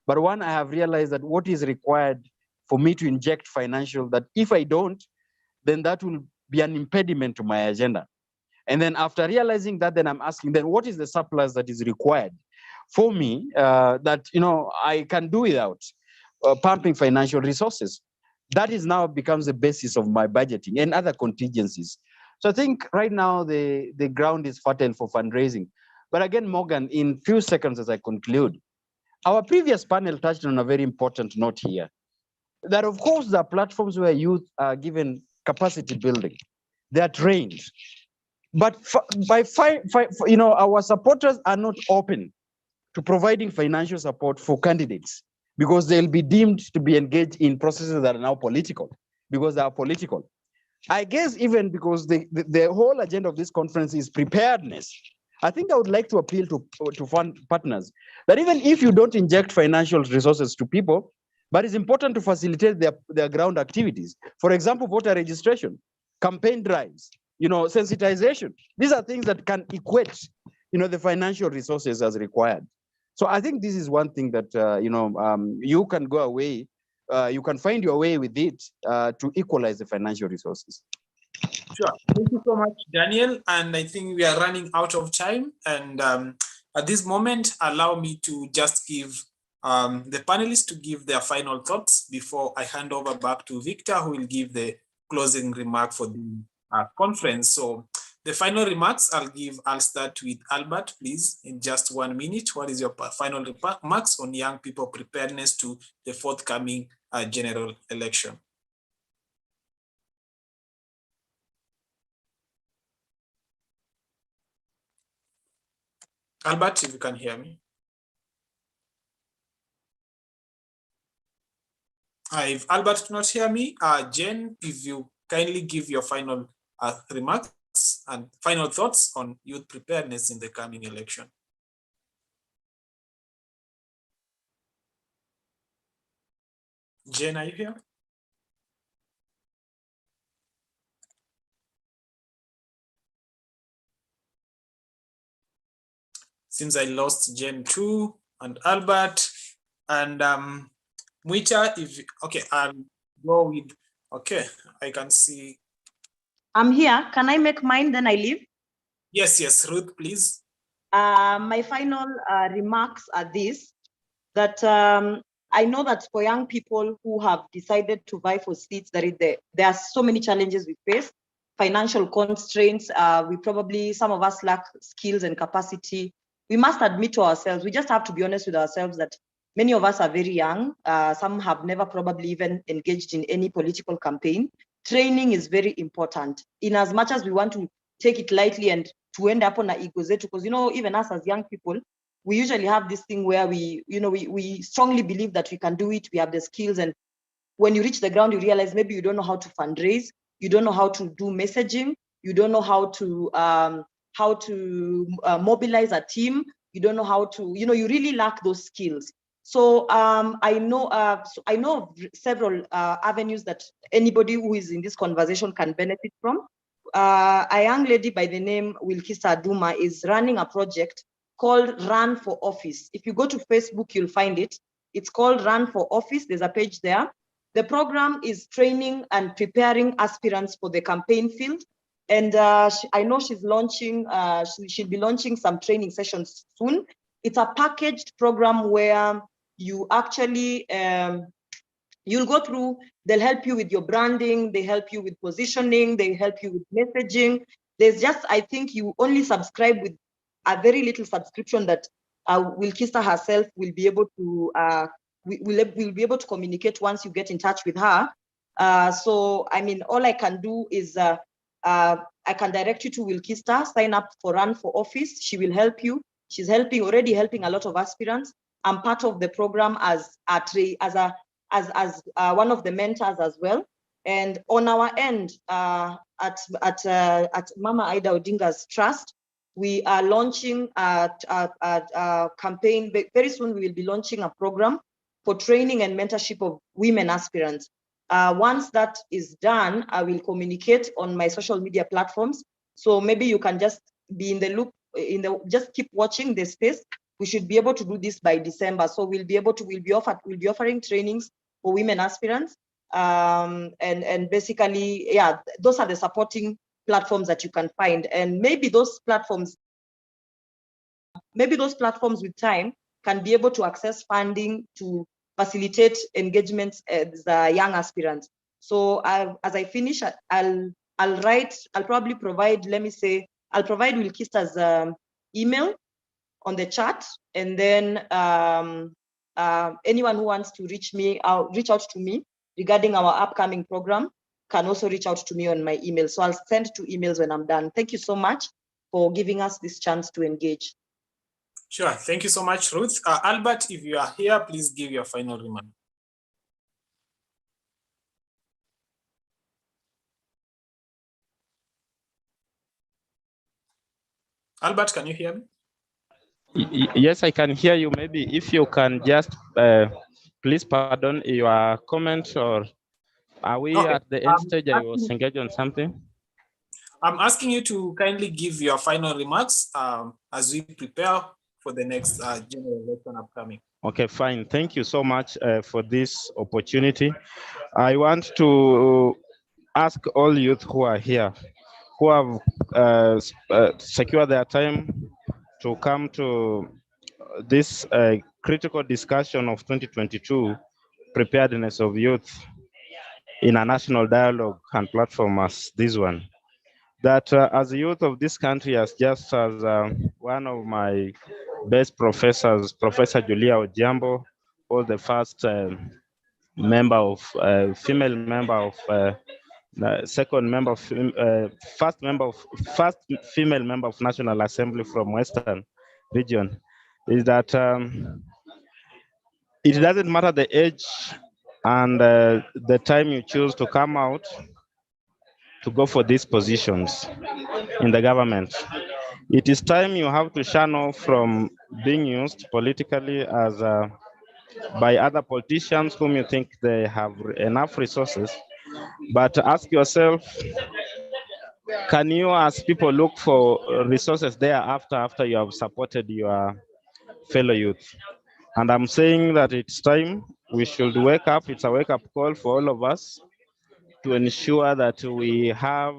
But one, I have realized that what is required for me to inject financial, that if I don't, then that will be an impediment to my agenda. And then after realizing that, then I'm asking, then what is the surplus that is required for me that, I can do without pumping financial resources? That is now becomes the basis of my budgeting and other contingencies. So I think right now the ground is fertile for fundraising. But again, Morgan, in few seconds as I conclude, our previous panel touched on a very important note here, that of course there are platforms where youth are given capacity building. They are trained. But our supporters are not open to providing financial support for candidates, because they'll be deemed to be engaged in processes that are now political, because they are political. I guess even because the whole agenda of this conference is preparedness. I think I would like to appeal to fund partners that even if you don't inject financial resources to people, but it's important to facilitate their ground activities. For example, voter registration, campaign drives, sensitization. These are things that can equate, the financial resources as required. So I think this is one thing that, you can go away, you can find your way with it to equalize the financial resources. Sure. Thank you so much, Daniel. And I think we are running out of time. And at this moment, allow me to just give the panelists to give their final thoughts before I hand over back to Victor, who will give the closing remark for the conference. So the final remarks I'll start with Albert, please, in just 1 minute. What is your final remarks on young people preparedness to the forthcoming general election? Albert, if you can hear me. If Albert cannot hear me, Jen, if you kindly give your final remarks and final thoughts on youth preparedness in the coming election. Jen, are you here? Since I lost Jen too, and Albert, and Mwita, okay, I'll go with, okay, I can see. I'm here. Can I make mine, then I leave? Yes, Ruth, please. My final remarks are this, that I know that for young people who have decided to vie for seats, there are so many challenges we face. Financial constraints, some of us lack skills and capacity. We must admit to ourselves, we just have to be honest with ourselves that many of us are very young. Some have never probably even engaged in any political campaign. Training is very important. In as much as we want to take it lightly and to end up on our egos, because even us as young people, we usually have this thing where we strongly believe that we can do it, we have the skills, and when you reach the ground, you realize maybe you don't know how to fundraise, you don't know how to do messaging, you don't know how to mobilize a team, you don't know how to, you really lack those skills. So I know of several avenues that anybody who is in this conversation can benefit from. A young lady by the name Wilkisa Duma is running a project called Run for Office. If you go to Facebook, you'll find it. It's called Run for Office. There's a page there. The program is training and preparing aspirants for the campaign field. And I know she's launching, she'll be launching some training sessions soon. It's a packaged program where you actually, you'll go through, they'll help you with your branding, they help you with positioning, they help you with messaging. There's just, I think you only subscribe with a very little subscription that Wilkista herself will be able to, will be able to communicate once you get in touch with her. So, I mean, all I can do is, I can direct you to Wilkista, sign up for Run for Office. She will help you. She's already helping a lot of aspirants. I'm part of the program as one of the mentors as well. And on our end, at Mama Ida Odinga's Trust, we are launching a campaign. Very soon, we will be launching a program for training and mentorship of women aspirants. Once that is done, I will communicate on my social media platforms. So maybe you can just be in the loop, just keep watching the space. We should be able to do this by December. So we'll be offering trainings for women aspirants. And basically, yeah, those are the supporting platforms that you can find. And maybe those platforms with time can be able to access funding to facilitate engagements as young aspirants. So as I finish, I'll probably provide, I'll provide Wilkista's email on the chat, and then anyone who wants to reach out to me regarding our upcoming program can also reach out to me on my email. So I'll send 2 emails when I'm done. Thank you so much for giving us this chance to engage. Sure, thank you so much, Ruth. Albert, if you are here, please give your final remark. Albert, can you hear me? Yes, I can hear you. Maybe if you can just Please pardon your comment, or are we Okay. at the end stage? I was engaged on something. I'm asking you to kindly give your final remarks as we prepare for the next general election upcoming. Okay, fine. Thank you so much for this opportunity. I want to ask all youth who are here, who have secured their time to come to this critical discussion of 2022 preparedness of youth in a national dialogue and platform as this one. That as a youth of this country, as just as one of my best professors, Professor Julia Ojiambo, was the first member of female member of second member of first female member of National Assembly from Western region, is that it doesn't matter the age and the time you choose to come out to go for these positions in the government. It is time you have to shun off from being used politically as by other politicians whom you think they have enough resources. But ask yourself, can you as people look for resources thereafter after you have supported your fellow youth? And I'm saying that it's time we should wake up. It's a wake-up call for all of us to ensure that we have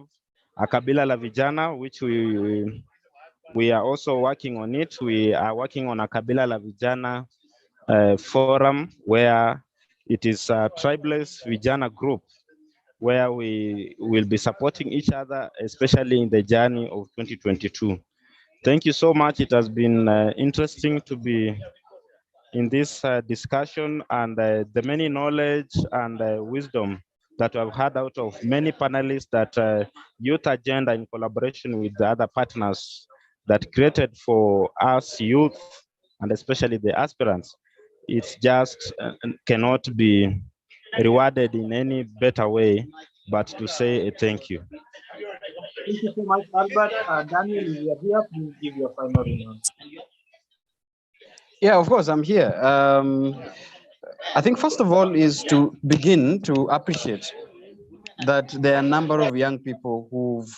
a Kabila la Vijana, which we are also working on it. We are working on a Kabila la Vijana forum where it is a tribeless Vijana group where we will be supporting each other, especially in the journey of 2022. Thank you so much. It has been interesting to be in this discussion, and the many knowledge and wisdom that I've had out of many panelists that Youth Agenda in collaboration with the other partners that created for us youth, and especially the aspirants. It's just cannot be rewarded in any better way but to say a thank you. Thank you so much, Albert. Daniel, if you are here, please give your final remarks. Yeah, of course, I'm here. I think first of all is to begin to appreciate that there are a number of young people who've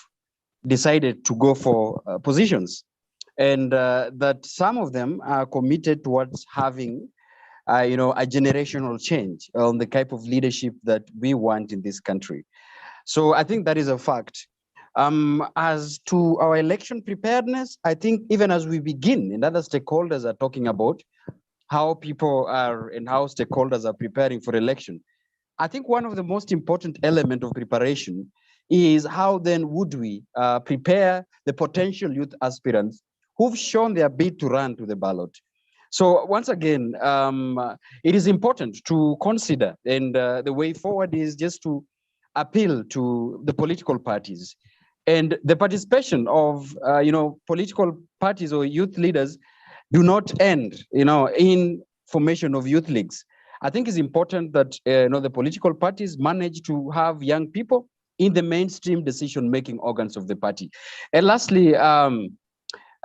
decided to go for positions, and that some of them are committed towards having a generational change on the type of leadership that we want in this country. So I think that is a fact. As to our election preparedness, I think even as we begin, and other stakeholders are talking about how people are and how stakeholders are preparing for election, I think one of the most important elements of preparation is how then would we prepare the potential youth aspirants who've shown their bid to run to the ballot. So once again, it is important to consider, and the way forward is just to appeal to the political parties and the participation of political parties or youth leaders do not end in formation of youth leagues. I think it's important that the political parties manage to have young people in the mainstream decision-making organs of the party. And lastly,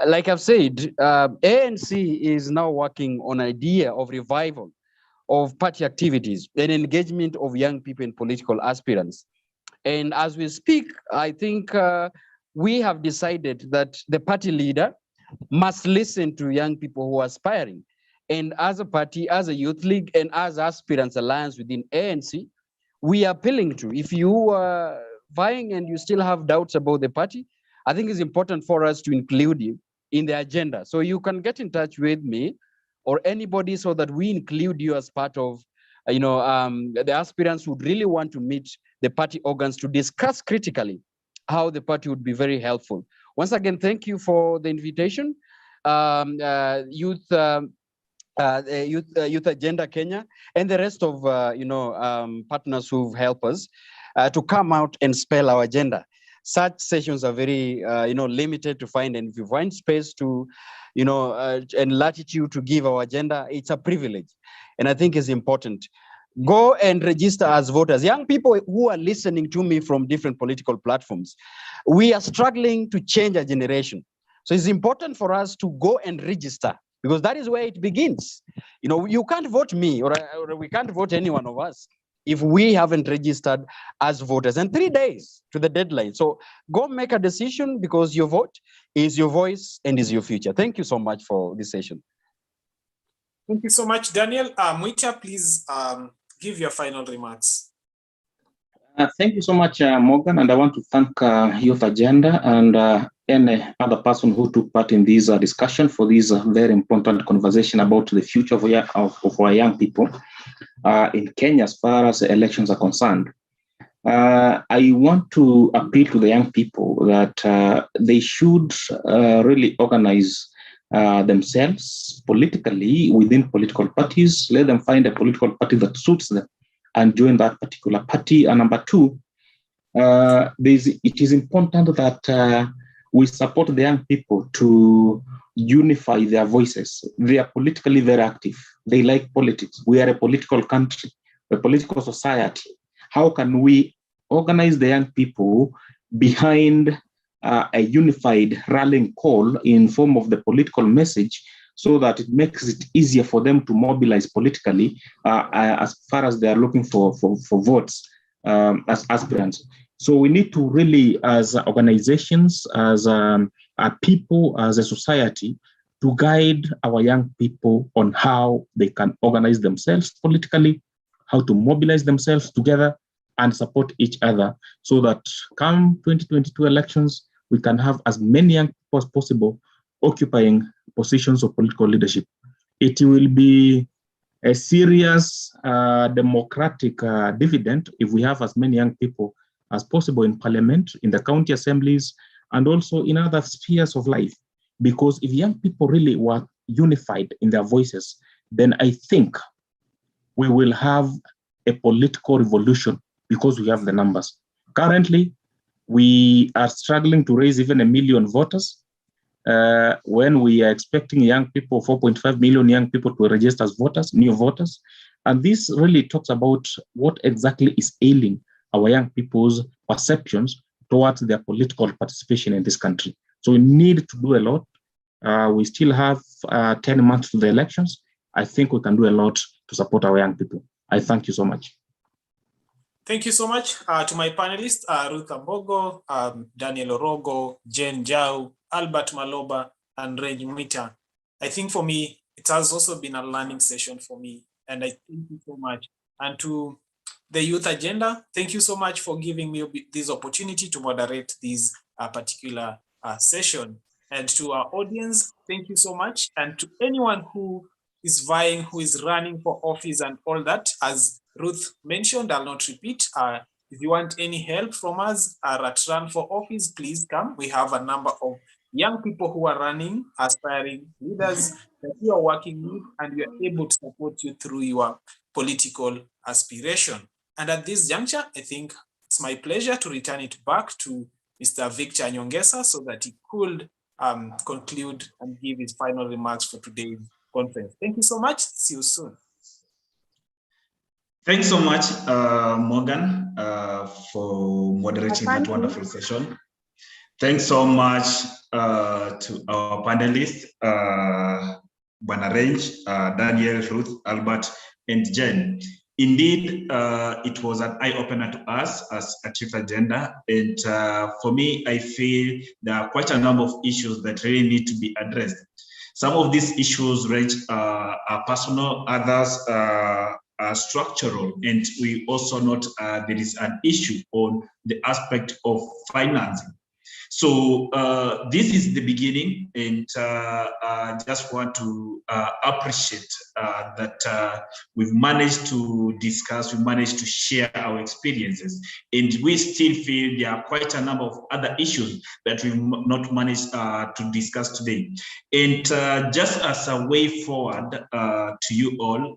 like I've said, ANC is now working on an idea of revival of party activities and engagement of young people and political aspirants. And as we speak, I think we have decided that the party leader must listen to young people who are aspiring. And as a party, as a youth league, and as aspirants alliance within ANC, we are appealing to, if you are vying and you still have doubts about the party, I think it's important for us to include you in the agenda. So you can get in touch with me or anybody so that we include you as part of the aspirants who really want to meet the party organs to discuss critically how the party would be very helpful. Once again, thank you for the invitation. Youth Agenda Kenya and the rest of partners who've helped us to come out and spell our agenda. Such sessions are very limited to find, and if you find space to and latitude to give our agenda, it's a privilege, and I think it's important. Go and register as voters. Young people who are listening to me from different political platforms, we are struggling to change a generation. So it's important for us to go and register because that is where it begins. You know, you can't vote me, or we can't vote any one of us if we haven't registered as voters, and 3 days to the deadline. So go make a decision, because your vote is your voice and is your future. Thank you so much for this session. Thank you so much, Daniel. Mwita, please give your final remarks. Thank you so much, Morgan, and I want to thank Youth Agenda and any other person who took part in this discussion for this very important conversation about the future of our young people in Kenya as far as elections are concerned. I want to appeal to the young people that they should really organize themselves politically within political parties. Let them find a political party that suits them and join that particular party. And number two, it is important that we support the young people to unify their voices. They are politically very active. They like politics. We are a political country, a political society. How can we organize the young people behind a unified rallying call in form of the political message, so that it makes it easier for them to mobilize politically as far as they are looking for votes as aspirants. So we need to really, as organizations, as a people, as a society, to guide our young people on how they can organize themselves politically, how to mobilize themselves together and support each other, so that come 2022 elections, we can have as many young people as possible occupying positions of political leadership. It will be a serious democratic dividend if we have as many young people as possible in parliament, in the county assemblies, and also in other spheres of life. Because if young people really were unified in their voices, then I think we will have a political revolution, because we have the numbers. Currently, we are struggling to raise even 1 million voters when we are expecting young people, 4.5 million young people to register as voters, new voters. And this really talks about what exactly is ailing our young people's perceptions towards their political participation in this country. So we need to do a lot. We still have 10 months to the elections. I think we can do a lot to support our young people. I thank you so much. Thank you so much to my panelists, Ruth Ambogo, Daniel Orogo, Jen Jau, Albert Maloba, and Reg Mwita. I think for me, it has also been a learning session for me, and I thank you so much. And to the Youth Agenda, thank you so much for giving me this opportunity to moderate this particular session. And to our audience, thank you so much. And to anyone who is vying, who is running for office and all that, as Ruth mentioned, I'll not repeat. If you want any help from us at Run for Office, please come. We have a number of young people who are running, aspiring leaders that we are working with, and we are able to support you through your political aspiration. And at this juncture, I think it's my pleasure to return it back to Mr. Victor Nyongesa so that he could conclude and give his final remarks for today's conference. Thank you so much. See you soon. Thanks so much, Morgan, for moderating that wonderful session. Thanks so much to our panelists, Bwana Range, Daniel, Ruth, Albert, and Jen. Indeed, it was an eye-opener to us as a Youth Agenda. And for me, I feel there are quite a number of issues that really need to be addressed. Some of these issues range are personal, others are structural, and we also note there is an issue on the aspect of financing. So this is the beginning, and I just want to appreciate that we've managed to discuss, we managed to share our experiences, and we still feel there are quite a number of other issues that we've not managed to discuss today. And just as a way forward to you all,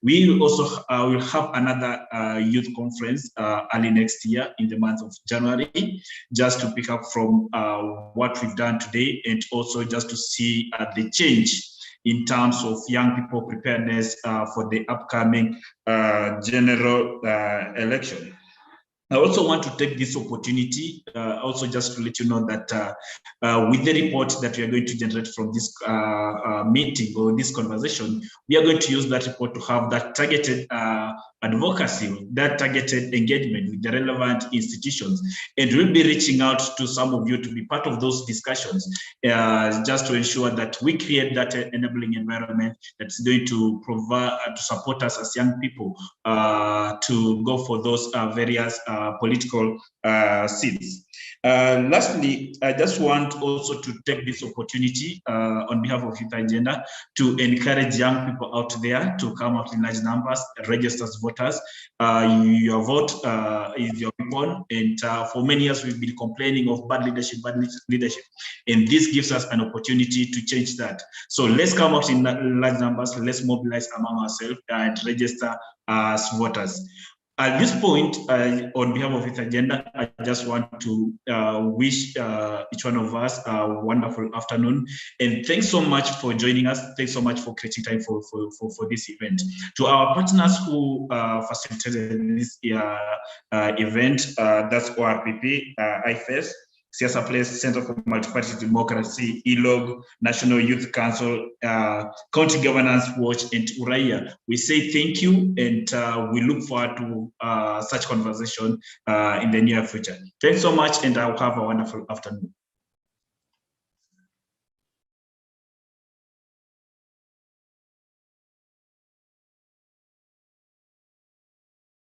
we will also will have another youth conference early next year in the month of January, just to pick up from what we've done today, and also just to see the change in terms of young people preparedness for the upcoming general election. I also want to take this opportunity, also just to let you know that with the report that we are going to generate from this meeting or this conversation, we are going to use that report to have that targeted advocacy, that targeted engagement with the relevant institutions. And we'll be reaching out to some of you to be part of those discussions, just to ensure that we create that enabling environment that's going to provide, to support us as young people to go for those various political seats. Lastly, I just want also to take this opportunity on behalf of Youth Agenda to encourage young people out there to come out in large numbers, register as voters. Your vote is your weapon, and for many years we've been complaining of bad leadership, and this gives us an opportunity to change that. So let's come out in large numbers, let's mobilize among ourselves and register as voters. At this point, on behalf of Youth Agenda, I just want to wish each one of us a wonderful afternoon. And thanks so much for joining us. Thanks so much for creating time for this event. To our partners who facilitated this event, that's ORPP, IFES, Siasa Place, Center for Multi-Party Democracy, ELOG, National Youth Council, County Governance Watch, and Uraia. We say thank you, and we look forward to such conversation in the near future. Thanks so much, and I'll have a wonderful afternoon.